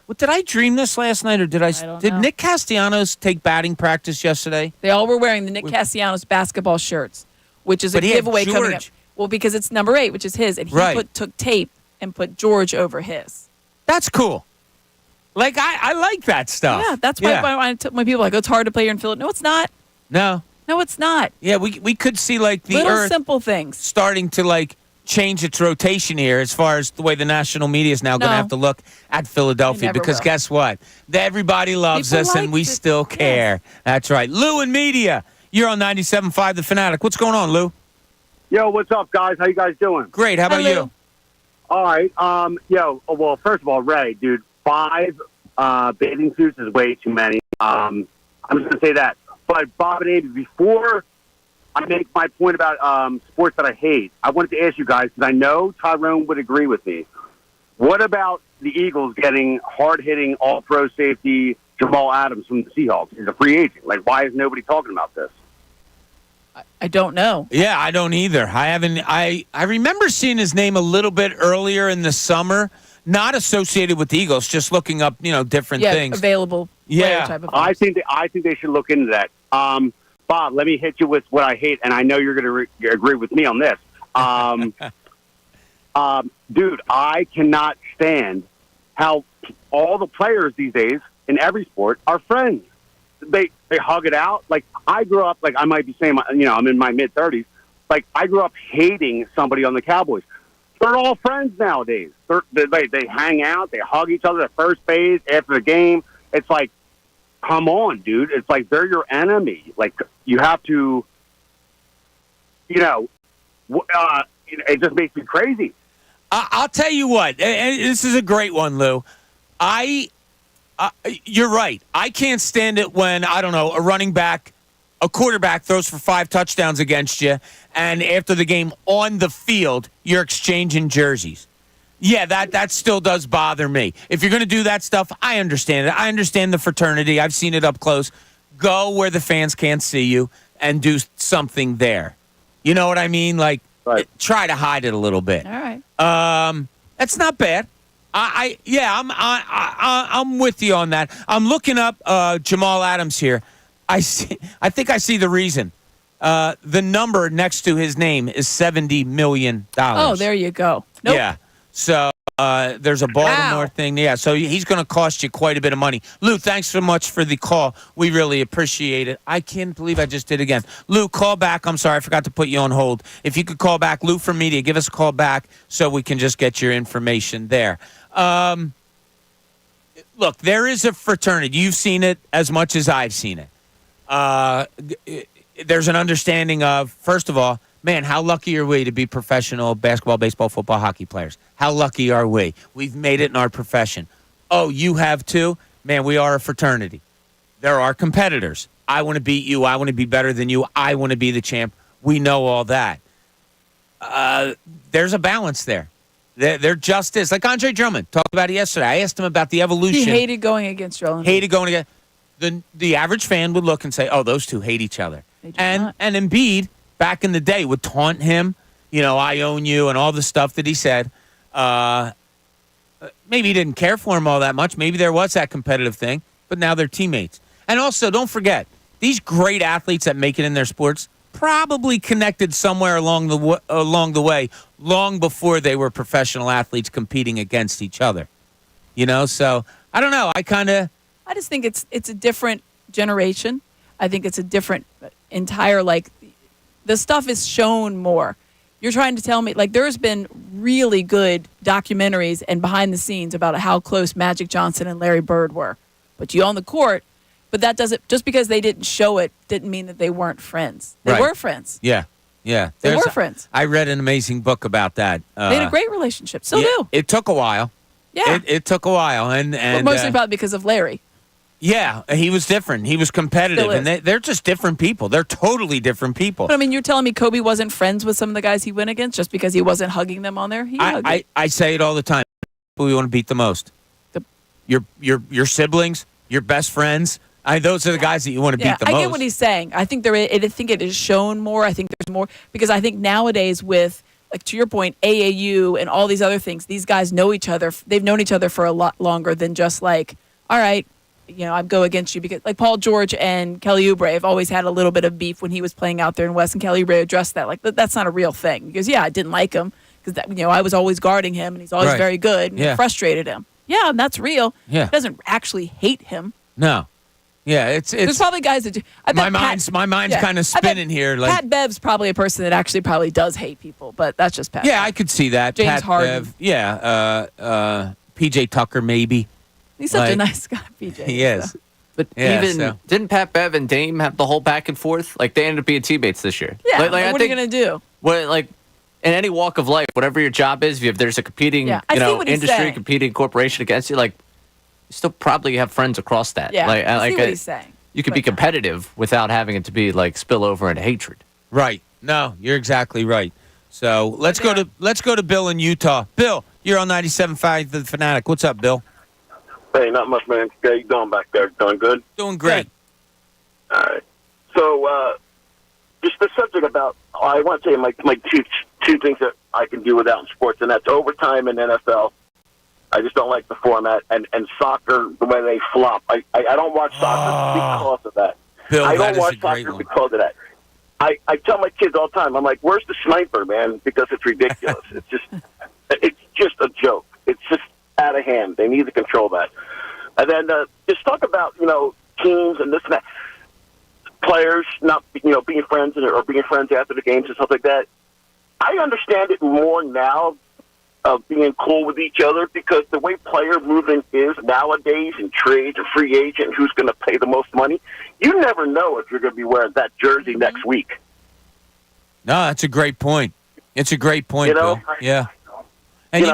What, did I dream this last night, or did don't know. Nick Castellanos take batting practice yesterday? They all were wearing the Nick Castellanos basketball shirts, which is a giveaway coming up. Well, because it's number 8, which is his, and he took tape and put George over his. That's cool. Like, I like that stuff. Yeah, that's why when people are like, oh, it's hard to play here in Philadelphia. No, it's not. No, it's not. Yeah, we could see, like, the little Earth simple things starting to, like, change its rotation here as far as the way the national media is now going to have to look at Philadelphia, because guess what? Everybody loves us, and we still care. Yes. That's right. Lou in media, you're on 97.5 The Fanatic. What's going on, Lou? Yo, what's up, guys? How you guys doing? Great. How about you? All right. Well, first of all, Ray, dude, 5 bathing suits is way too many. I'm just going to say that. But Bob and Abe, before I make my point about sports that I hate, I wanted to ask you guys, because I know Tyrone would agree with me. What about the Eagles getting hard-hitting, all-pro safety Jamal Adams from the Seahawks? He's a free agent. Like, why is nobody talking about this? I don't know. Yeah, I don't either. I haven't. I remember seeing his name a little bit earlier in the summer, not associated with the Eagles, just looking up, different things. Available. Yeah, type of I think they should look into that. Bob, let me hit you with what I hate, and I know you're going to agree with me on this. Dude, I cannot stand how all the players these days in every sport are friends. They hug it out. Like, I grew up, like, I might be saying, I'm in my mid-30s. Like, I grew up hating somebody on the Cowboys. They're all friends nowadays. They hang out. They hug each other at first base, after the game. It's like, come on, dude. It's like they're your enemy. Like, you have to, it just makes me crazy. I'll tell you what. This is a great one, Lou. You're right. I can't stand it when, I don't know, a quarterback throws for 5 touchdowns against you, and after the game on the field, you're exchanging jerseys. Yeah, that still does bother me. If you're going to do that stuff, I understand it. I understand the fraternity. I've seen it up close. Go where the fans can't see you and do something there. You know what I mean? Like, try to hide it a little bit. All right. That's not bad. I'm with you on that. I'm looking up Jamal Adams here. I think I see the reason. The number next to his name is $70 million. Oh, there you go. Nope. Yeah. So there's a Baltimore thing. Yeah. So he's going to cost you quite a bit of money. Lou, thanks so much for the call. We really appreciate it. I can't believe I just did it again. Lou, call back. I'm sorry, I forgot to put you on hold. If you could call back, Lou from media, give us a call back so we can just get your information there. Look, there is a fraternity. You've seen it as much as I've seen it. There's an understanding of, first of all, man, how lucky are we to be professional basketball, baseball, football, hockey players? How lucky are we? We've made it in our profession. Oh, you have too? Man, we are a fraternity. There are competitors. I want to beat you. I want to be better than you. I want to be the champ. We know all that. There's a balance there. There just is. Like Andre Drummond talked about it yesterday. I asked him about the evolution. He hated going against Drummond. Hated going against. The average fan would look and say, oh, those two hate each other. And Embiid, back in the day, would taunt him, I own you, and all the stuff that he said. Maybe he didn't care for him all that much. Maybe there was that competitive thing, but now they're teammates. And also, don't forget, these great athletes that make it in their sports probably connected somewhere along the way, long before they were professional athletes competing against each other. So I don't know. I just think it's a different generation. I think it's a different entire, the stuff is shown more. You're trying to tell me, there's been really good documentaries and behind the scenes about how close Magic Johnson and Larry Bird were. But you on the court, but that doesn't, just because they didn't show it didn't mean that they weren't friends. They were friends. Yeah. Yeah. They were friends. I read an amazing book about that. They had a great relationship. Still do. It took a while. Yeah. It took a while. And mostly probably because of Larry. Yeah, he was different. He was competitive, and they're just different people. They're totally different people. But you're telling me Kobe wasn't friends with some of the guys he went against just because he wasn't hugging them on there? I say it all the time. Who we want to beat the most? Your siblings, your best friends. Those are the guys that you want to beat the most. I get what he's saying. I think it is shown more. I think there's more because I think nowadays with like to your point, AAU and all these other things, these guys know each other. They've known each other for a lot longer than just like, all right, I go against you because like Paul George and Kelly Oubre have always had a little bit of beef when he was playing out there in West, and Kelly Oubre addressed that. Like, that's not a real thing because, I didn't like him because, I was always guarding him and he's always very good and it frustrated him. Yeah, and that's real. Yeah. He doesn't actually hate him. No. Yeah, it's there's probably guys that do. My mind's kind of spinning here. Like Pat Bev's probably a person that actually probably does hate people, but that's just Pat. Yeah, I could see that. James Pat Harden. Bev. Yeah, PJ Tucker maybe. He's such a nice guy, PJ. He is. But didn't Pat Bev and Dame have the whole back and forth? Like they ended up being teammates this year. Yeah. What are you gonna do? In any walk of life, whatever your job is, if there's a competing industry, competing corporation against you, like you still probably have friends across that. Yeah. I see what he's saying. You could be competitive without having it to be like spill over into hatred. Right. No, you're exactly right. So let's go to Bill in Utah. Bill, you're on 97.5 The Fanatic. What's up, Bill? Hey, not much, man. How you doing back there? Doing good? Doing great. All right. So, just the subject about, I want to say my two things that I can do without in sports, and that's overtime and NFL. I just don't like the format, and soccer, the way they flop. I don't watch soccer because of that. Bill, I don't watch soccer because of that. I tell my kids all the time, I'm like, where's the sniper, man? Because it's ridiculous. It's just a joke. It's just out of hand. They need to control that. And then just talk about, teams and this and that. Players not, being friends or being friends after the games and stuff like that. I understand it more now of being cool with each other because the way player movement is nowadays in trades and free agent, who's going to pay the most money, you never know if you're going to be wearing that jersey next week. No, that's a great point. It's a great point, Bill. Yeah. And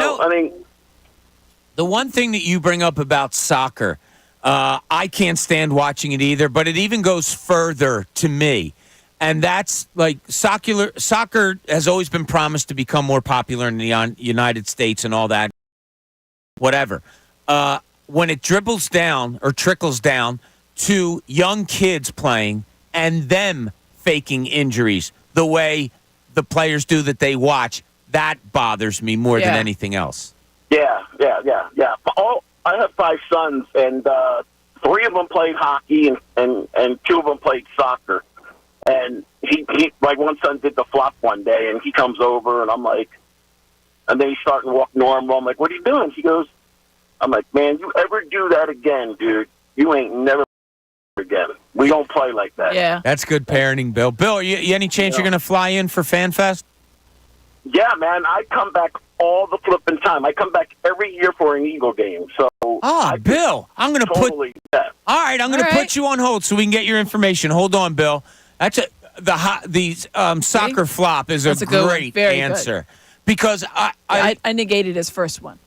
the one thing that you bring up about soccer, I can't stand watching it either, but it even goes further to me. And that's like soccer has always been promised to become more popular in the United States and all that, whatever. When it dribbles down or trickles down to young kids playing and them faking injuries the way the players do that they watch, that bothers me more than anything else. Yeah. I have 5 sons, and 3 of them played hockey, and 2 of them played soccer. And he like one son did the flop one day, and he comes over, and I'm like, and then he's starting to walk normal. I'm like, what are you doing? He goes, I'm like, man, you ever do that again, dude, you ain't never again. We don't play like that. Yeah. That's good parenting, Bill. Bill, you any chance you're going to fly in for FanFest? Yeah, man, I come back all the flipping time. I come back every year for an Eagle game. So, Bill, I'm going to totally All right, I'm going to put you on hold so we can get your information. Hold on, Bill. That's the soccer flop is a great answer because I negated his first one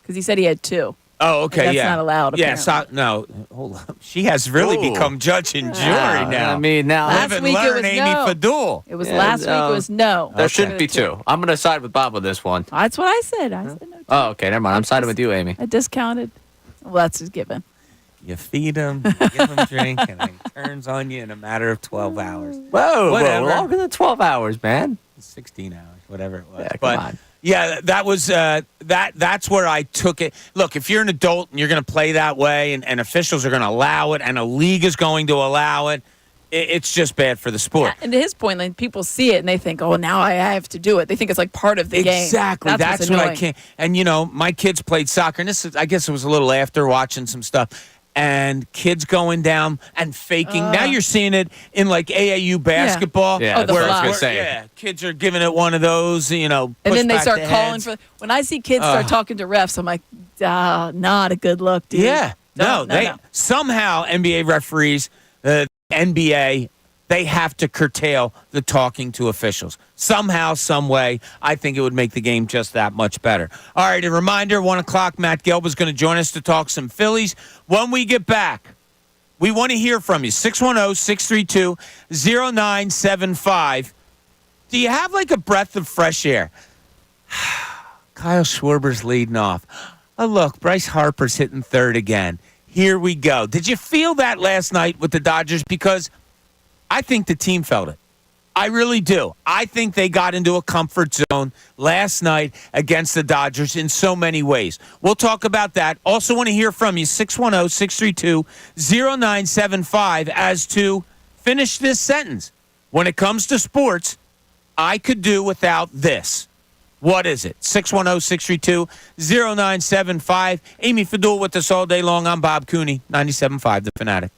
because he said he had 2. Oh, okay, that's not allowed. Yeah, no, hold on. She has really become judge and jury now. I mean, now last week it was Amy no. Fadul. It was last week. It was no. There shouldn't be 2. I'm going to side with Bob with this one. That's what I said. I said no. Oh, okay, never mind. I'm siding with you, Amy. I discounted. Well, that's just given. You feed him, give him drink, and he turns on you in a matter of 12 hours. Whoa, longer than 12 hours, man. 16 hours, whatever it was. Yeah, come on. Yeah, that was that's where I took it. Look, if you're an adult and you're going to play that way and officials are going to allow it and a league is going to allow it, it's just bad for the sport. Yeah, and to his point, like, people see it and they think, oh, now I have to do it. They think it's like part of the game. Exactly. That's what I can't. And, my kids played soccer, and I guess it was a little after watching some stuff. And kids going down and faking. Now you're seeing it in like AAU basketball. Yeah, that's what I was going to say. Yeah, kids are giving it one of those, and then they start calling for. When I see kids start talking to refs, I'm like, not a good look, dude. Yeah, no. Somehow NBA referees, NBA, they have to curtail the talking to officials. Somehow, some way, I think it would make the game just that much better. All right, a reminder, 1 o'clock, Matt Gelb is going to join us to talk some Phillies. When we get back, we want to hear from you. 610-632-0975. Do you have like a breath of fresh air? Kyle Schwarber's leading off. Oh, look, Bryce Harper's hitting third again. Here we go. Did you feel that last night with the Dodgers? Because I think the team felt it. I really do. I think they got into a comfort zone last night against the Dodgers in so many ways. We'll talk about that. Also want to hear from you, 610-632-0975, as to finish this sentence. When it comes to sports, I could do without this. What is it? 610-632-0975. Amy Fadul with us all day long. I'm Bob Cooney, 97.5 The Fanatic.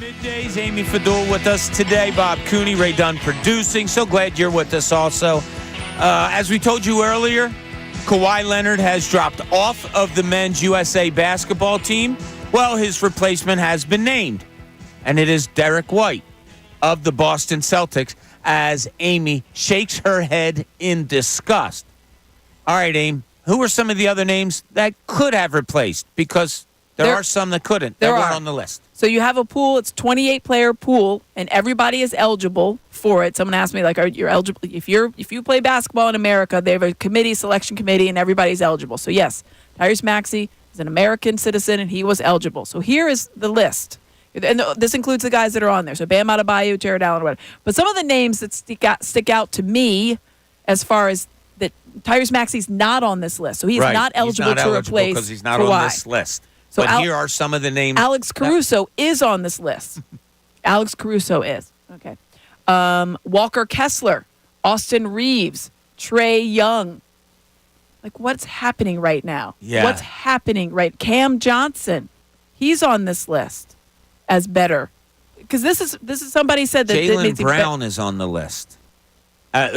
Middays, Amy Fadul with us today. Bob Cooney, Ray Dunn producing. So glad you're with us also. As we told you earlier, Kawhi Leonard has dropped off of the men's USA basketball team. Well, his replacement has been named, and it is Derek White of the Boston Celtics, as Amy shakes her head in disgust. All right, Amy, who are some of the other names that could have replaced? Because there are some that couldn't. That weren't on the list. So you have a pool. It's 28-player pool, and everybody is eligible for it. Someone asked me, like, are you eligible? If you play basketball in America, they have a selection committee, and everybody's eligible. So yes, Tyrese Maxey is an American citizen, and he was eligible. So here is the list. And this includes the guys that are on there. So Bam Adebayo, Jared Allen, whatever. But some of the names that stick out to me as far as that Tyrese Maxey's not on this list. So he's not eligible to replace because he's not Kawhi. on this list. So but here are some of the names. Alex Caruso is on this list. Alex Caruso is. Okay. Walker Kessler, Austin Reeves, Trae Young. Like, what's happening right now? Yeah. What's happening right? Cam Johnson, he's on this list as better. Because this is somebody said that Jaylen Brown is on the list.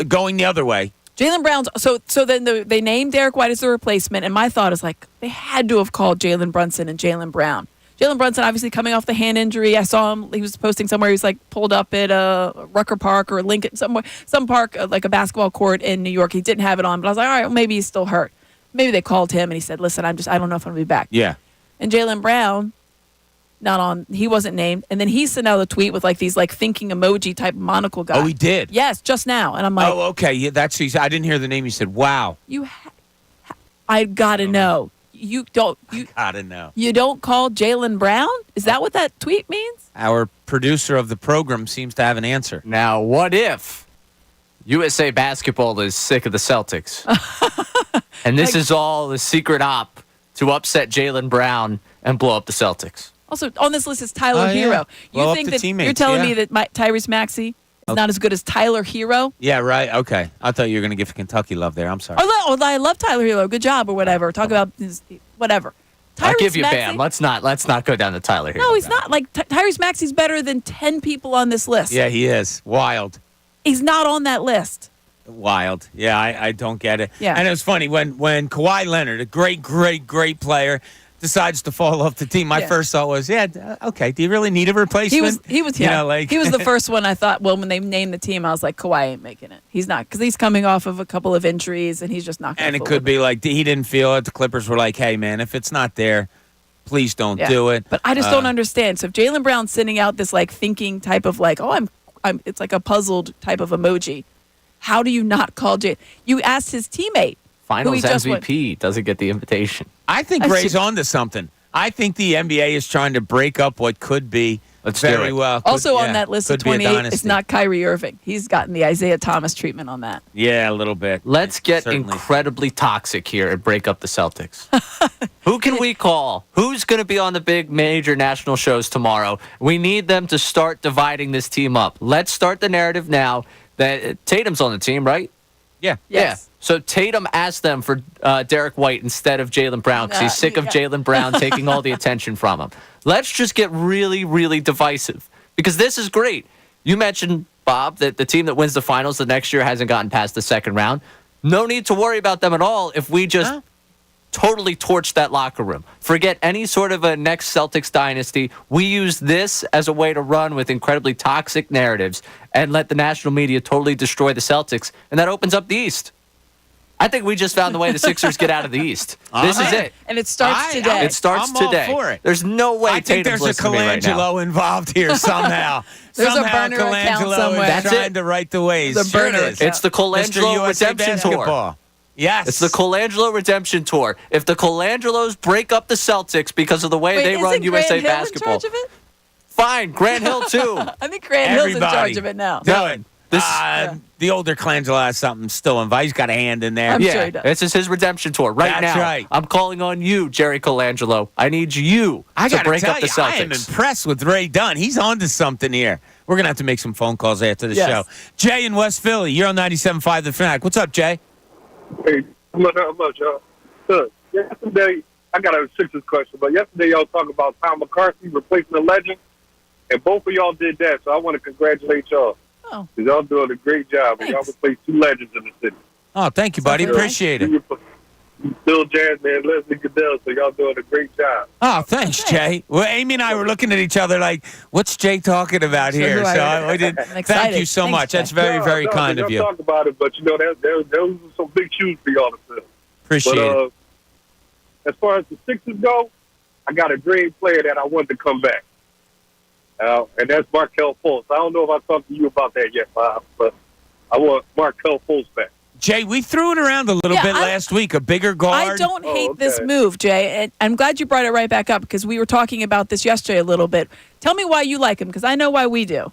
Going the other way. Jaylen Brown's so then they named Derek White as the replacement, and my thought is like they had to have called Jalen Brunson and Jaylen Brown. Jalen Brunson obviously coming off the hand injury. I saw him; he was posting somewhere. He was like pulled up at Rucker Park or Lincoln, some park like a basketball court in New York. He didn't have it on, but I was like, all right, well, maybe he's still hurt. Maybe they called him and he said, "Listen, I don't know if I'm gonna be back." Yeah. And Jaylen Brown, not on. He wasn't named, and then he sent out a tweet with like these like thinking emoji type monocle guy. Oh, he did. Yes, just now, and I'm like, oh, okay. Yeah, I didn't hear the name. You said, "Wow." I gotta know. You gotta know. You don't call Jaylen Brown? Is that what that tweet means? Our producer of the program seems to have an answer. Now, what if USA Basketball is sick of the Celtics? And this is all a secret op to upset Jaylen Brown and blow up the Celtics. Also, on this list is Tyler Hero. Yeah. You think that you're telling me that Tyrese Maxey is not as good as Tyler Hero? Yeah, right. Okay. I thought you were going to give Kentucky love there. I'm sorry. Oh, I love Tyler Hero. Good job or whatever. Talk about his whatever. I'll give you Bam. Let's not go down to Tyler Hero. No, he's not. Like Tyrese Maxey's better than 10 people on this list. Yeah, he is. Wild. He's not on that list. Wild. Yeah, I don't get it. Yeah. And it was funny when Kawhi Leonard, a great player, decides to fall off the team. My first thought was, okay, do you really need a replacement? He was he was the first one I thought, well, when they named the team, I was like, Kawhi ain't making it. He's not, because he's coming off of a couple of injuries, and he's just not going to. And it could be like he didn't feel it. The Clippers were like, hey, man, if it's not there, please don't do it. But I just don't understand. So if Jaylen Brown's sending out this like thinking type of like, I'm it's like a puzzled type of emoji. How do you not call Jay? You asked his teammate. Finals MVP doesn't get the invitation. I think Ray's on to something. I think the NBA is trying to break up what could be very well. Also on that list of 28, it's not Kyrie Irving. He's gotten the Isaiah Thomas treatment on that. Yeah, a little bit. Let's get incredibly toxic here and break up the Celtics. Who can we call? Who's going to be on the big major national shows tomorrow? We need them to start dividing this team up. Let's start the narrative now that Tatum's on the team, right? Yeah. Yes. Yeah. So Tatum asked them for Derek White instead of Jaylen Brown because he's sick of Jaylen Brown taking all the attention from him. Let's just get really, really divisive because this is great. You mentioned, Bob, that the team that wins the finals the next year hasn't gotten past the second round. No need to worry about them at all if we just totally torch that locker room. Forget any sort of a next Celtics dynasty. We use this as a way to run with incredibly toxic narratives and let the national media totally destroy the Celtics, and that opens up the East. I think we just found the way the Sixers get out of the East. This is it. And it starts today. It starts today. All for it. There's no way I think Tatum's there's a Colangelo involved here somehow. There's somehow a burner account Colangelo somewhere. is trying to right the ways. The burner account. It's the Colangelo Redemption Tour. Yes. It's the Colangelo Redemption Tour. If the Colangelos break up the Celtics because of the way they run USA Basketball. In charge of it? Fine, Grant Hill too. I think Grant Hill's in charge of it now. Do it. The older Colangelo has something still involved. He's got a hand in there. I'm sure he does. This is his redemption tour right now. That's right. I'm calling on you, Jerry Colangelo. I need you to break up the Celtics. I am impressed with Ray Dunn. He's on to something here. We're going to have to make some phone calls after the show. Jay in West Philly, you're on 97.5 The Fanatic. What's up, Jay? Hey, not much, y'all. Look, yesterday, I got a Sixers question, but yesterday y'all talking about Tom McCarthy replacing the legend. And both of y'all did that, so I want to congratulate y'all. Oh. Because y'all doing a great job. And y'all replaced two legends in the city. Oh, thank you, buddy. Appreciate it. Bill Jasmine and Leslie Goodell, so y'all doing a great job. Oh, thanks, Jay. Well, Amy and I were looking at each other like, what's Jay talking about here? So we did. Thank you so much. That's very, very kind of you. Talk about it, but those are some big shoes for y'all to fill. Appreciate it. As far as the Sixers go, I got a great player that I want to come back. And that's Markelle Fultz. I don't know if I talked to you about that yet, Bob, but I want Markelle Fultz back. Jay, we threw it around a little bit last week, a bigger guard. I don't hate this move, Jay, and I'm glad you brought it right back up because we were talking about this yesterday a little bit. Tell me why you like him, because I know why we do.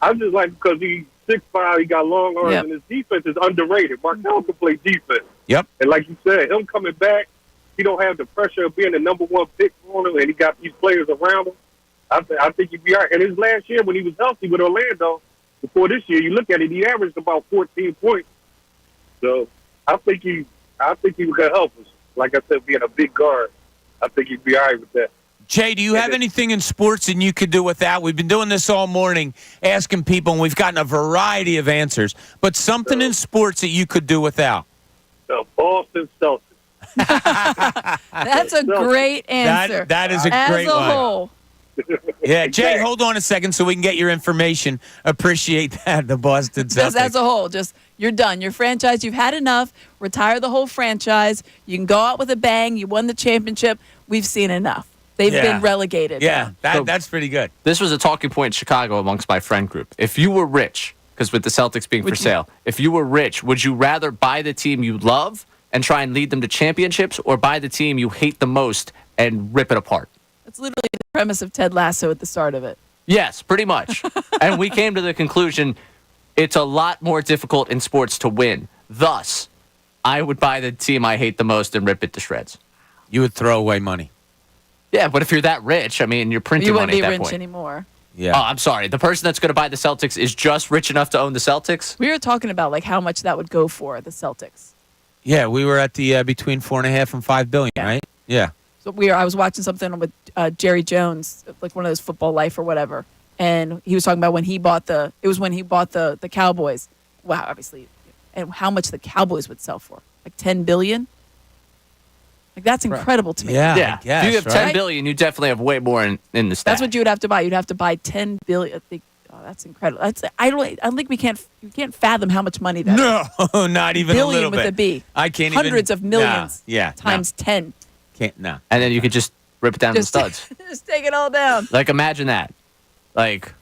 I just like because he's 6'5", he got long arms, and his defense is underrated. Markelle can play defense. Yep. And like you said, him coming back, he don't have the pressure of being the number one pick on him, and he got these players around him. I think he'd be all right. And his last year when he was healthy with Orlando, before this year, you look at it, he averaged about 14 points. So I think he could help us. Like I said, being a big guard, I think he'd be all right with that. Jay, do you have anything in sports that you could do without? We've been doing this all morning, asking people, and we've gotten a variety of answers. But something in sports that you could do without? The Boston Celtics. That's a great answer. That is a great one. As a whole. Yeah, Jay, hold on a second so we can get your information. Appreciate that, the Boston Celtics. Just as a whole, you're done. Your franchise, you've had enough. Retire the whole franchise. You can go out with a bang. You won the championship. We've seen enough. They've been relegated. Yeah, that's pretty good. This was a talking point in Chicago amongst my friend group. If you were rich, because with the Celtics being for sale, if you were rich, would you rather buy the team you love and try and lead them to championships, or buy the team you hate the most and rip it apart? That's literally the premise of Ted Lasso at the start of it. Yes, pretty much. And we came to the conclusion it's a lot more difficult in sports to win. Thus, I would buy the team I hate the most and rip it to shreds. You would throw away money. Yeah, but if you're that rich, I mean, you're printing money at that point. You wouldn't be rich anymore. Yeah. Oh, I'm sorry. The person that's going to buy the Celtics is just rich enough to own the Celtics? We were talking about like how much that would go for, the Celtics. Yeah, we were at the between $4.5 and $5 billion, right? Yeah. So I was watching something with Jerry Jones, like one of those Football Life or whatever, and he was talking about when he bought the Cowboys. Wow, obviously, and how much the Cowboys would sell for, like $10 billion. Like that's incredible to me. Yeah. If you have $10 billion, you definitely have way more in the stack. That's what you would have to buy. You'd have to buy $10 billion. I think, that's incredible. I don't think we can't fathom how much money that is. No, not even a little bit. Billion with a B. I can't Hundreds of millions. Yeah. Times 10. No. And then you could just rip it down to the studs. Just take it all down. Like, imagine that. Like,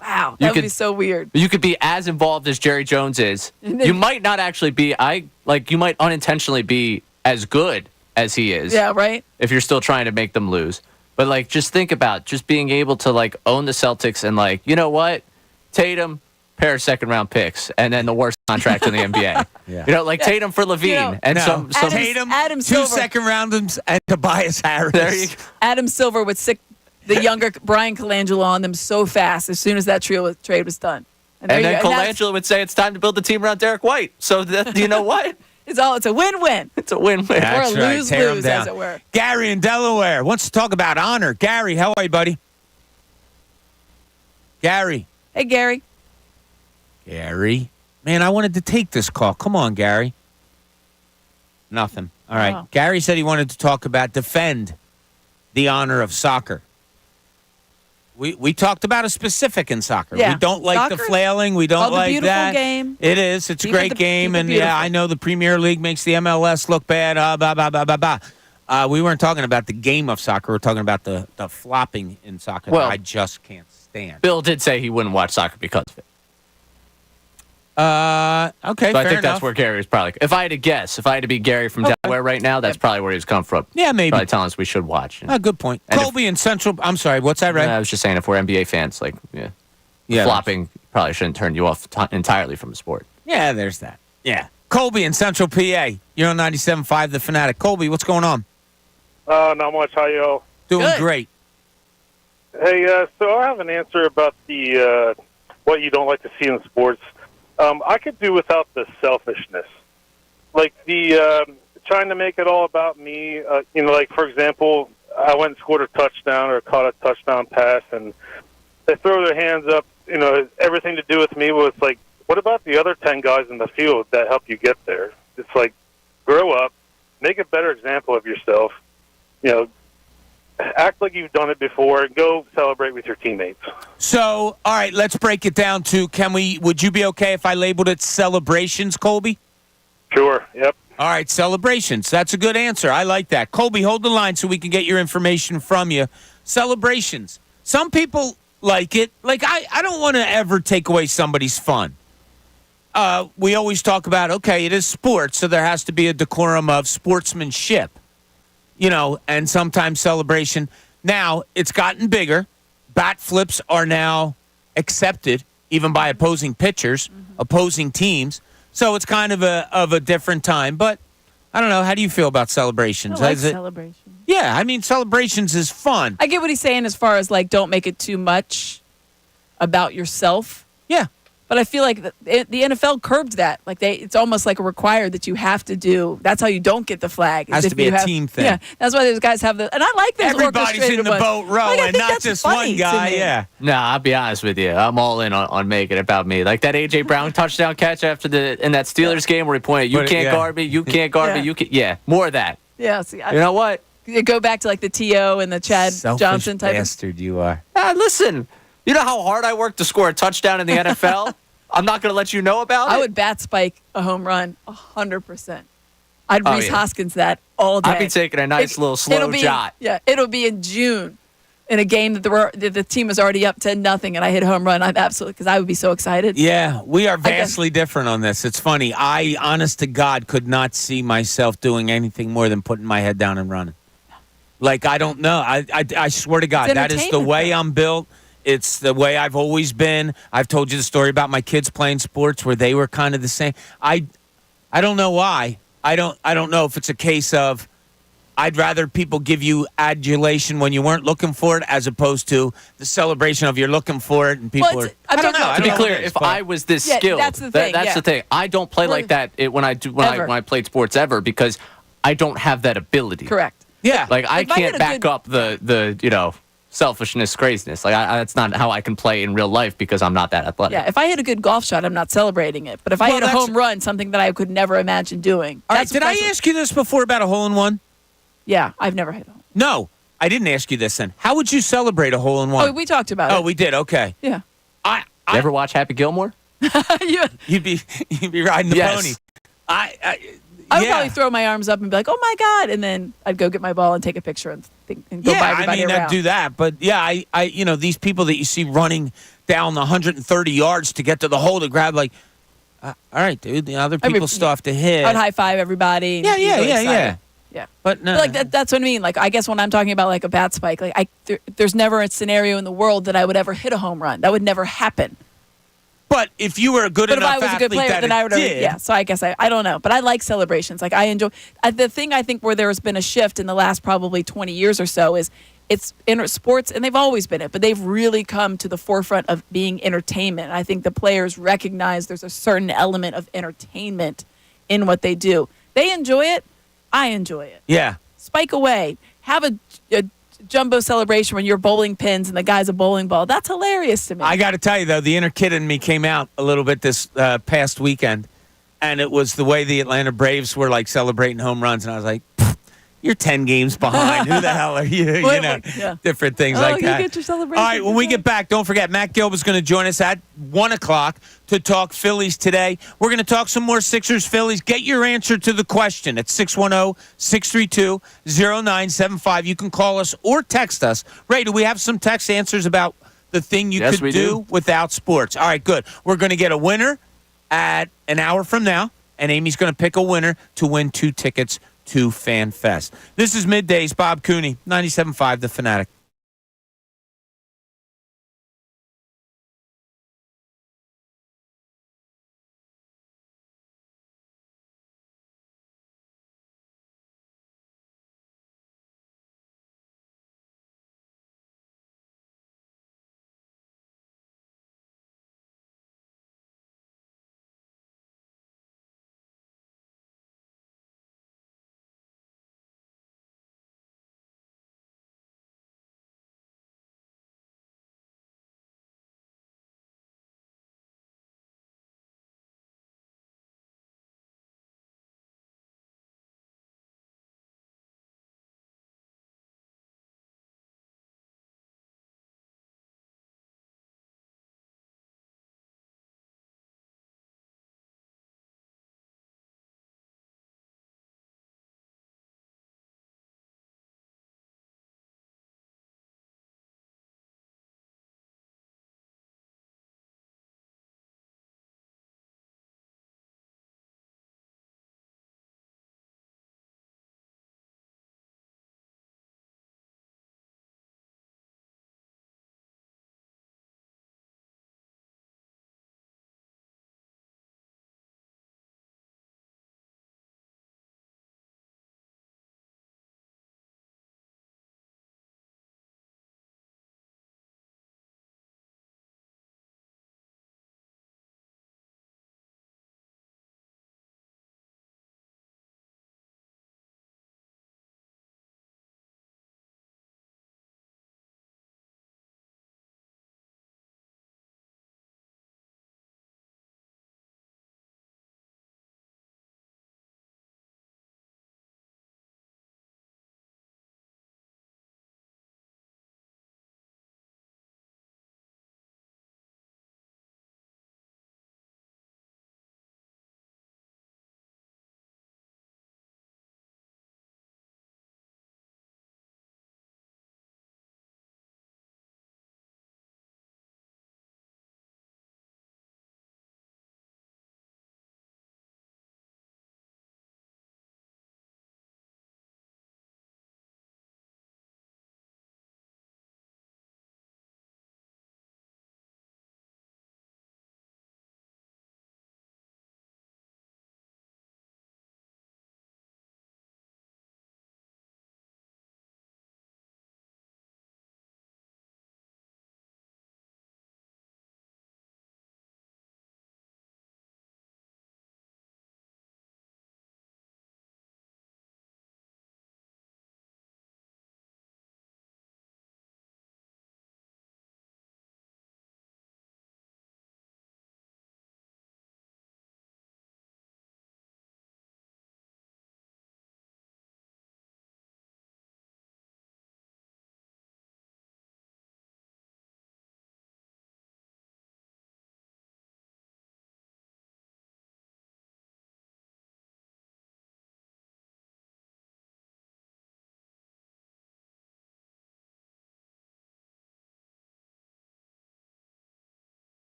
wow, that would be so weird. You could be as involved as Jerry Jones is. You might not actually be. You might unintentionally be as good as he is. Yeah, right. If you're still trying to make them lose, but like, just think about just being able to like own the Celtics and like, you know what, Tatum, pair of second-round picks, and then the worst contract in the NBA. Yeah. You know, like Tatum for Levine, and some Tatum, Adam 2 Silver. second rounds, and Tobias Harris. There you go. Adam Silver would sick the younger Brian Colangelo on them so fast as soon as that trade was done. And then Colangelo would say it's time to build the team around Derek White. So that, you know what? It's a win-win. It's a win-win. That's or a right. lose-lose, as it were. Gary in Delaware wants to talk about honor. Gary, how are you, buddy? Gary. Hey, Gary. Gary. Man, I wanted to take this call. Come on, Gary. Nothing. All right. Oh. Gary said he wanted to talk about defend the honor of soccer. We talked about a specific in soccer. Yeah. We don't like the Soccer? flailing. We don't It's a like beautiful that. game. It is. It's a great game. And yeah, I know the Premier League makes the MLS look bad. Blah, blah, blah, blah, blah. We weren't talking about the game of soccer. We're talking about the flopping in soccer that I just can't stand. Bill did say he wouldn't watch soccer because of it. Okay, so I fair think that's enough. where Gary was probably. If I had to guess, if I had to be Gary from Delaware right now, that's probably where he's come from. Yeah, maybe. Probably telling us we should watch. Good point. Colby in Central. I'm sorry. What's that, right? I was just saying, if we're NBA fans, like, flopping probably shouldn't turn you off entirely from the sport. Yeah, there's that. Yeah. Colby in Central PA. You're on 97.5 The Fanatic. Colby, what's going on? Not much. How y'all? Doing great. Hey, so I have an answer about the what you don't like to see in sports. I could do without the selfishness, like the trying to make it all about me. Like, for example, I went and scored a touchdown or caught a touchdown pass, and they throw their hands up. You know, everything to do with me was like, what about the other 10 guys in the field that help you get there? It's like, grow up, make a better example of yourself. You know, act like you've done it before. Go celebrate with your teammates. So, all right, let's break it down to, would you be okay if I labeled it celebrations, Colby? Sure, yep. All right, celebrations. That's a good answer. I like that. Colby, hold the line so we can get your information from you. Celebrations. Some people like it. Like, I don't want to ever take away somebody's fun. We always talk about, okay, it is sports, so there has to be a decorum of sportsmanship, you know, and sometimes celebration. Now, it's gotten bigger. Bat flips are now accepted, even by opposing pitchers, opposing teams. So it's kind of a different time. But I don't know. How do you feel about celebrations? I like celebrations. Yeah, I mean, celebrations is fun. I get what he's saying as far as, like, don't make it too much about yourself. Yeah. But I feel like the NFL curbed that. Like it's almost like a required that you have to do. That's how you don't get the flag. Has to be a team thing. Yeah, that's why those guys have the. And I like those. Everybody's in the boat row, and not just one guy. Yeah. No, I'll be honest with you. I'm all in on making it about me. Like that A.J. Brown touchdown catch in that Steelers game where he pointed, "You can't guard me. You can't guard me. You can." Yeah, more of that. Yeah. See, you know what? You go back to like the T.O. and the Chad Selfish Johnson type. Bastard, you are. Listen. You know how hard I worked to score a touchdown in the NFL? I'm not going to let you know about it? I would bat spike a home run 100%. I'd Reese Hoskins that all day. I'd be taking a nice little slow shot. Yeah, it'll be in June in a game that the team is already up 10-0 and I hit a home run. I'm absolutely, because I would be so excited. Yeah, we are vastly different on this. It's funny. I, honest to God, could not see myself doing anything more than putting my head down and running. Like, I don't know. I swear to God, that is the way I'm built. It's the way I've always been. I've told you the story about my kids playing sports where they were kind of the same. I don't know why. I don't know if it's a case of I'd rather people give you adulation when you weren't looking for it as opposed to the celebration of you're looking for it and people are. I don't know. To be clear, if I was this skilled, that's the thing. That's the thing. I don't play like that when I played sports ever because I don't have that ability. Correct. Yeah. Like I can't back up the selfishness, craziness. Like that's not how I can play in real life because I'm not that athletic. Yeah, if I hit a good golf shot, I'm not celebrating it. But if I hit a home run, something that I could never imagine doing. All right, did I ask you this before about a hole-in-one? Yeah, I've never hit a hole. No, I didn't ask you this then. How would you celebrate a hole-in-one? Oh, we talked about it. Oh, we did. Okay. Yeah. You ever watch Happy Gilmore? You'd be riding the pony. I would probably throw my arms up and be like, "Oh my God!" and then I'd go get my ball and take a picture and go by everybody around. I'd do that. But yeah, I these people that you see running down the 130 yards to get to the hole to grab, like, all right, dude, the other people still have to hit. I'd high five everybody. Yeah. But no, like that's what I mean. Like I guess when I'm talking about like a bat spike, like there's never a scenario in the world that I would ever hit a home run. That would never happen. But if you were a good enough athlete, if I was a good player, then I would have. Yeah. So I guess I don't know, but I like celebrations. Like I enjoy the thing. I think where there has been a shift in the last probably 20 years or so is it's in sports, and they've always been it, but they've really come to the forefront of being entertainment. I think the players recognize there's a certain element of entertainment in what they do. They enjoy it. I enjoy it. Yeah. Spike away. Have a jumbo celebration when you're bowling pins and the guy's a bowling ball. That's hilarious to me. I got to tell you, though, the inner kid in me came out a little bit this past weekend, and it was the way the Atlanta Braves were, like, celebrating home runs, and I was like, you're 10 games behind. Who the hell are you? Different things like that. You get your celebration. All right, when we get back, don't forget, Matt Gelb is going to join us at 1 o'clock to talk Phillies today. We're going to talk some more Sixers Phillies. Get your answer to the question at 610-632-0975. You can call us or text us. Ray, do we have some text answers about the thing you could do without sports? All right, good. We're going to get a winner at an hour from now, and Amy's going to pick a winner to win 2 tickets to FanFest. This is Middays. Bob Cooney, 97.5 The Fanatic.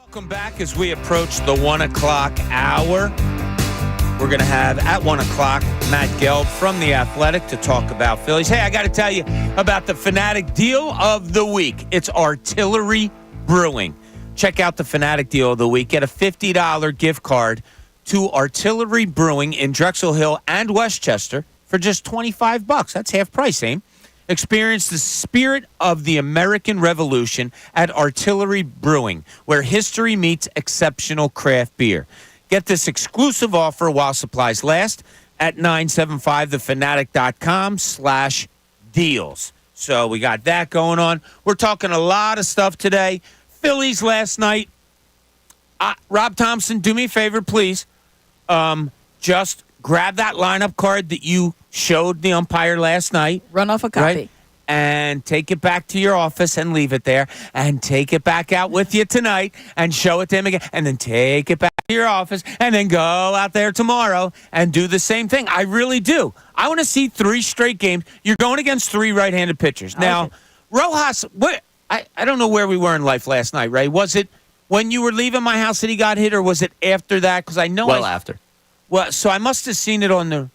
Welcome back as we approach the 1 o'clock hour. We're going to have at 1 o'clock Matt Gelb from The Athletic to talk about Phillies. Hey, I got to tell you about the Fanatic deal of the week. It's Artillery Brewing. Check out the Fanatic deal of the week. Get a $50 gift card to Artillery Brewing in Drexel Hill and Westchester for just $25. That's half price, Aim. Experience the spirit of the American Revolution at Artillery Brewing, where history meets exceptional craft beer. Get this exclusive offer while supplies last at 975thefanatic.com/deals. So we got that going on. We're talking a lot of stuff today. Phillies last night. Rob Thompson, do me a favor, please. Just grab that lineup card that you showed the umpire last night. Run off a copy. Right? And take it back to your office and leave it there. And take it back out with you tonight and show it to him again. And then take it back to your office and then go out there tomorrow and do the same thing. I really do. I want to see 3 straight games. You're going against 3 right-handed pitchers. Now, Rojas, I don't know where we were in life last night, Ray. Was it when you were leaving my house that he got hit, or was it after that? Because I know after. Well, so I must have seen it on the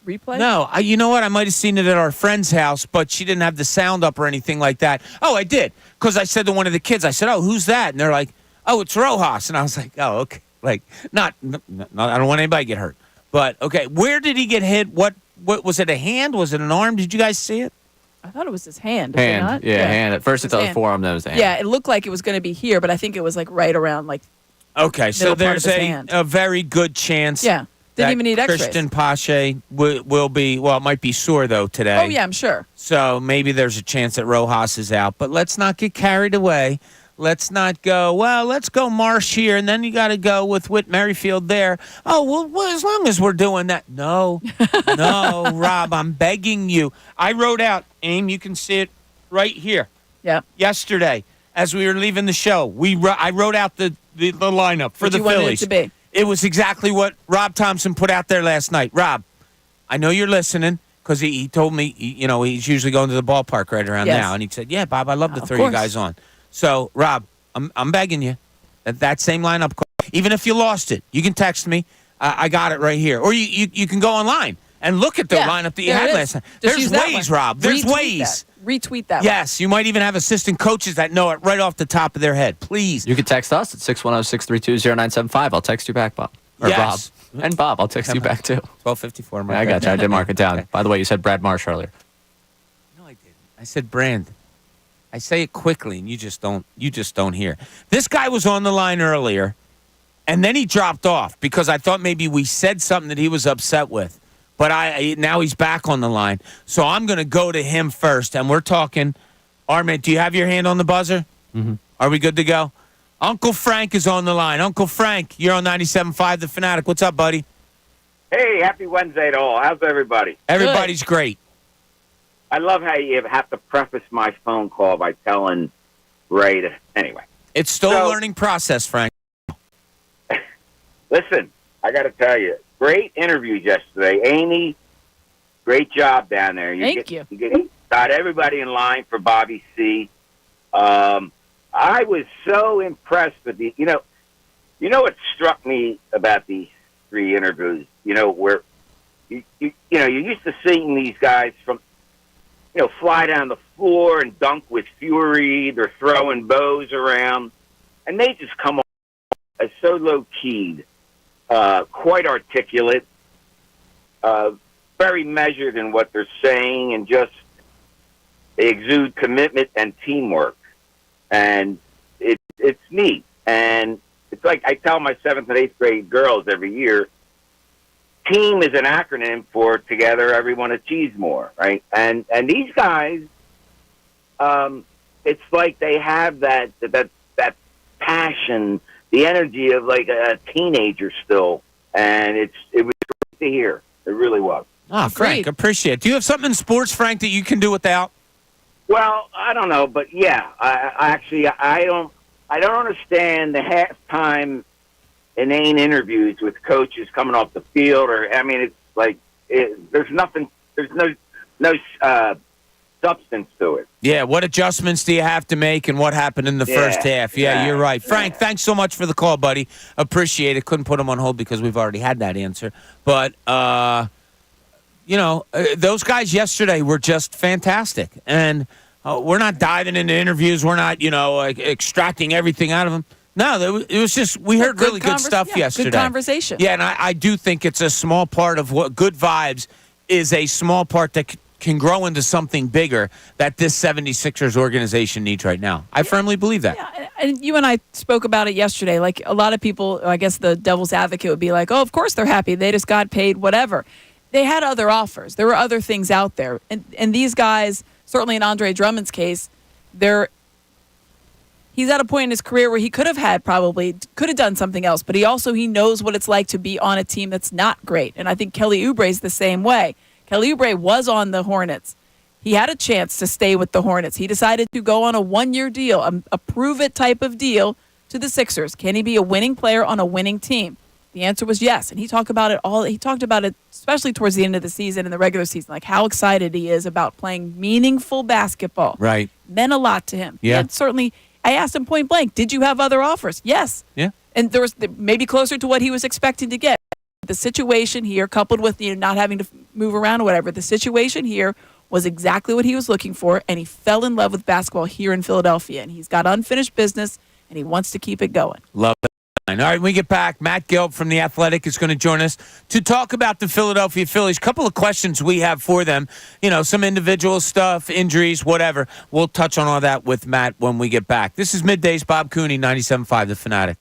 replay. No, you know what? I might have seen it at our friend's house, but she didn't have the sound up or anything like that. Oh, I did, because I said to one of the kids, I said, "Oh, who's that?" And they're like, "Oh, it's Rojas." And I was like, "Oh, okay." Like, I don't want anybody to get hurt, but okay. Where did he get hit? What was it? A hand? Was it an arm? Did you guys see it? I thought it was his hand. Did Hand, not? yeah, hand. At first, it's on the forearm, then it was the hand. Yeah, it looked like it was going to be here, but I think it was like right around like. Okay, so there's a very good chance. Yeah, didn't even need X-rays. Christian Pache will be, well, it might be sore, though, today. Oh, yeah, I'm sure. So maybe there's a chance that Rojas is out. But let's not get carried away. Let's not go, well, let's go Marsh here, and then you got to go with Whit Merrifield there. Oh, well, as long as we're doing that. No, Rob, I'm begging you. I wrote out, Aim, you can see it right here. Yeah. Yesterday, as we were leaving the show, I wrote out the lineup for the Phillies. Wanted it to be. It was exactly what Rob Thompson put out there last night. Rob, I know you're listening, because he told me, he's usually going to the ballpark right around now. And he said, yeah, Bob, I love to throw you guys on. So, Rob, I'm begging you, that same lineup, even if you lost it, you can text me. I got it right here. Or you can go online and look at the lineup that you had last night. There's ways, Rob. There's ways. Retweet that. Yes, you might even have assistant coaches that know it right off the top of their head. Please. You can text us at 610-632-0975. I'll text you back, Bob. Or Bob. And Bob, I'll text you back, too. 1254. I got you. I did mark it down. Okay. By the way, you said Brad Marsh earlier. No, I didn't. I said Brand. I say it quickly, and you just don't hear. This guy was on the line earlier, and then he dropped off because I thought maybe we said something that he was upset with. But now he's back on the line. So I'm going to go to him first. And we're talking. Armin, do you have your hand on the buzzer? Mm-hmm. Are we good to go? Uncle Frank is on the line. Uncle Frank, you're on 97.5 The Fanatic. What's up, buddy? Hey, happy Wednesday to all. How's everybody? Everybody's great. I love how you have to preface my phone call by telling Ray to... Anyway. It's still a learning process, Frank. Listen, I got to tell you. Great interviews yesterday. Amy, great job down there. Thank you. You got everybody in line for Bobby C. I was so impressed with the, you know what struck me about these 3 interviews, where, you're used to seeing these guys from, fly down the floor and dunk with fury. They're throwing bows around. And they just come off as so low-keyed. Quite articulate, very measured in what they're saying, and just they exude commitment and teamwork. And it's neat. And it's like I tell my 7th and 8th grade girls every year, team is an acronym for together everyone achieves more, right? And these guys, it's like they have that passion, the energy of like a teenager still, and it was great to hear. It really was. Ah, Frank, appreciate it. Do you have something in sports, Frank, that you can do without? Well, I don't know, but yeah, I don't understand the halftime inane interviews with coaches coming off the field, it's like there's no substance to it. Yeah, what adjustments do you have to make and what happened in the first half? Yeah, you're right. Frank, thanks so much for the call, buddy. Appreciate it. Couldn't put him on hold because we've already had that answer. But, those guys yesterday were just fantastic. And we're not diving into interviews. We're not, extracting everything out of them. No, it was just we heard really good stuff yesterday. Good conversation. Yeah, and I do think it's a small part of what good vibes is a small part that can grow into something bigger that this 76ers organization needs right now. I firmly believe that. Yeah, and you and I spoke about it yesterday. Like a lot of people, I guess the devil's advocate would be like, oh, of course they're happy. They just got paid, whatever. They had other offers. There were other things out there. And these guys, certainly in Andre Drummond's case, he's at a point in his career where he could have done something else, but he knows what it's like to be on a team that's not great. And I think Kelly Oubre's the same way. Kelly Oubre was on the Hornets. He had a chance to stay with the Hornets. He decided to go on a one-year deal, a prove-it type of deal to the Sixers. Can he be a winning player on a winning team? The answer was yes. And he talked about it all. He talked about it, especially towards the end of the season and the regular season, like how excited he is about playing meaningful basketball. Right. Meant a lot to him. Yeah. And certainly, I asked him point blank, did you have other offers? Yes. Yeah. And there was maybe closer to what he was expecting to get. The situation here, coupled with not having to move around or whatever, the situation here was exactly what he was looking for, and he fell in love with basketball here in Philadelphia. And he's got unfinished business, and he wants to keep it going. Love it. All right, when we get back, Matt Gelb from The Athletic is going to join us to talk about the Philadelphia Phillies. A couple of questions we have for them. Some individual stuff, injuries, whatever. We'll touch on all that with Matt when we get back. This is Middays, Bob Cooney, 97.5 The Fanatic.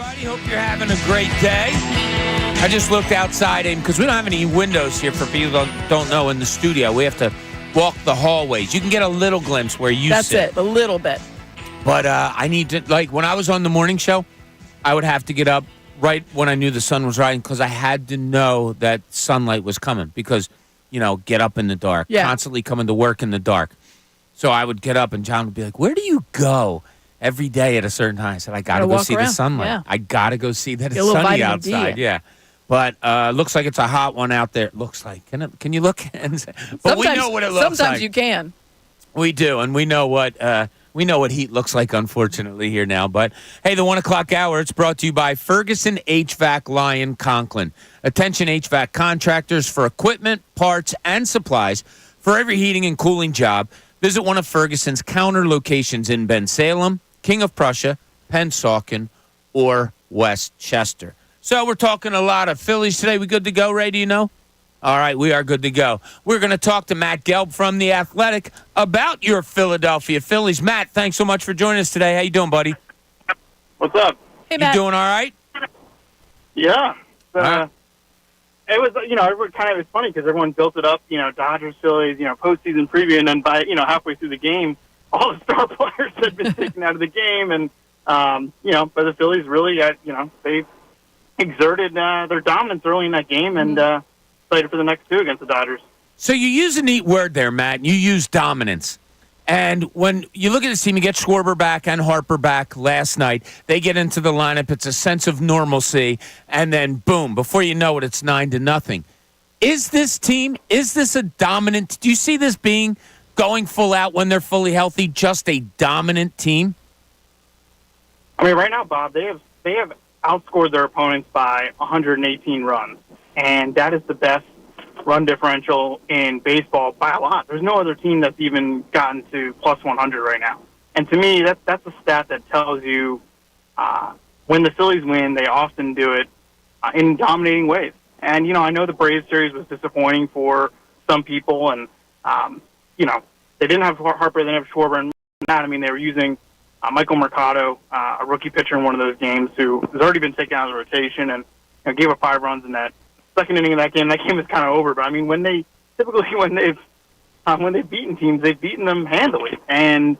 everybody. Hope you're having a great day. I just looked outside because we don't have any windows here for people that don't know in the studio. We have to walk the hallways. You can get a little glimpse where you sit. That's it, a little bit. But I need to, like, when I was on the morning show, I would have to get up right when I knew the sun was rising because I had to know that sunlight was coming because, get up in the dark, constantly coming to work in the dark. So I would get up and John would be like, where do you go every day at a certain time? I said, I got to go see the sunlight. Yeah. I got to go see that it's sunny outside. Yeah. But looks like it's a hot one out there. Looks like. Can you look? But we know what it looks like. Sometimes you can. We do, and we know what heat looks like, unfortunately, here now. But, hey, the 1 o'clock hour, it's brought to you by Ferguson HVAC Lyon Conklin. Attention HVAC contractors for equipment, parts, and supplies for every heating and cooling job. Visit one of Ferguson's counter locations in Bensalem, King of Prussia, Pennsauken, or Westchester. So we're talking a lot of Phillies today. We good to go, Ray? Do you know? All right, we are good to go. We're going to talk to Matt Gelb from The Athletic about your Philadelphia Phillies. Matt, thanks so much for joining us today. How you doing, buddy? What's up? Hey, Matt. You doing all right? Yeah. It was, it's funny because everyone built it up, Dodgers, Phillies, postseason preview, and then by, halfway through the game, all the star players had been taken out of the game, and, but the Phillies really, they exerted their dominance early in that game and played for the next two against the Dodgers. So you use a neat word there, Matt. You use dominance. And when you look at this team, you get Schwarber back and Harper back last night. They get into the lineup. It's a sense of normalcy. And then, boom, before you know it, it's 9-0. Is this team, is this a dominant? Do you see this being going full out when they're fully healthy, just a dominant team? I mean, right now, Bob, they have outscored their opponents by 118 runs. And that is the best run differential in baseball by a lot. There's no other team that's even gotten to plus 100 right now. And to me, that's a stat that tells you when the Phillies win, they often do it in dominating ways. And, I know the Braves series was disappointing for some people. And, they didn't have Harper, they didn't have Schwarber. And that, they were using Michael Mercado, a rookie pitcher in one of those games who has already been taken out of the rotation and gave up 5 runs in that second inning of that game is kind of over. But when they've beaten teams, they've beaten them handily. And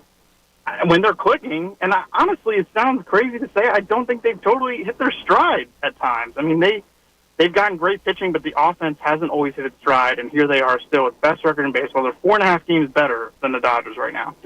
when they're clicking, and honestly, it sounds crazy to say, I don't think they've totally hit their stride at times. They've gotten great pitching, but the offense hasn't always hit its stride. And here they are still with best record in baseball. They're 4.5 games better than the Dodgers right now.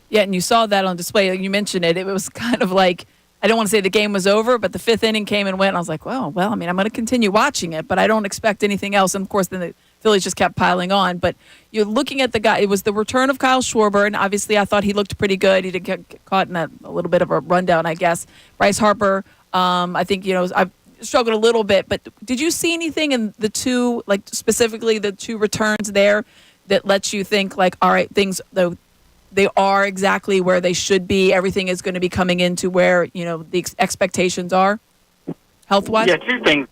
Yeah, and you saw that on display. You mentioned it. It was kind of like, I don't want to say the game was over, but the 5th inning came and went. And I was like, well, I'm going to continue watching it, but I don't expect anything else. And, of course, then the Phillies just kept piling on. But you're looking at the guy. It was the return of Kyle Schwarber, and obviously I thought he looked pretty good. He did get caught in a little bit of a rundown, I guess. Bryce Harper, I think, I've struggled a little bit. But did you see anything in the two, like specifically the two returns there that lets you think, like, all right, things, though, they are exactly where they should be. Everything is going to be coming into where, the expectations are health-wise? Yeah, two things.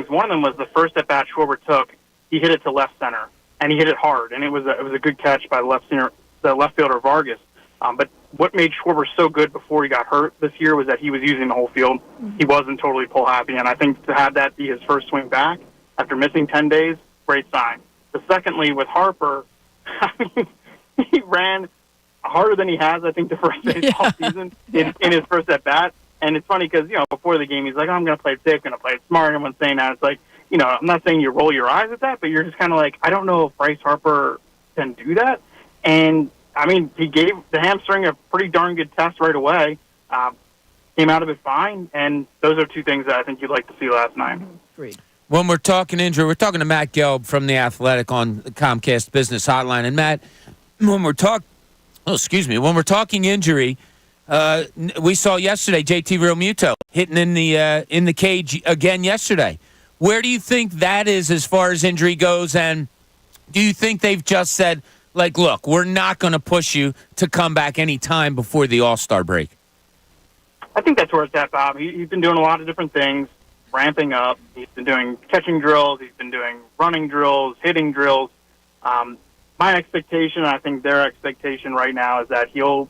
One of them was the first at-bat Schwarber took. He hit it to left center, and he hit it hard, and it was a good catch by the left fielder Vargas. But what made Schwarber so good before he got hurt this year was that he was using the whole field. He wasn't totally pull-happy, and I think to have that be his first swing back after missing 10 days, great sign. But secondly, with Harper, he ran harder than he has, I think, the first baseball season in his first at-bat. And it's funny because, before the game, he's like, I'm going to play it safe, going to play it smart. Everyone's saying that. It's like, I'm not saying you roll your eyes at that, but you're just kind of like, I don't know if Bryce Harper can do that. And, he gave the hamstring a pretty darn good test right away. Came out of it fine. And those are two things that I think you'd like to see last night. Great. When we're talking injury, we're talking to Matt Gelb from The Athletic on the Comcast Business Hotline. And, Matt, when we're talking injury, we saw yesterday JT Realmuto hitting in the cage again yesterday. Where do you think that is as far as injury goes? And do you think they've just said, like, look, we're not going to push you to come back any time before the All-Star break? I think that's where it's at, Bob. He's been doing a lot of different things, ramping up. He's been doing catching drills. He's been doing running drills, hitting drills. My expectation, I think their expectation right now, is that he'll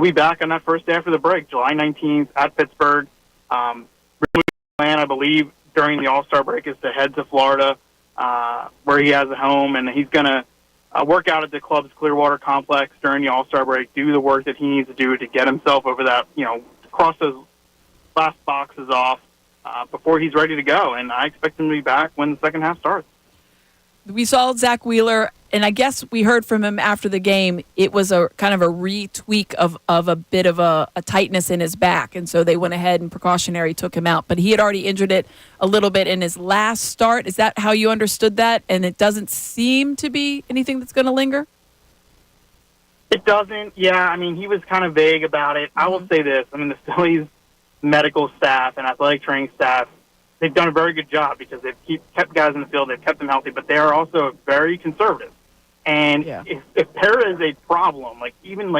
be back on that first day after the break, July 19th at Pittsburgh. Really plan, I believe, during the All-Star break is to head to Florida, where he has a home, and he's going to work out at the club's Clearwater complex during the All-Star break, do the work that he needs to do to get himself over that, cross those last boxes off before he's ready to go. And I expect him to be back when the second half starts. We saw Zach Wheeler, and I guess we heard from him after the game. It was a kind of a retweak of a bit of a tightness in his back, and so they went ahead and precautionary took him out. But he had already injured it a little bit in his last start. Is that how you understood that? And it doesn't seem to be anything that's going to linger? It doesn't. Yeah, I mean, he was kind of vague about it. I will say this. I mean, the Phillies medical staff and athletic training staff, they've done a very good job because they've kept guys in the field, they've kept them healthy, but they are also very conservative. And if there is a problem, even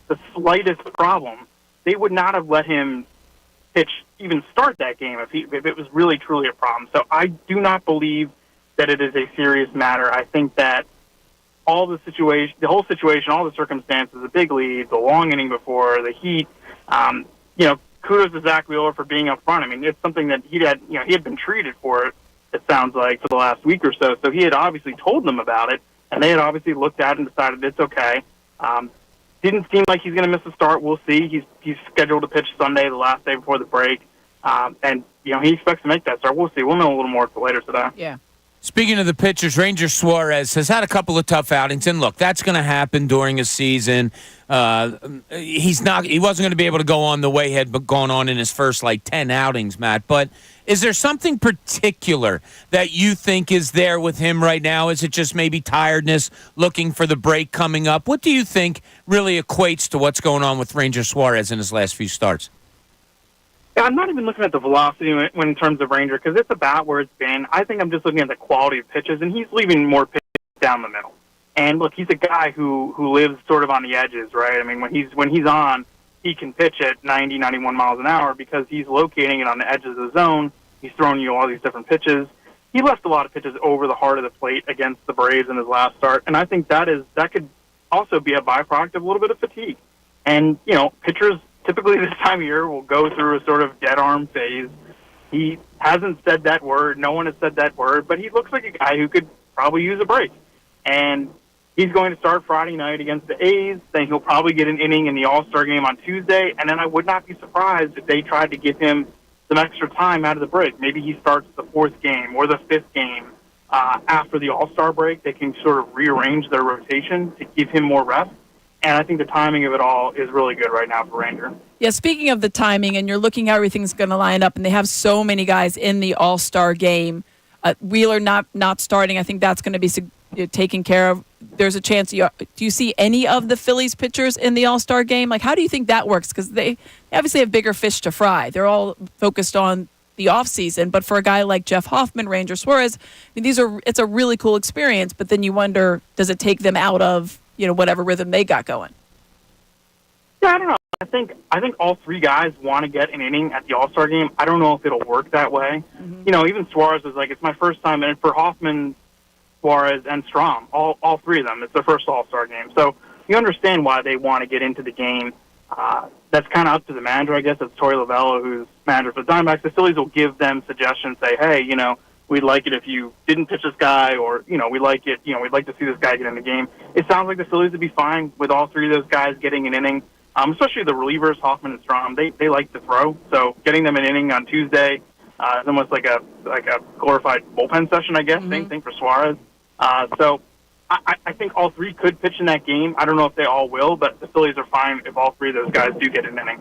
the slightest problem, they would not have let him even start that game if it was really, truly a problem. So I do not believe that it is a serious matter. I think that the whole situation, all the circumstances, the big lead, the long inning before, the heat, kudos to Zach Wheeler for being up front. I mean, it's something that he had been treated for it sounds like, for the last week or so. So he had obviously told them about it, and they had obviously looked at it and decided it's okay. Didn't seem like he's going to miss a start. We'll see. He's scheduled to pitch Sunday, the last day before the break. And he expects to make that start. We'll see. We'll know a little more later today. Yeah. Speaking of the pitchers, Ranger Suarez has had a couple of tough outings, and look, that's going to happen during a season. He wasn't going to be able to go on the way he had gone on in his first 10 outings, Matt. But is there something particular that you think is there with him right now? Is it just maybe tiredness, looking for the break coming up? What do you think really equates to what's going on with Ranger Suarez in his last few starts? Yeah, I'm not even looking at the velocity in terms of Ranger because it's about where it's been. I think I'm just looking at the quality of pitches, and he's leaving more pitches down the middle. And look, he's a guy who lives sort of on the edges, right? I mean, when he's on, he can pitch at 90, 91 miles an hour because he's locating it on the edges of the zone. He's throwing you all these different pitches. He left a lot of pitches over the heart of the plate against the Braves in his last start, and I think that could also be a byproduct of a little bit of fatigue. And pitchers typically this time of year will go through a sort of dead arm phase. He hasn't said that word. No one has said that word, but he looks like a guy who could probably use a break. And he's going to start Friday night against the A's. Then he'll probably get an inning in the All-Star game on Tuesday. And then I would not be surprised if they tried to give him some extra time out of the break. Maybe he starts the fourth game or the fifth game after the All-Star break. They can sort of rearrange their rotation to give him more rest. And I think the timing of it all is really good right now for Ranger. Yeah, speaking of the timing, and you're looking how everything's going to line up, and they have so many guys in the All-Star game. Wheeler not starting, I think that's going to be taken care of. There's a chance. Do you see any of the Phillies pitchers in the All-Star game? How do you think that works? Because they obviously have bigger fish to fry. They're all focused on the offseason. But for a guy like Jeff Hoffman, Ranger Suarez, I mean, it's a really cool experience. But then you wonder, does it take them out of whatever rhythm they got going? Yeah, I don't know. I think all three guys want to get an inning at the All-Star game. I don't know if it'll work that way. Mm-hmm. Even Suarez was like, it's my first time, and for Hoffman, Suarez, and Strom, all three of them, it's their first All-Star game. So you understand why they want to get into the game. That's kind of up to the manager, I guess. It's Torey Lovello, who's manager for the Diamondbacks. The Phillies will give them suggestions, say, hey, we'd like it if you didn't pitch this guy, or, we like it, we'd like to see this guy get in the game. It sounds like the Phillies would be fine with all three of those guys getting an inning, especially the relievers, Hoffman and Strom. They like to throw, so getting them an inning on Tuesday is almost like a glorified bullpen session, I guess. Mm-hmm. Same thing for Suarez. So I think all three could pitch in that game. I don't know if they all will, but the Phillies are fine if all three of those guys do get an inning.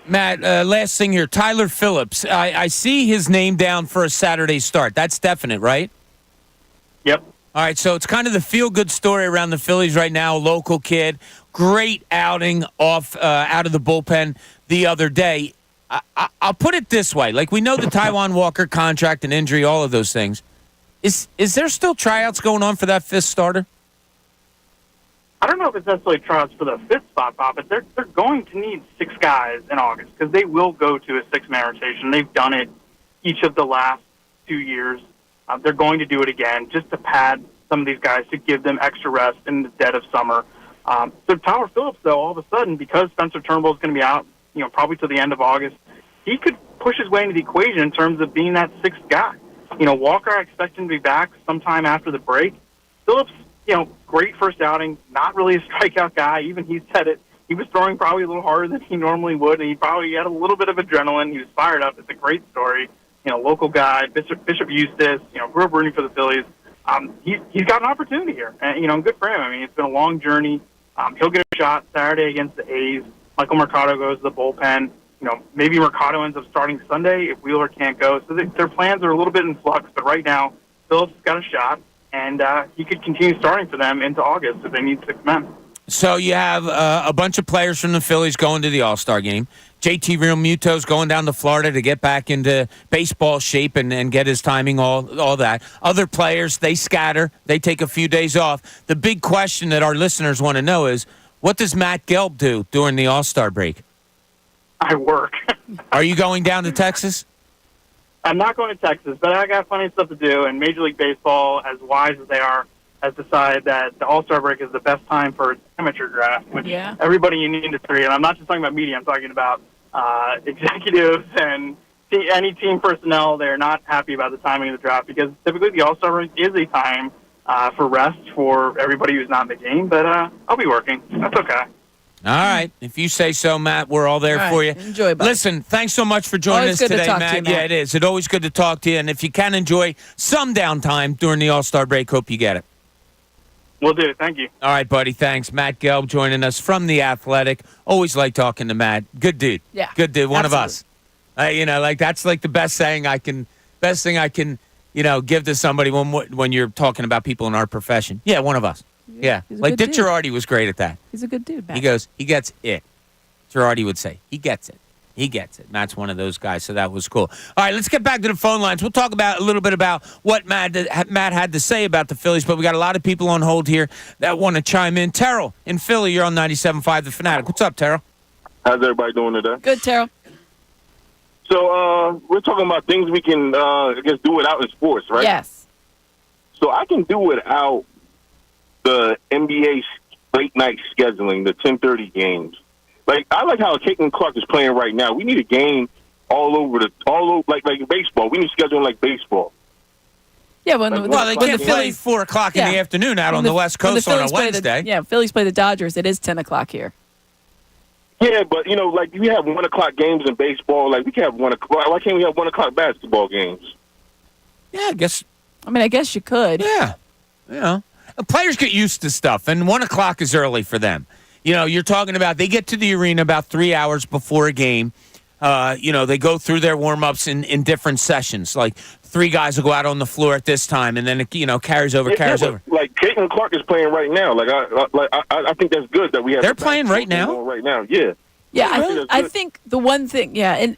Matt, last thing here, Tyler Phillips. I see his name down for a Saturday start. That's definite, right? Yep. All right, so it's kind of the feel-good story around the Phillies right now. Local kid, great outing out of the bullpen the other day. I'll put it this way. We know the Taijuan Walker contract and injury, all of those things. Is there still tryouts going on for that fifth starter? I don't know if it's necessarily tryouts for the fifth spot, Bob, but they're going to need 6 guys in August because they will go to a 6-man rotation. They've done it each of the last 2 years. They're going to do it again just to pad some of these guys to give them extra rest in the dead of summer. So Tyler Phillips, though, all of a sudden, because Spencer Turnbull is going to be out, probably to the end of August, he could push his way into the equation in terms of being that sixth guy. Walker, I expect him to be back sometime after the break. Phillips, great first outing, not really a strikeout guy. Even he said it. He was throwing probably a little harder than he normally would, and he probably had a little bit of adrenaline. He was fired up. It's a great story. Local guy, Bishop Eustace, grew up rooting for the Phillies. He's got an opportunity here, and good for him. I mean, it's been a long journey. He'll get a shot Saturday against the A's. Michael Mercado goes to the bullpen. Maybe Mercado ends up starting Sunday if Wheeler can't go. So their plans are a little bit in flux, but right now, Phillips got a shot, and he could continue starting for them into August if they need 6 men. So you have a bunch of players from the Phillies going to the All-Star game. JT Realmuto's going down to Florida to get back into baseball shape and get his timing, all that. Other players, they scatter. They take a few days off. The big question that our listeners want to know is, what does Matt Gelb do during the All-Star break? I work. Are you going down to Texas? I'm not going to Texas, but I got plenty of stuff to do, and Major League Baseball, as wise as they are, has decided that the All-Star break is the best time for amateur draft, which everybody in the industry, and I'm not just talking about media, I'm talking about executives and any team personnel, they're not happy about the timing of the draft because typically the All-Star break is a time for rest for everybody who's not in the game, but I'll be working. That's okay. All right. If you say so, Matt, we're all there for you. Enjoy, buddy. Listen, thanks so much for joining us today, Matt. Yeah, it is. It's always good to talk to you, and if you can enjoy some downtime during the All-Star break, hope you get it. Will do. Thank you. All right, buddy. Thanks. Matt Gelb joining us from The Athletic. Always like talking to Matt. Good dude. Yeah. Good dude. One of us. That's like the best thing I can give to somebody when you're talking about people in our profession. Yeah, one of us. Yeah. Like Dick Girardi was great at that. He's a good dude, Matt. He goes, he gets it. Girardi would say, he gets it. He gets it. Matt's one of those guys, so that was cool. All right, let's get back to the phone lines. We'll talk a little bit about what Matt had to say about the Phillies, but we got a lot of people on hold here that want to chime in. Terrell in Philly, you're on 97.5 The Fanatic. What's up, Terrell? How's everybody doing today? Good, Terrell. So we're talking about things we can, do without in sports, right? Yes. So I can do without the NBA late night scheduling, the 10:30 games. Like, I like how Caitlin Clark is playing right now. We need a game all over like baseball. We need scheduling like baseball. Yeah, they can't play 4 o'clock in the afternoon out on the West Coast on a Wednesday. Phillies play the Dodgers. It is 10 o'clock here. Yeah, but, like, we have 1 o'clock games in baseball. Like, we can have 1 o'clock. Why can't we have 1 o'clock basketball games? Yeah, I guess you could. Yeah. Players get used to stuff, and 1 o'clock is early for them. You're talking about they get to the arena about 3 hours before a game. They go through their warm-ups in different sessions. Like, 3 guys will go out on the floor at this time, and then it carries over. Like, Caitlin Clark is playing right now. I think that's good that we have. They're playing right now? Right now, yeah. Yeah, I think the one thing, and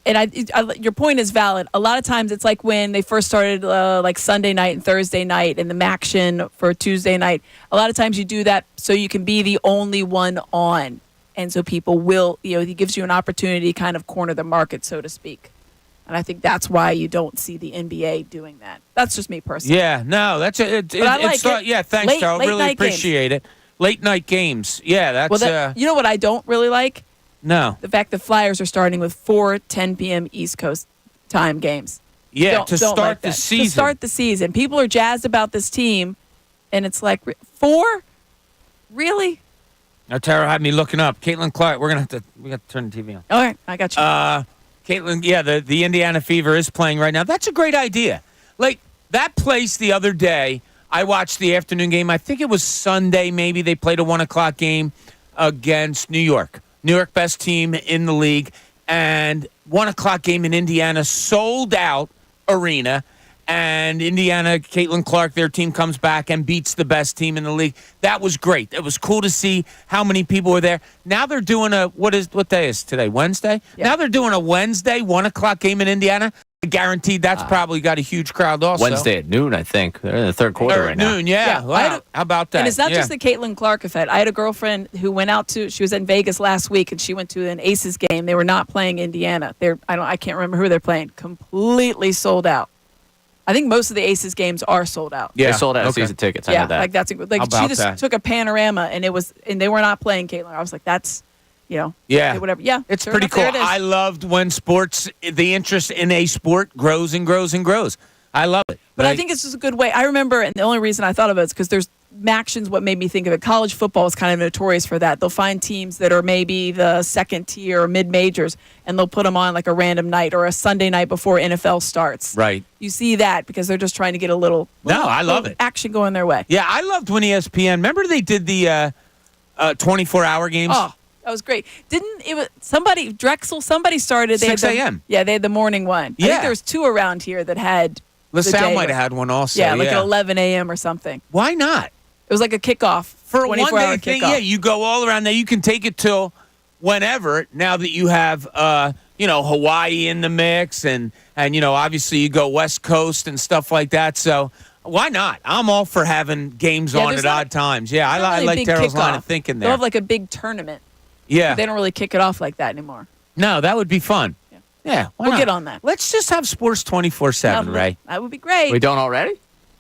your point is valid. A lot of times it's like when they first started like Sunday night and Thursday night and the MACtion for Tuesday night. A lot of times you do that so you can be the only one on. And so people will, it gives you an opportunity to kind of corner the market, so to speak. And I think that's why you don't see the NBA doing that. That's just me personally. Yeah, no, that's it. Yeah, thanks, Charles. Really appreciate it. Late night games. Yeah, that's. You know what I don't really like? No. The fact that Flyers are starting with 4 10 p.m. East Coast time games. Yeah, to start the season. To start the season. People are jazzed about this team, and it's like, 4? Really? Now, Tara had me looking up. Caitlin Clark, we got to turn the TV on. All right, I got you. Caitlin, the Indiana Fever is playing right now. That's a great idea. Like, that place the other day, I watched the afternoon game. I think it was Sunday, maybe. They played a 1 o'clock game against New York. New York, best team in the league, and 1 o'clock game in Indiana, sold out arena, and Indiana, Caitlin Clark, their team comes back and beats the best team in the league. That was great. It was cool to see how many people were there. Now they're doing what day is today? Wednesday? Yeah. Now they're doing a Wednesday 1 o'clock game in Indiana. Guaranteed that's probably got a huge crowd also. Wednesday at noon, I think. They're in the third quarter right now. Noon, yeah. Wow. How about that? And it's not just the Caitlin Clark effect. I had a girlfriend who went out she was in Vegas last week, and she went to an Aces game. They were not playing Indiana. I can't remember who they're playing. Completely sold out. I think most of the Aces games are sold out. Yeah, they sold out season tickets. I know that. She just took a panorama, and they were not playing Caitlin. I was like, that's Yeah. whatever. Yeah, It's sure pretty enough, cool. there it is. I loved when the interest in a sport grows and grows and grows. I love it. But I think this is a good way. I remember, and the only reason I thought of it is because there's Maction's what made me think of it. College football is kind of notorious for that. They'll find teams that are maybe the second tier or mid-majors, and they'll put them on like a random night or a Sunday night before NFL starts. Right. You see that because they're just trying to get a little I love it. Action going their way. Yeah, I loved when ESPN. Remember they did the 24-hour games? Oh, that was great. Drexel, somebody started. 6 a.m. Yeah, they had the morning one. I Yeah. think there was two around here that had. LaSalle might have had one also. Yeah, like at 11 a.m. or something. Why not? It was like a kickoff. For a 24-hour one-day thing, kickoff. yeah, you go all around there. You can take it till whenever. Now that you have, Hawaii in the mix, and obviously you go West Coast and stuff like that. So why not? I'm all for having games on at odd times. Yeah, I like Daryl's line of thinking there. They'll have like a big tournament. Yeah, they don't really kick it off like that anymore. No, that would be fun. Yeah, why we'll not? get on that. Let's just have sports 24/7, Ray. That would be great. We don't already?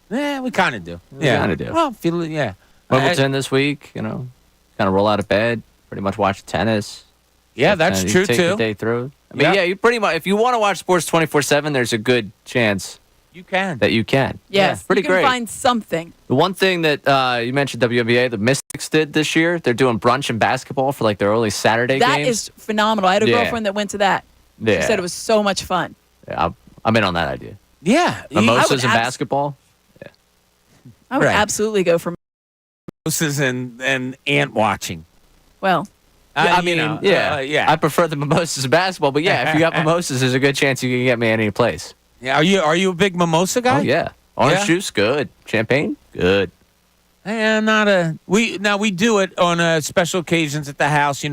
Yeah, we kind of do. We kinda do. Well, Wimbledon this week, kind of roll out of bed, pretty much watch tennis. Yeah, that's You true take too. the day through. I mean, you pretty much, if you want to watch sports 24/7, there's a good chance you can. that you can. Yes, pretty you can great. find something. The one thing that you mentioned WNBA, the Mystics did this year, they're doing brunch and basketball for like their early Saturday That games. is phenomenal. I had a Yeah. girlfriend that went to that. Yeah. She said it was so much fun. Yeah, I'm in on that idea. Yeah, Mimosas and basketball. I would Right. absolutely go for. Mimosas and ant watching. Well, I mean, yeah. I prefer the mimosas and basketball, but yeah, if you got mimosas, there's a good chance you can get me any place. Yeah, are you a big mimosa guy? Oh yeah, orange Yeah? juice, good. Champagne, good. We do it on special occasions at the house.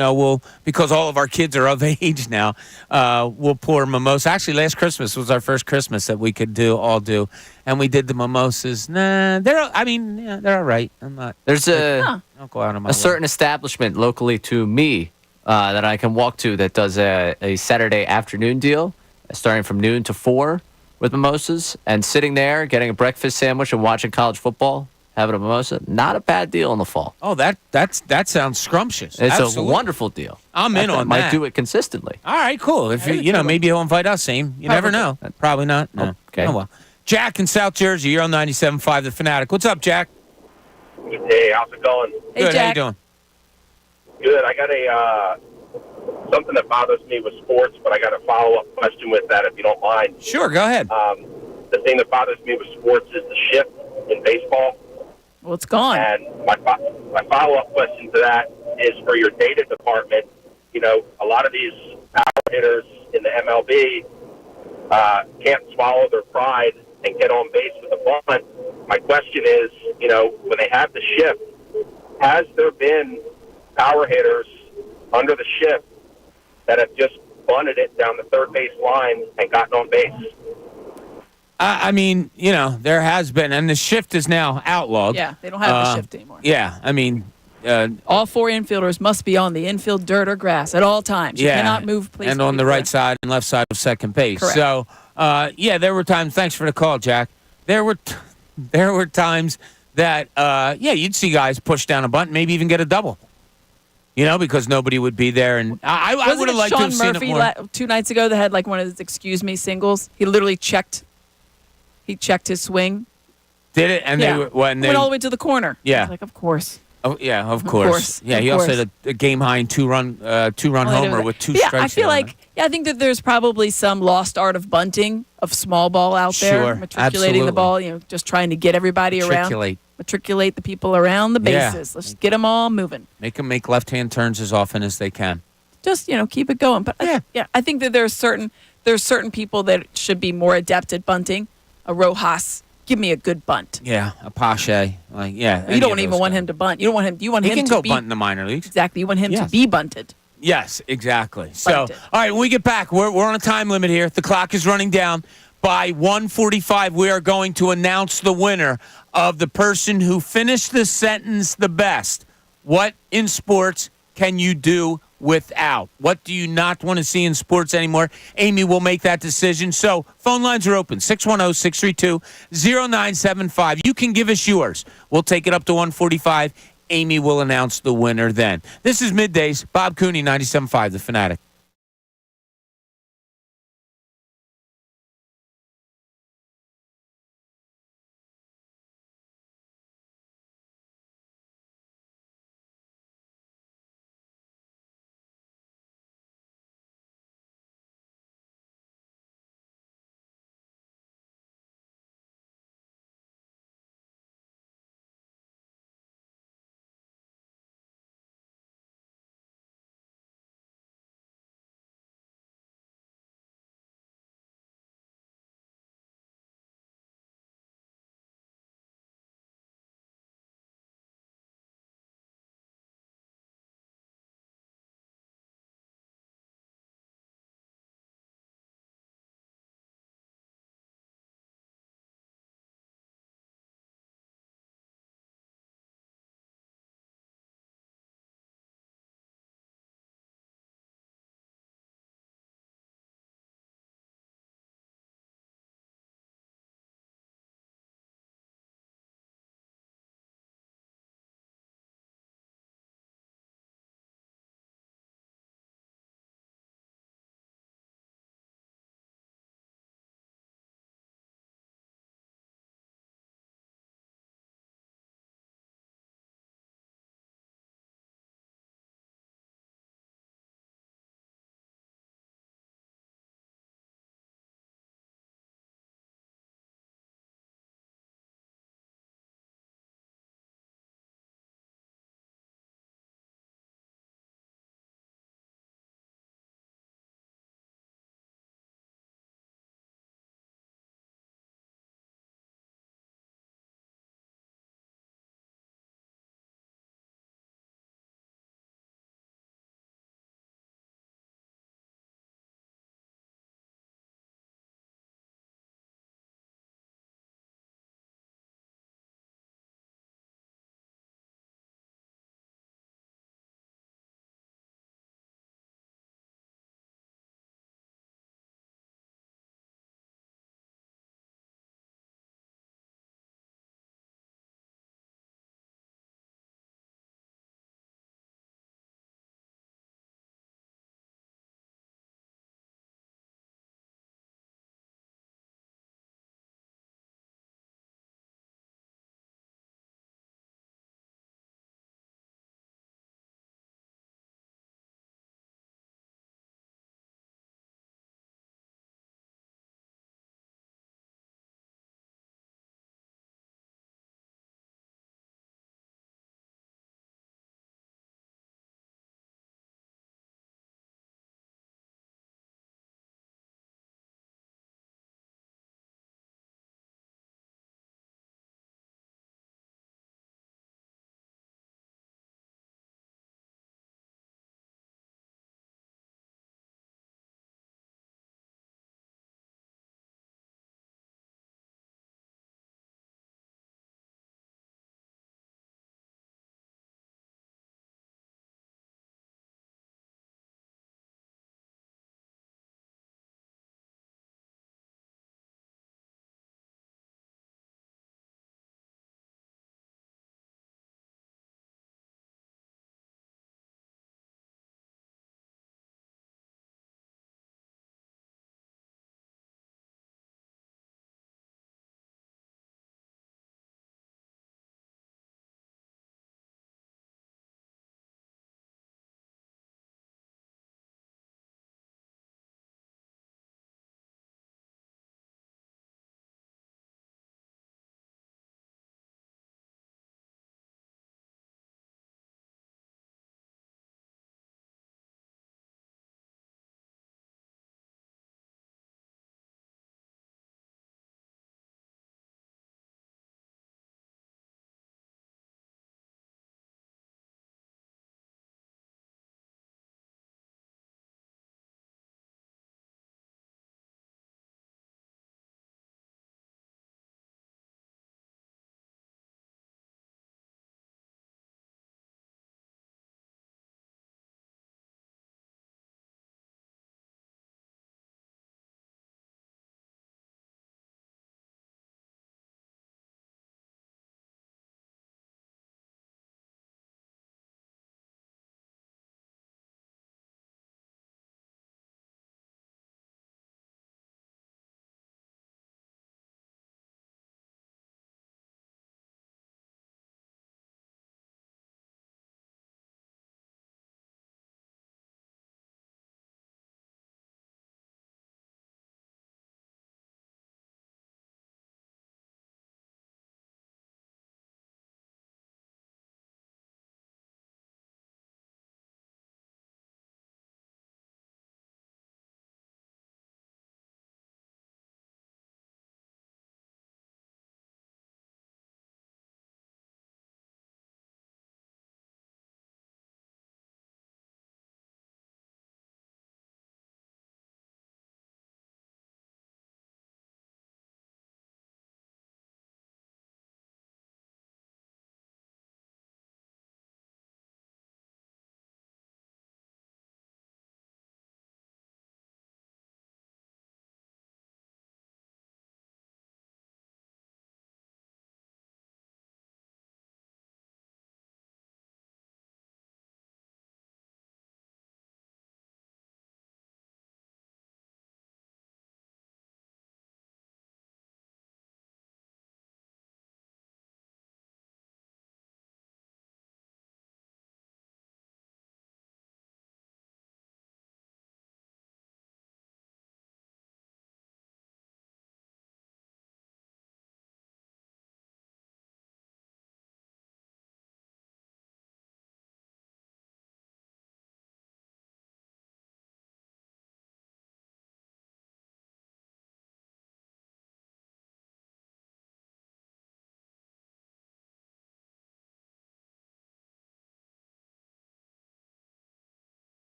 Because all of our kids are of age now. We'll pour mimosa. Actually, last Christmas was our first Christmas that we could all do, and we did the mimosas. Nah, they're all right. I'm not. There's I'll go out on my a certain establishment locally to me that I can walk to that does a Saturday afternoon deal, starting from noon to 4 with mimosas, and sitting there getting a breakfast sandwich and watching college football. Having a mimosa, not a bad deal in the fall. Oh, that sounds scrumptious. It's Absolutely. a wonderful deal. I'm in on might that. do it consistently. All right, cool. If maybe he'll invite us, Aim. You never know. Probably not. No. Okay. Oh, well. Jack in South Jersey, you're on 97.5 The Fanatic. What's up, Jack? Hey, how's it going? Hey, Good. Jack. How you doing? Good. I got something that bothers me with sports, but I got a follow-up question with that, if you don't mind. Sure, go ahead. The thing that bothers me with sports is the shift in baseball. Well, it's gone. And my follow-up question to that is for your data department. A lot of these power hitters in the MLB can't swallow their pride and get on base with a bunt. My question is, when they have the shift, has there been power hitters under the shift that have just bunted it down the third base line and gotten on base? There has been, and the shift is now outlawed. Yeah, they don't have the shift anymore. Yeah, all four infielders must be on the infield dirt or grass at all times. You cannot move, please. And on the right side and left side of second base. Correct. So, there were times. Thanks for the call, Jack. There were times that you'd see guys push down a bunt, maybe even get a double. Because nobody would be there, and I would have liked to have seen it more. Sean Murphy 2 nights ago that had like one of his excuse me singles. He literally checked. He checked his swing. Did it? And they went all the way to the corner. Yeah. I was like, of course. Oh yeah, of course. Yeah, he also had a game high and two-run homer with 2 strikes. I feel like I think that there's probably some lost art of bunting, of small ball out there, Sure, matriculating the ball. Just trying to get everybody around, matriculate the people around the bases. Let's get them all moving. Make them make left-hand turns as often as they can. Just keep it going. But I think that there's certain people that should be more adept at bunting. A Rojas. Give me a good bunt. Yeah, a Pache. You don't even want him to bunt. You don't want him. You want he him can to go be bunt in the minor leagues. Exactly. You want him to be bunted. Yes, exactly. So, all right, when we get back, we're on a time limit here. The clock is running down. By 1:45, we are going to announce the winner of the person who finished the sentence the best. What in sports can you do without? What do you not want to see in sports anymore? Amy will make that decision. So phone lines are open, 610-632-0975. You can give us yours. We'll take it up to 145. Amy will announce the winner then. This is Middays. Bob Cooney, 97.5, The Fanatic.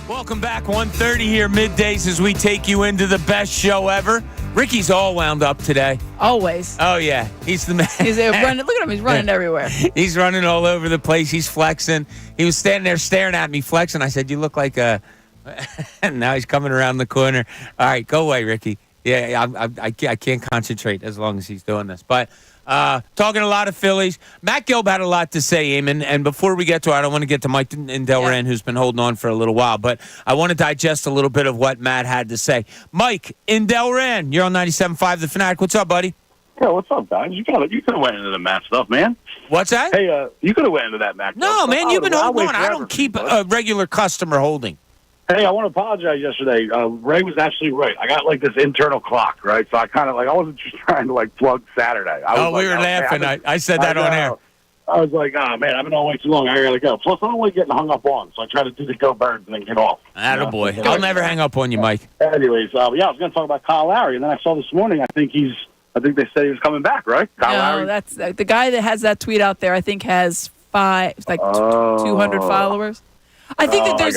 Welcome back, 1:30 here, middays, as we take you into the best show ever. Ricky's all wound up today. Always. Oh, yeah. He's the man. He's running. Look at him. He's running everywhere. He's running all over the place. He's flexing. He was standing there staring at me, flexing. I said, you look like a... And now he's coming around the corner. All right, go away, Ricky. Yeah, I can't concentrate as long as he's doing this. But talking a lot of Phillies. Matt Gelb had a lot to say, Eamon. And before we get to it, I don't want to get to Mike in Delran, who's been holding on for a little while. But I want to digest a little bit of what Matt had to say. Mike in Delran, you're on 97.5 The Fanatic. What's up, buddy? Yeah, what's up, guys? You could have went into the Matt stuff, man. What's that? Hey, you could have went into that Matt. No, man, you've been holding on. I forever. don't keep a regular customer holding. Hey, I want to apologize yesterday. Ray was absolutely right. I got like this internal clock, right? So I kind of I wasn't just trying to plug Saturday. We were laughing. I said that on air. I was like, oh, man, I've been on way too long. I got to go. Plus, I don't like getting hung up on, so I try to do the Go Birds and then get off. Attaboy. I'll never hang up on you, Mike. Anyways, I was going to talk about Kyle Lowry, and then I saw this morning, I think they said he was coming back, right? Kyle Lowry? That's the guy that has that tweet out there. I think has 200 followers. I think that there's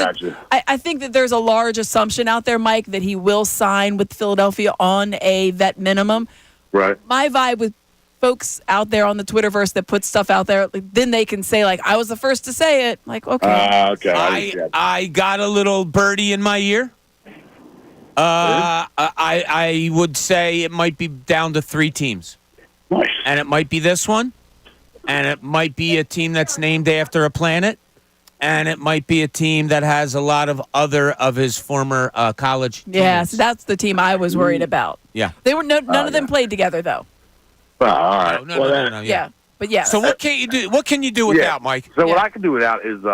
I think that there's a large assumption out there, Mike, that he will sign with Philadelphia on a vet minimum. Right. My vibe with folks out there on the Twitterverse that put stuff out there, then they can say I was the first to say it. Okay. Okay. I got a little birdie in my ear. I would say it might be down to 3 teams. Nice. And it might be this one, and it might be a team that's named after a planet. And it might be a team that has a lot of other of his former college teammates. Yeah, so that's the team I was worried about. Yeah. They were none of them played together though. All right. No. Yeah. But yeah. So what can you do? What can you do without, Mike? So what I can do without is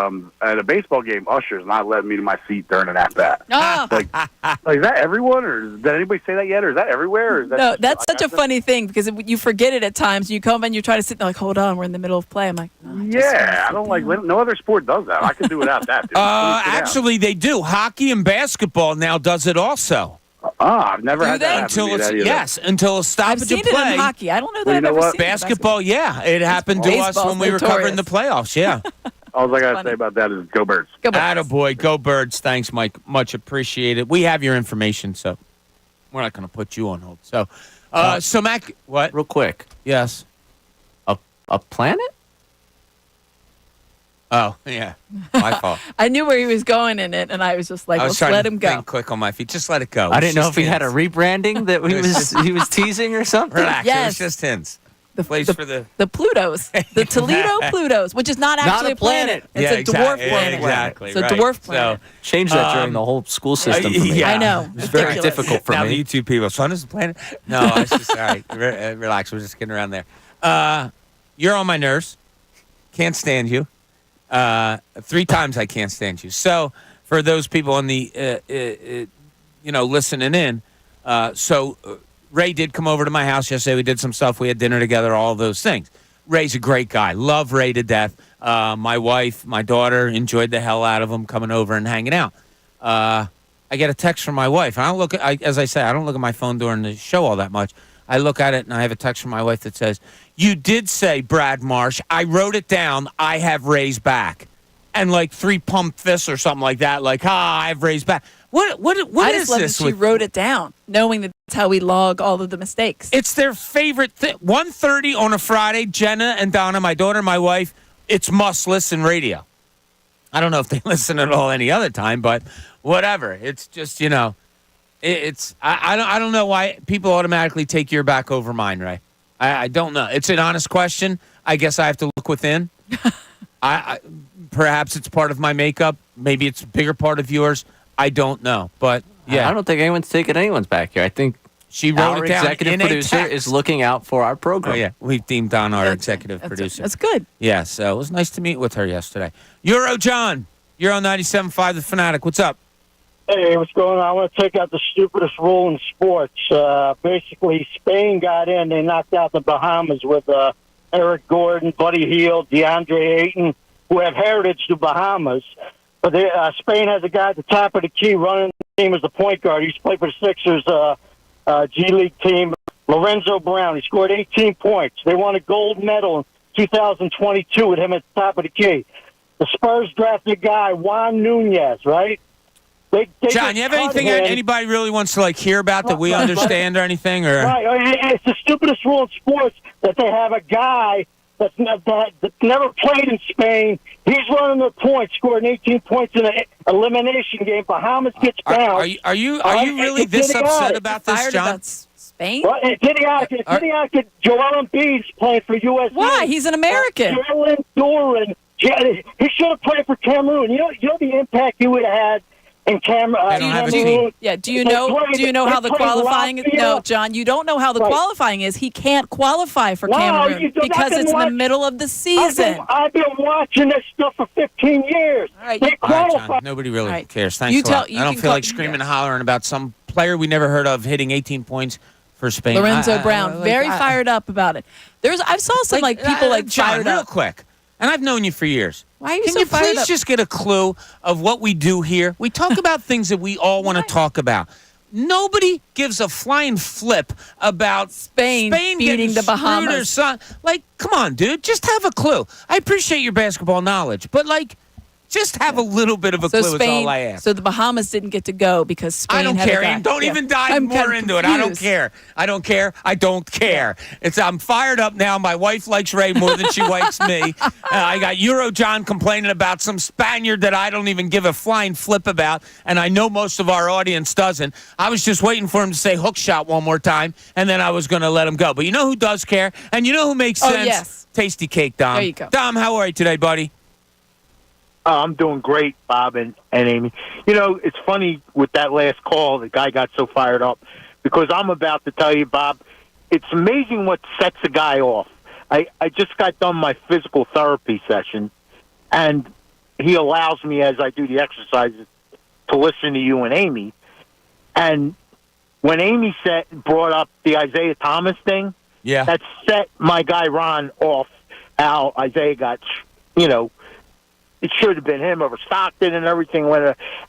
at a baseball game, ushers not letting me to my seat during an at-bat. Oh. Is that everyone, or did anybody say that yet, or is that everywhere? Or is that no, that's such a funny thing because you forget it at times. You come and you try to sit there hold on, we're in the middle of play. I'm like, I don't like. No other sport does that. I can do without that. Dude. Actually, they do. Hockey and basketball now does it also. I've never had that. Until a stoppage I've seen of play. it in hockey. I don't know that I've ever seen basketball. Yeah, it happened to us when we were covering the playoffs. Yeah. All I got to say about that is go Birds. Go Birds. Attaboy. Go Birds. Thanks, Mike. Much appreciated. We have your information, so we're not going to put you on hold. So, Mac, what? Real quick. Yes. A planet? Oh, yeah. My fault. I knew where he was going in it, and I was just like, let's let him go. Think quick on my feet. Just let it go. I didn't know if he had a rebranding that he was teasing or something. Relax. Yes. It was just hints. The Plutos, the Toledo Plutos, which is not actually a planet. It's a dwarf planet. Exactly. It's a dwarf planet. So, change that during the whole school system for me. Yeah. I know. It's very difficult for now me. The YouTube people. Sun is a planet? No, it's just, all right. Relax. We're just getting around there. You're on my nerves. Can't stand you. 3 times I can't stand you. So for those people on the, listening in, Ray did come over to my house yesterday. We did some stuff. We had dinner together, all those things. Ray's a great guy. Love Ray to death. My wife, my daughter enjoyed the hell out of him coming over and hanging out. I get a text from my wife. And as I say, I don't look at my phone during the show all that much. I look at it and I have a text from my wife that says, "You did say Brad Marsh. I wrote it down. I have Ray's back." And 3 pump fists or something like that. I have Ray's back. What I is just love this? that she wrote it down, knowing that that's how we log all of the mistakes. It's their favorite thing. 1:30 on a Friday, Jenna and Donna, my daughter, my wife, it's must-listen radio. I don't know if they listen at all any other time, but whatever. It's just, I don't know why people automatically take your back over mine, Ray. I don't know. It's an honest question. I guess I have to look within. Perhaps it's part of my makeup. Maybe it's a bigger part of yours. I don't know, but yeah, I don't think anyone's taking anyone's back here. I think she wrote our it down. Executive producer is looking out for our program. Oh yeah, we've deemed on our executive producer. That's good. Yeah, so it was nice to meet with her yesterday. Euro John, you're on 97.5 The Fanatic. What's up? Hey, what's going on? I want to take out the stupidest rule in sports. Basically, Spain got in. They knocked out the Bahamas with Eric Gordon, Buddy Hield, DeAndre Ayton, who have heritage to Bahamas. But Spain has a guy at the top of the key running the team as the point guard. He used to play for the Sixers G League team, Lorenzo Brown. He scored 18 points. They won a gold medal in 2022 with him at the top of the key. The Spurs drafted a guy, Juan Nunez, right? They John, you have anything anybody really wants to hear about that we understand or anything? Or right, it's the stupidest rule in sports that they have a guy that never played in Spain. He's running the points, scoring 18 points in an elimination game. Bahamas gets bounced. Are you really this upset about this, John? About Spain? Well, idiotic. Joel Embiid's playing for USA. Why? He's an American. Jalen Duran. He should have played for Cameroon. You know the impact he would have had in Cameroon. Yeah. Do you know how the qualifying is? No, John, you don't know how the qualifying is. He can't qualify for Cameroon because it's in the middle of the season. I've been watching this stuff for 15 years. All right, they qualify. John, nobody really cares. Thanks a lot. I don't feel like screaming and hollering about some player we never heard of hitting 18 points for Spain. Lorenzo Brown, very fired up about it. I saw some people John, fired up. real quick. And I've known you for years. Why are you Can so you fired please up? just get a clue of what we do here? We talk about things that we all want to talk about. Nobody gives a flying flip about Spain beating the Bahamas. Come on, dude. Just have a clue. I appreciate your basketball knowledge, but just have a little bit of a clue is all I ask. So the Bahamas didn't get to go because Spain I don't had care. a guy. Don't even dive more into it. I don't care. I don't care. I'm fired up now. My wife likes Ray more than she likes me. I got Euro John complaining about some Spaniard that I don't even give a flying flip about, and I know most of our audience doesn't. I was just waiting for him to say hook shot one more time, and then I was going to let him go. But you know who does care? And you know who makes sense? Yes. Tasty Cake, Dom. There you go. Dom, how are you today, buddy? I'm doing great, Bob and Amy. You know, it's funny with that last call, the guy got so fired up because I'm about to tell you, Bob, it's amazing what sets a guy off. I just got done my physical therapy session, and he allows me, as I do the exercises, to listen to you and Amy. And when Amy brought up the Isaiah Thomas thing, that set my guy Ron off how Isaiah got, it should have been him over Stockton and everything.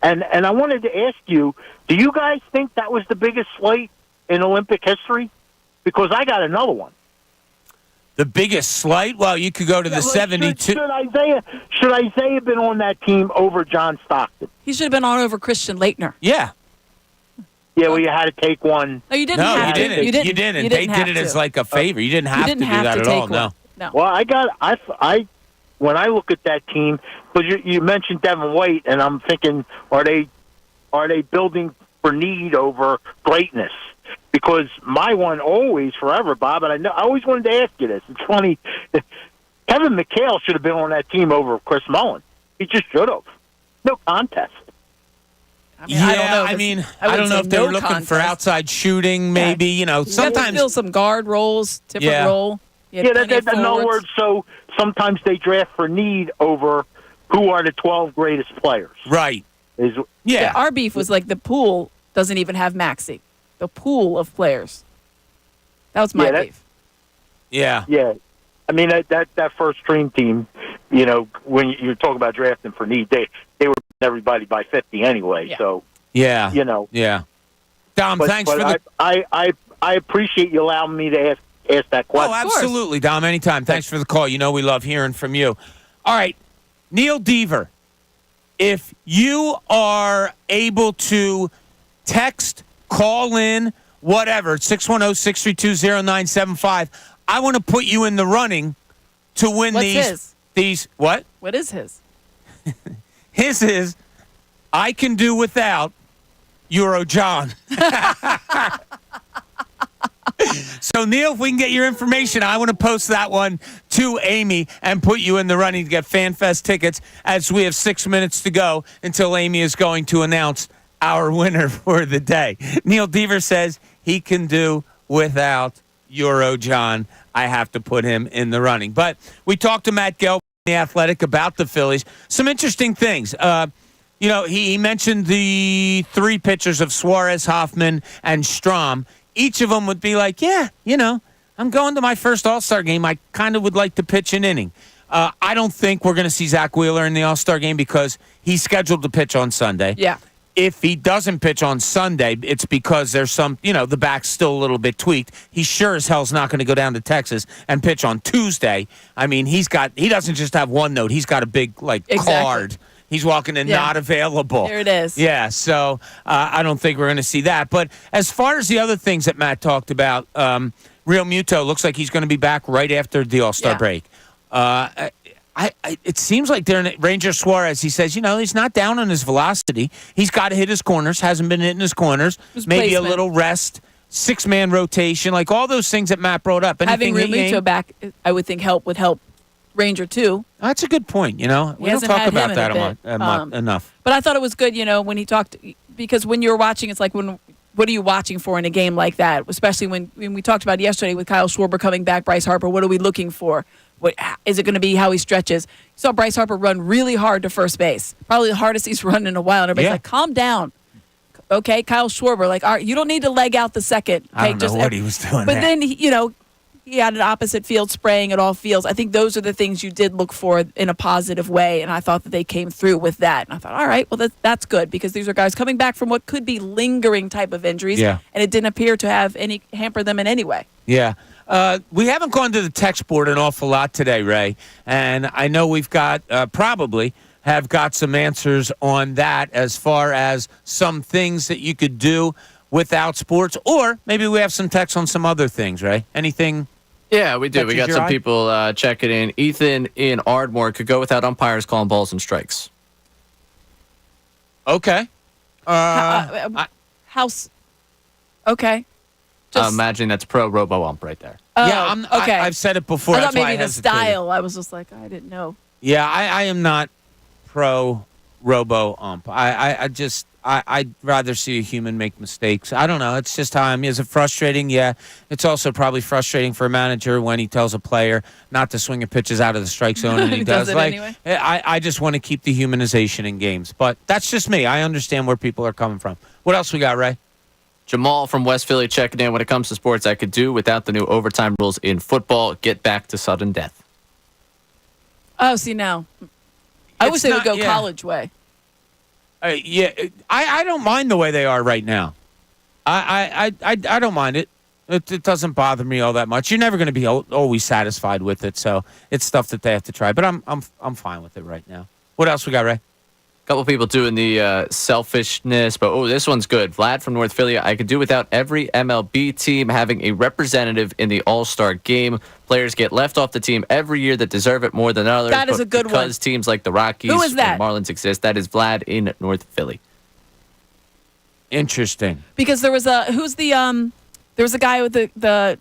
And I wanted to ask you, do you guys think that was the biggest slight in Olympic history? Because I got another one. The biggest slight? Well, you could go to the 72. Should Isaiah been on that team over John Stockton? He should have been on over Christian Laettner. Yeah. Yeah, well, you had to take one. No, you didn't. You didn't. They did it as like a favor. You didn't have to do that at all. No. Well, when I look at that team, because you mentioned Devin White, and I'm thinking, are they building for need over greatness? Because my one always, forever, Bob, and I always wanted to ask you this. It's funny. Kevin McHale should have been on that team over Chris Mullin. He just should have. No contest. I don't know if they were looking for outside shooting, maybe. You sometimes have to fill some guard roles, different role. In other words, so sometimes they draft for need over who are the 12 greatest players. Right. Our beef was the pool doesn't even have Maxey. The pool of players. That was my beef. Yeah. Yeah. I mean, that first stream team, when you're talking about drafting for need, they were everybody by 50 anyway. Yeah. So, Yeah. Yeah. Dom, thanks for the... I appreciate you allowing me to ask that question. Oh, absolutely, Dom. Anytime. Thanks for the call. We love hearing from you. All right. Neil Deaver, if you are able to text, call in, whatever, 610-632-0975, I want to put you in the running to win these. What? What is his? His is, I can do without Euro John. So, Neil, if we can get your information, I want to post that one to Amy and put you in the running to get FanFest tickets as we have 6 minutes to go until Amy is going to announce our winner for the day. Neil Deaver says he can do without Euro John. I have to put him in the running. But we talked to Matt Gelb, The Athletic, about the Phillies. Some interesting things. He mentioned the three pitchers of Suarez, Hoffman, and Strahm. Each of them would be like, I'm going to my first All-Star game. I kind of would like to pitch an inning. I don't think we're going to see Zach Wheeler in the All-Star game because he's scheduled to pitch on Sunday. Yeah. If he doesn't pitch on Sunday, it's because there's some, the back's still a little bit tweaked. He sure as hell's not going to go down to Texas and pitch on Tuesday. I mean, he doesn't just have one note. He's got a big, card. He's walking in not available. There it is. Yeah, so I don't think we're going to see that. But as far as the other things that Matt talked about, Real Muto looks like he's going to be back right after the All-Star break. It seems like Ranger Suarez, he says, he's not down on his velocity. He's got to hit his corners, hasn't been hitting his corners. Maybe a little rest, 6-man rotation, like all those things that Matt brought up. Having Real Muto back, I would think would help Ranger too. That's a good point. We don't talk about that enough. But I thought it was good, when he talked, because when you're watching, it's like what are you watching for in a game like that? Especially when we talked about yesterday with Kyle Schwarber coming back, Bryce Harper. What are we looking for? What is it going to be? How he stretches? You saw Bryce Harper run really hard to first base, probably the hardest he's run in a while. And everybody's like, "Calm down, okay." Kyle Schwarber, like, all right, you don't need to leg out the second. Okay? I don't know what he was doing. But then he had an opposite field spraying at all fields. I think those are the things you did look for in a positive way, and I thought that they came through with that. And I thought, all right, well, that's good because these are guys coming back from what could be lingering type of injuries, and it didn't appear to have hamper them in any way. Yeah. We haven't gone to the text board an awful lot today, Ray, and I know we've got probably have got some answers on that as far as some things that you could do without sports, or maybe we have some text on some other things, Ray. Anything? Yeah, we do. We got some people checking in. Ethan in Ardmore could go without umpires calling balls and strikes. Okay. House. Okay. Imagine that's pro robo ump right there. Yeah, okay. I've said it before. I that's thought why maybe I the style. I was just like, I didn't know. Yeah, I am not pro robo ump. I'd rather see a human make mistakes. I don't know. It's just how I'm. Is it frustrating? Yeah. It's also probably frustrating for a manager when he tells a player not to swing a pitches out of the strike zone, and he does. It Like, anyway. I just want to keep the humanization in games. But that's just me. I understand where people are coming from. What else we got, Ray? Jamal from West Philly checking in. When it comes to sports, I could do without the new overtime rules in football. Get back to sudden death. Oh, see now. I wish they would go college way. I don't mind the way they are right now. I don't mind it. It doesn't bother me all that much. You're never going to be always satisfied with it, so it's stuff that they have to try. But I'm fine with it right now. What else we got, Ray? A couple people doing the selfishness, but this one's good. Vlad from North Philly. I could do without every MLB team having a representative in the All-Star game. Players get left off the team every year that deserve it more than others. That is a good one. Because teams like the Rockies and Marlins exist. That is Vlad in North Philly. Interesting. Because there was a there was a guy with the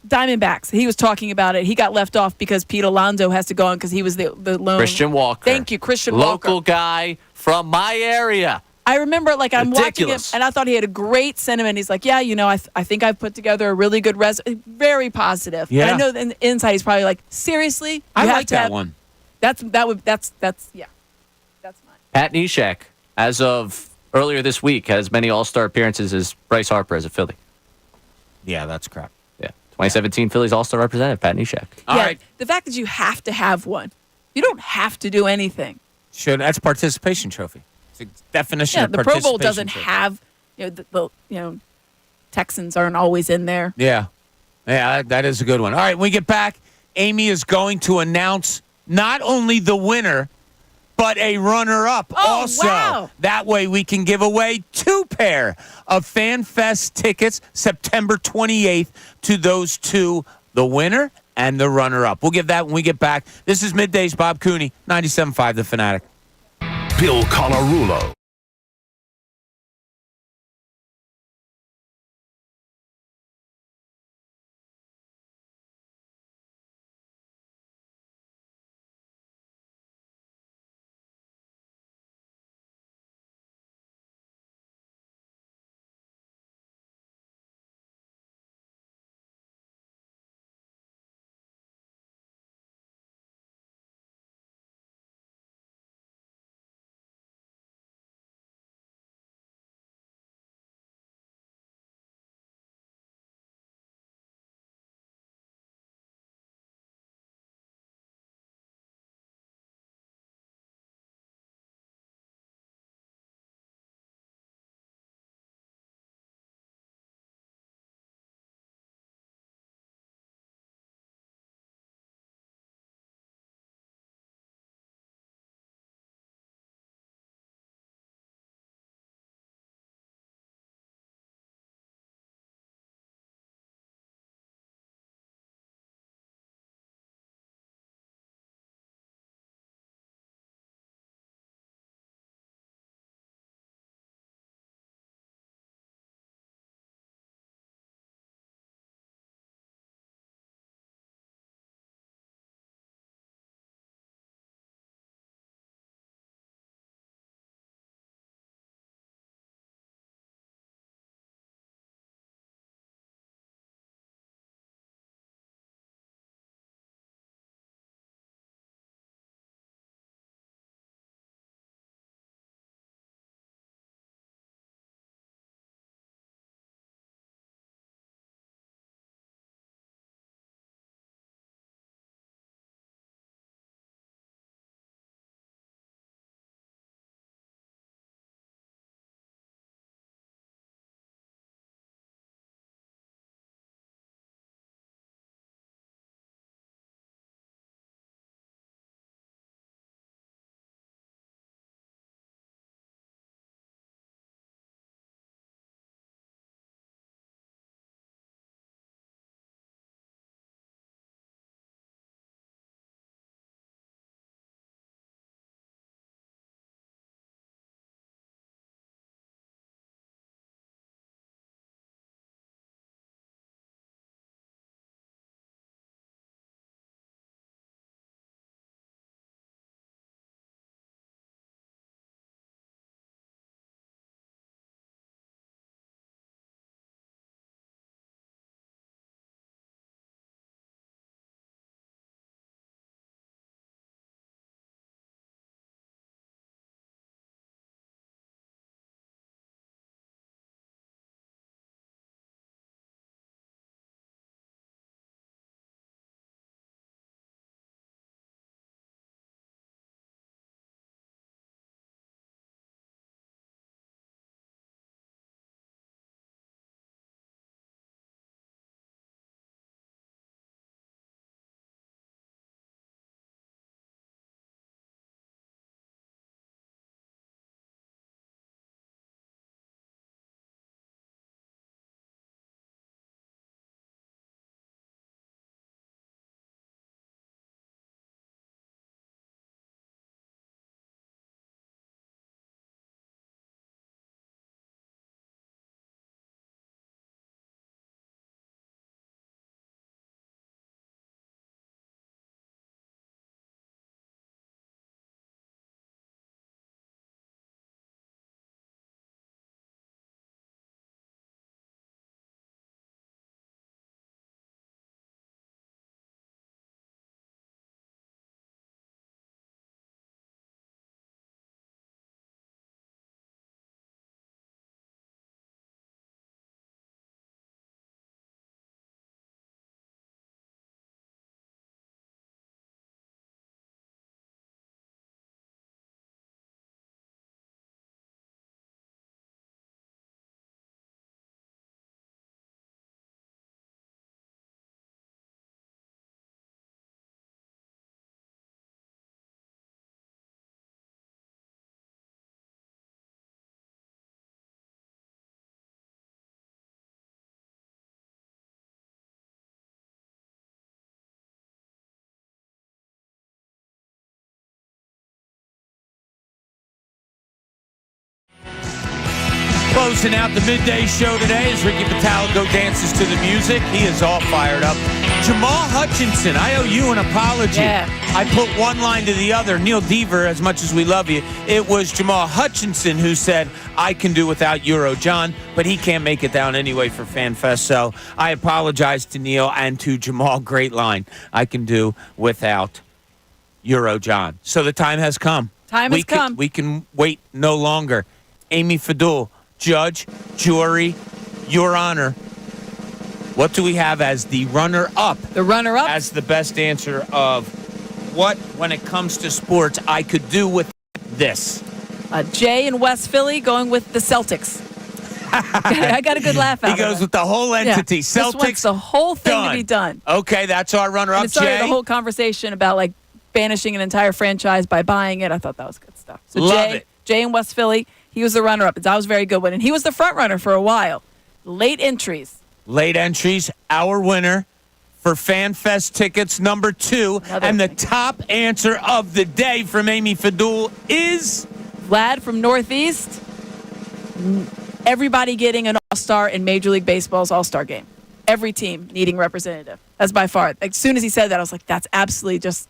Diamondbacks. He was talking about it. He got left off because Pete Alonso has to go on because he was the lone. Christian Walker. Thank you, Christian Walker. Local guy from my area. I remember, I'm watching him, and I thought he had a great sentiment. He's like, yeah, I think I've put together a really good very positive. Yeah. And I know in the inside he's probably like, seriously? I like that one. That's mine. Pat Neshek, as of earlier this week, has as many All-Star appearances as Bryce Harper as a Philly. Yeah, that's crap. Yeah. 2017 Phillies All-Star representative, Pat Neshek. All right. The fact that you have to have one. You don't have to do anything. That's a participation trophy. It's a definition of the participation Pro Bowl doesn't trophy. have, the Texans aren't always in there. Yeah. Yeah, that is a good one. All right, when we get back, Amy is going to announce not only the winner, but a runner-up also. Wow. That way we can give away 2 pair of FanFest tickets September 28th to those 2, the winner and the runner-up. We'll give that when we get back. This is Middays, Bob Cooney, 97.5 The Fanatic. Bill Colarulo. Closing out the midday show today as Ricky Pitalico dances to the music. He is all fired up. Jamal Hutchinson, I owe you an apology. Yeah. I put one line to the other. Neil Deaver, as much as we love you, it was Jamal Hutchinson who said, I can do without Euro John, but he can't make it down anyway for FanFest. So I apologize to Neil and to Jamal. Great line. I can do without Euro John. So the time has come. Time has come. We can wait no longer. Amy Fadul, judge, jury, Your Honor. What do we have as the runner-up? The runner-up? As the best answer of what, when it comes to sports, I could do with this. Jay in West Philly going with the Celtics. I got a good laugh out of it. He goes with the whole entity. Yeah. Celtics, just wants the whole thing to be done. Okay, that's our runner-up, And it started Jay. the whole conversation about, like, banishing an entire franchise by buying it. I thought that was good stuff. So Love it. Jay in West Philly, he was the runner-up. That was a very good one. And he was the front runner for a while. Late entries. Late entries, our winner for FanFest tickets number 2. And the top answer of the day from Amy Fadul is... Vlad from Northeast. Everybody getting an all-star in Major League Baseball's all-star game. Every team needing representative. That's by far. As soon as he said that, I was like, that's absolutely just...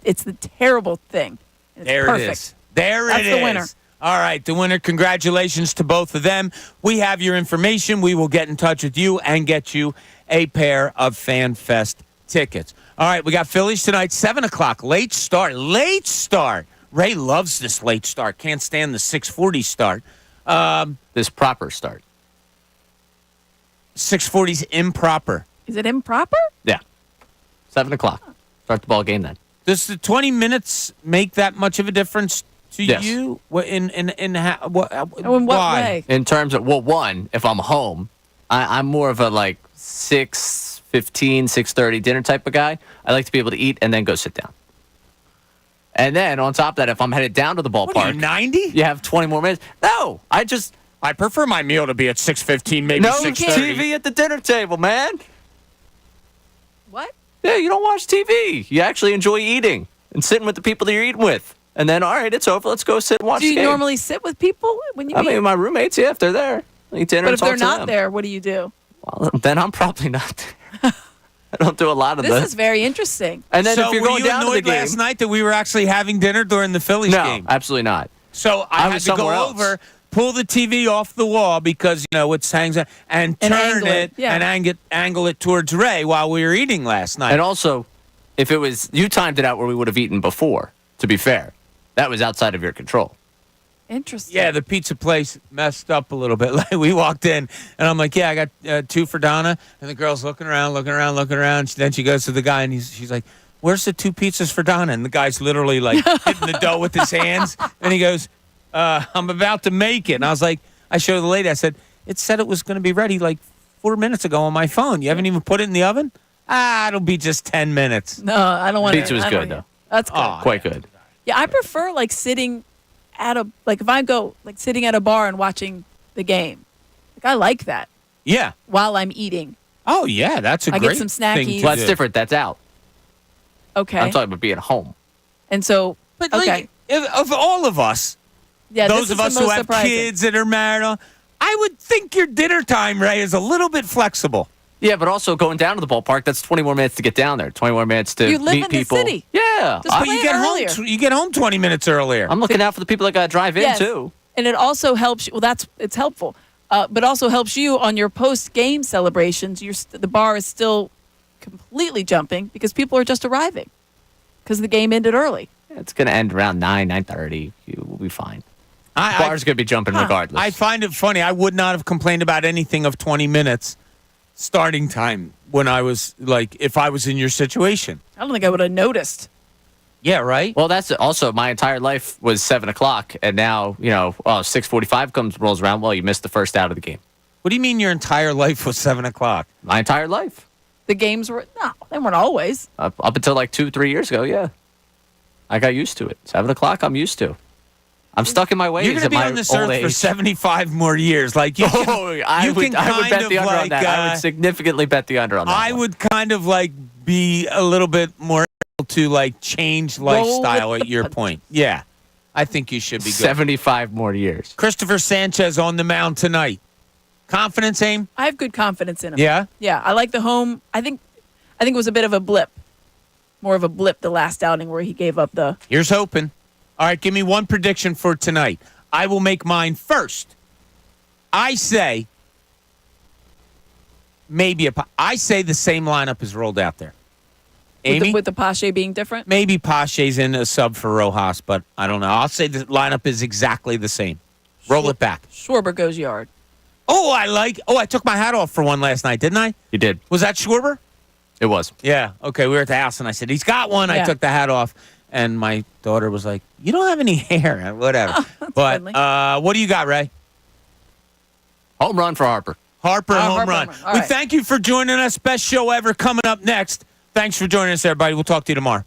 It's the terrible thing. It's there perfect. it is. There That's it is. the winner. All right, the winner. Congratulations to both of them. We have your information. We will get in touch with you and get you a pair of FanFest tickets. All right, we got Phillies tonight, 7 o'clock. Late start. Late start. Ray loves this late start. Can't stand the 6:40 start. This proper start. 6:40's improper. Is it improper? Yeah. 7 o'clock. Start the ball game then. Does the 20 minutes make that much of a difference to Yes. you? In what what way? In terms of, well, one, if I'm home, I'm more of a like 6:15, 6:30 dinner type of guy. I like to be able to eat and then go sit down. And then on top of that, if I'm headed down to the ballpark, What are you, 90? you have 20 more minutes. No, I prefer my meal to be at 6:15, maybe no 6:30. TV at the dinner table, man. What? Yeah, you don't watch TV. You actually enjoy eating and sitting with the people that you're eating with. And then, all right, it's over. Let's go sit and watch Do you the game. normally sit with people when you I eat? mean, my roommates, yeah, if they're there. I eat dinner But and if talk they're to not them. there, what do you do? Well, then I'm probably not there. I don't do a lot of This that. is very interesting. And then So if you're were going you down to the annoyed game, last night that we were actually having dinner during the Phillies no, game? absolutely not. So I had was to go somewhere else. over, pull the TV off the wall because, it hangs out, and turn angle it, yeah. and angle it towards Ray while we were eating last night. And also, if it was, you timed it out where we would have eaten before, to be fair. That was outside of your control. Interesting. Yeah, the pizza place messed up a little bit. Like, we walked in, and I'm like, yeah, I got 2 for Donna. And the girl's looking around. Then she goes to the guy, and she's like, where's the 2 pizzas for Donna? And the guy's literally, like, hitting the dough with his hands. And he goes, I'm about to make it. And I was like, I showed the lady. I said, it said it was going to be ready, like, 4 minutes ago on my phone. You haven't even put it in the oven? It'll be just 10 minutes. No, I don't want to. Pizza was good, though. That's good. Quite good. Yeah, I prefer like sitting at a if I go like sitting at a bar and watching the game. Like I like that Yeah. while I'm eating. Oh, yeah, that's a I great get some snackies. thing to Well, that's do. different. That's out. Okay. I'm talking about being home. And so But okay. like, of all of us, Yeah, those this of is us the who most have surprising. kids that are married, I would think your dinner time, Ray, is a little bit flexible. Yeah, but also going down to the ballpark, that's 20 more minutes to get down there. 20 more minutes to You live meet in the people. city. Yeah. Just But plan you get earlier. home. You get home 20 minutes earlier. I'm looking out for the people that got to drive in, Yes. too. And it also helps. Well, it's helpful, but also helps you on your post-game celebrations. The bar is still completely jumping because people are just arriving because the game ended early. It's going to end around 9:30. We'll be fine. I Bar's going to be jumping regardless. I find it funny. I would not have complained about anything of 20 minutes starting time when I was, like, if I was in your situation. I don't think I would have noticed. Yeah, right? Well, that's also my entire life was 7 o'clock, and now 6:45 rolls around. Well, you missed the first out of the game. What do you mean your entire life was 7 o'clock? My entire life, The games were they weren't always. up until like 2-3 years ago. Yeah, I got used to it. 7 o'clock, I'm used to. I'm stuck in my ways. You're going to at be my on this old earth age. for 75 more years. Like, you can, I you would can bet kind the of under on like, that. I would significantly bet the under on that. I would kind of like be a little bit more able to like change Roll lifestyle with at your the point. Yeah. I think you should be good. 75 more years. Christopher Sanchez on the mound tonight. Confidence, Aim? I have good confidence in him. Yeah? Yeah, I like the home. I think it was a bit of a blip. More of a blip the last outing where he gave up the... Here's hoping. All right, give me one prediction for tonight. I will make mine first. I say I say the same lineup is rolled out there. Amy? With the Pache being different? Maybe Pache's in a sub for Rojas, but I don't know. I'll say the lineup is exactly the same. Roll it back. Schwarber goes yard. I took my hat off for one last night, didn't I? You did. Was that Schwarber? It was. Yeah. Okay, we were at the house, and I said, he's got one. Yeah. I took the hat off, and my daughter was like, you don't have any hair. Whatever. But what do you got, Ray? Home run for Harper. Harper home run. All We right. thank you for joining us. Best show ever coming up next. Thanks for joining us, everybody. We'll talk to you tomorrow.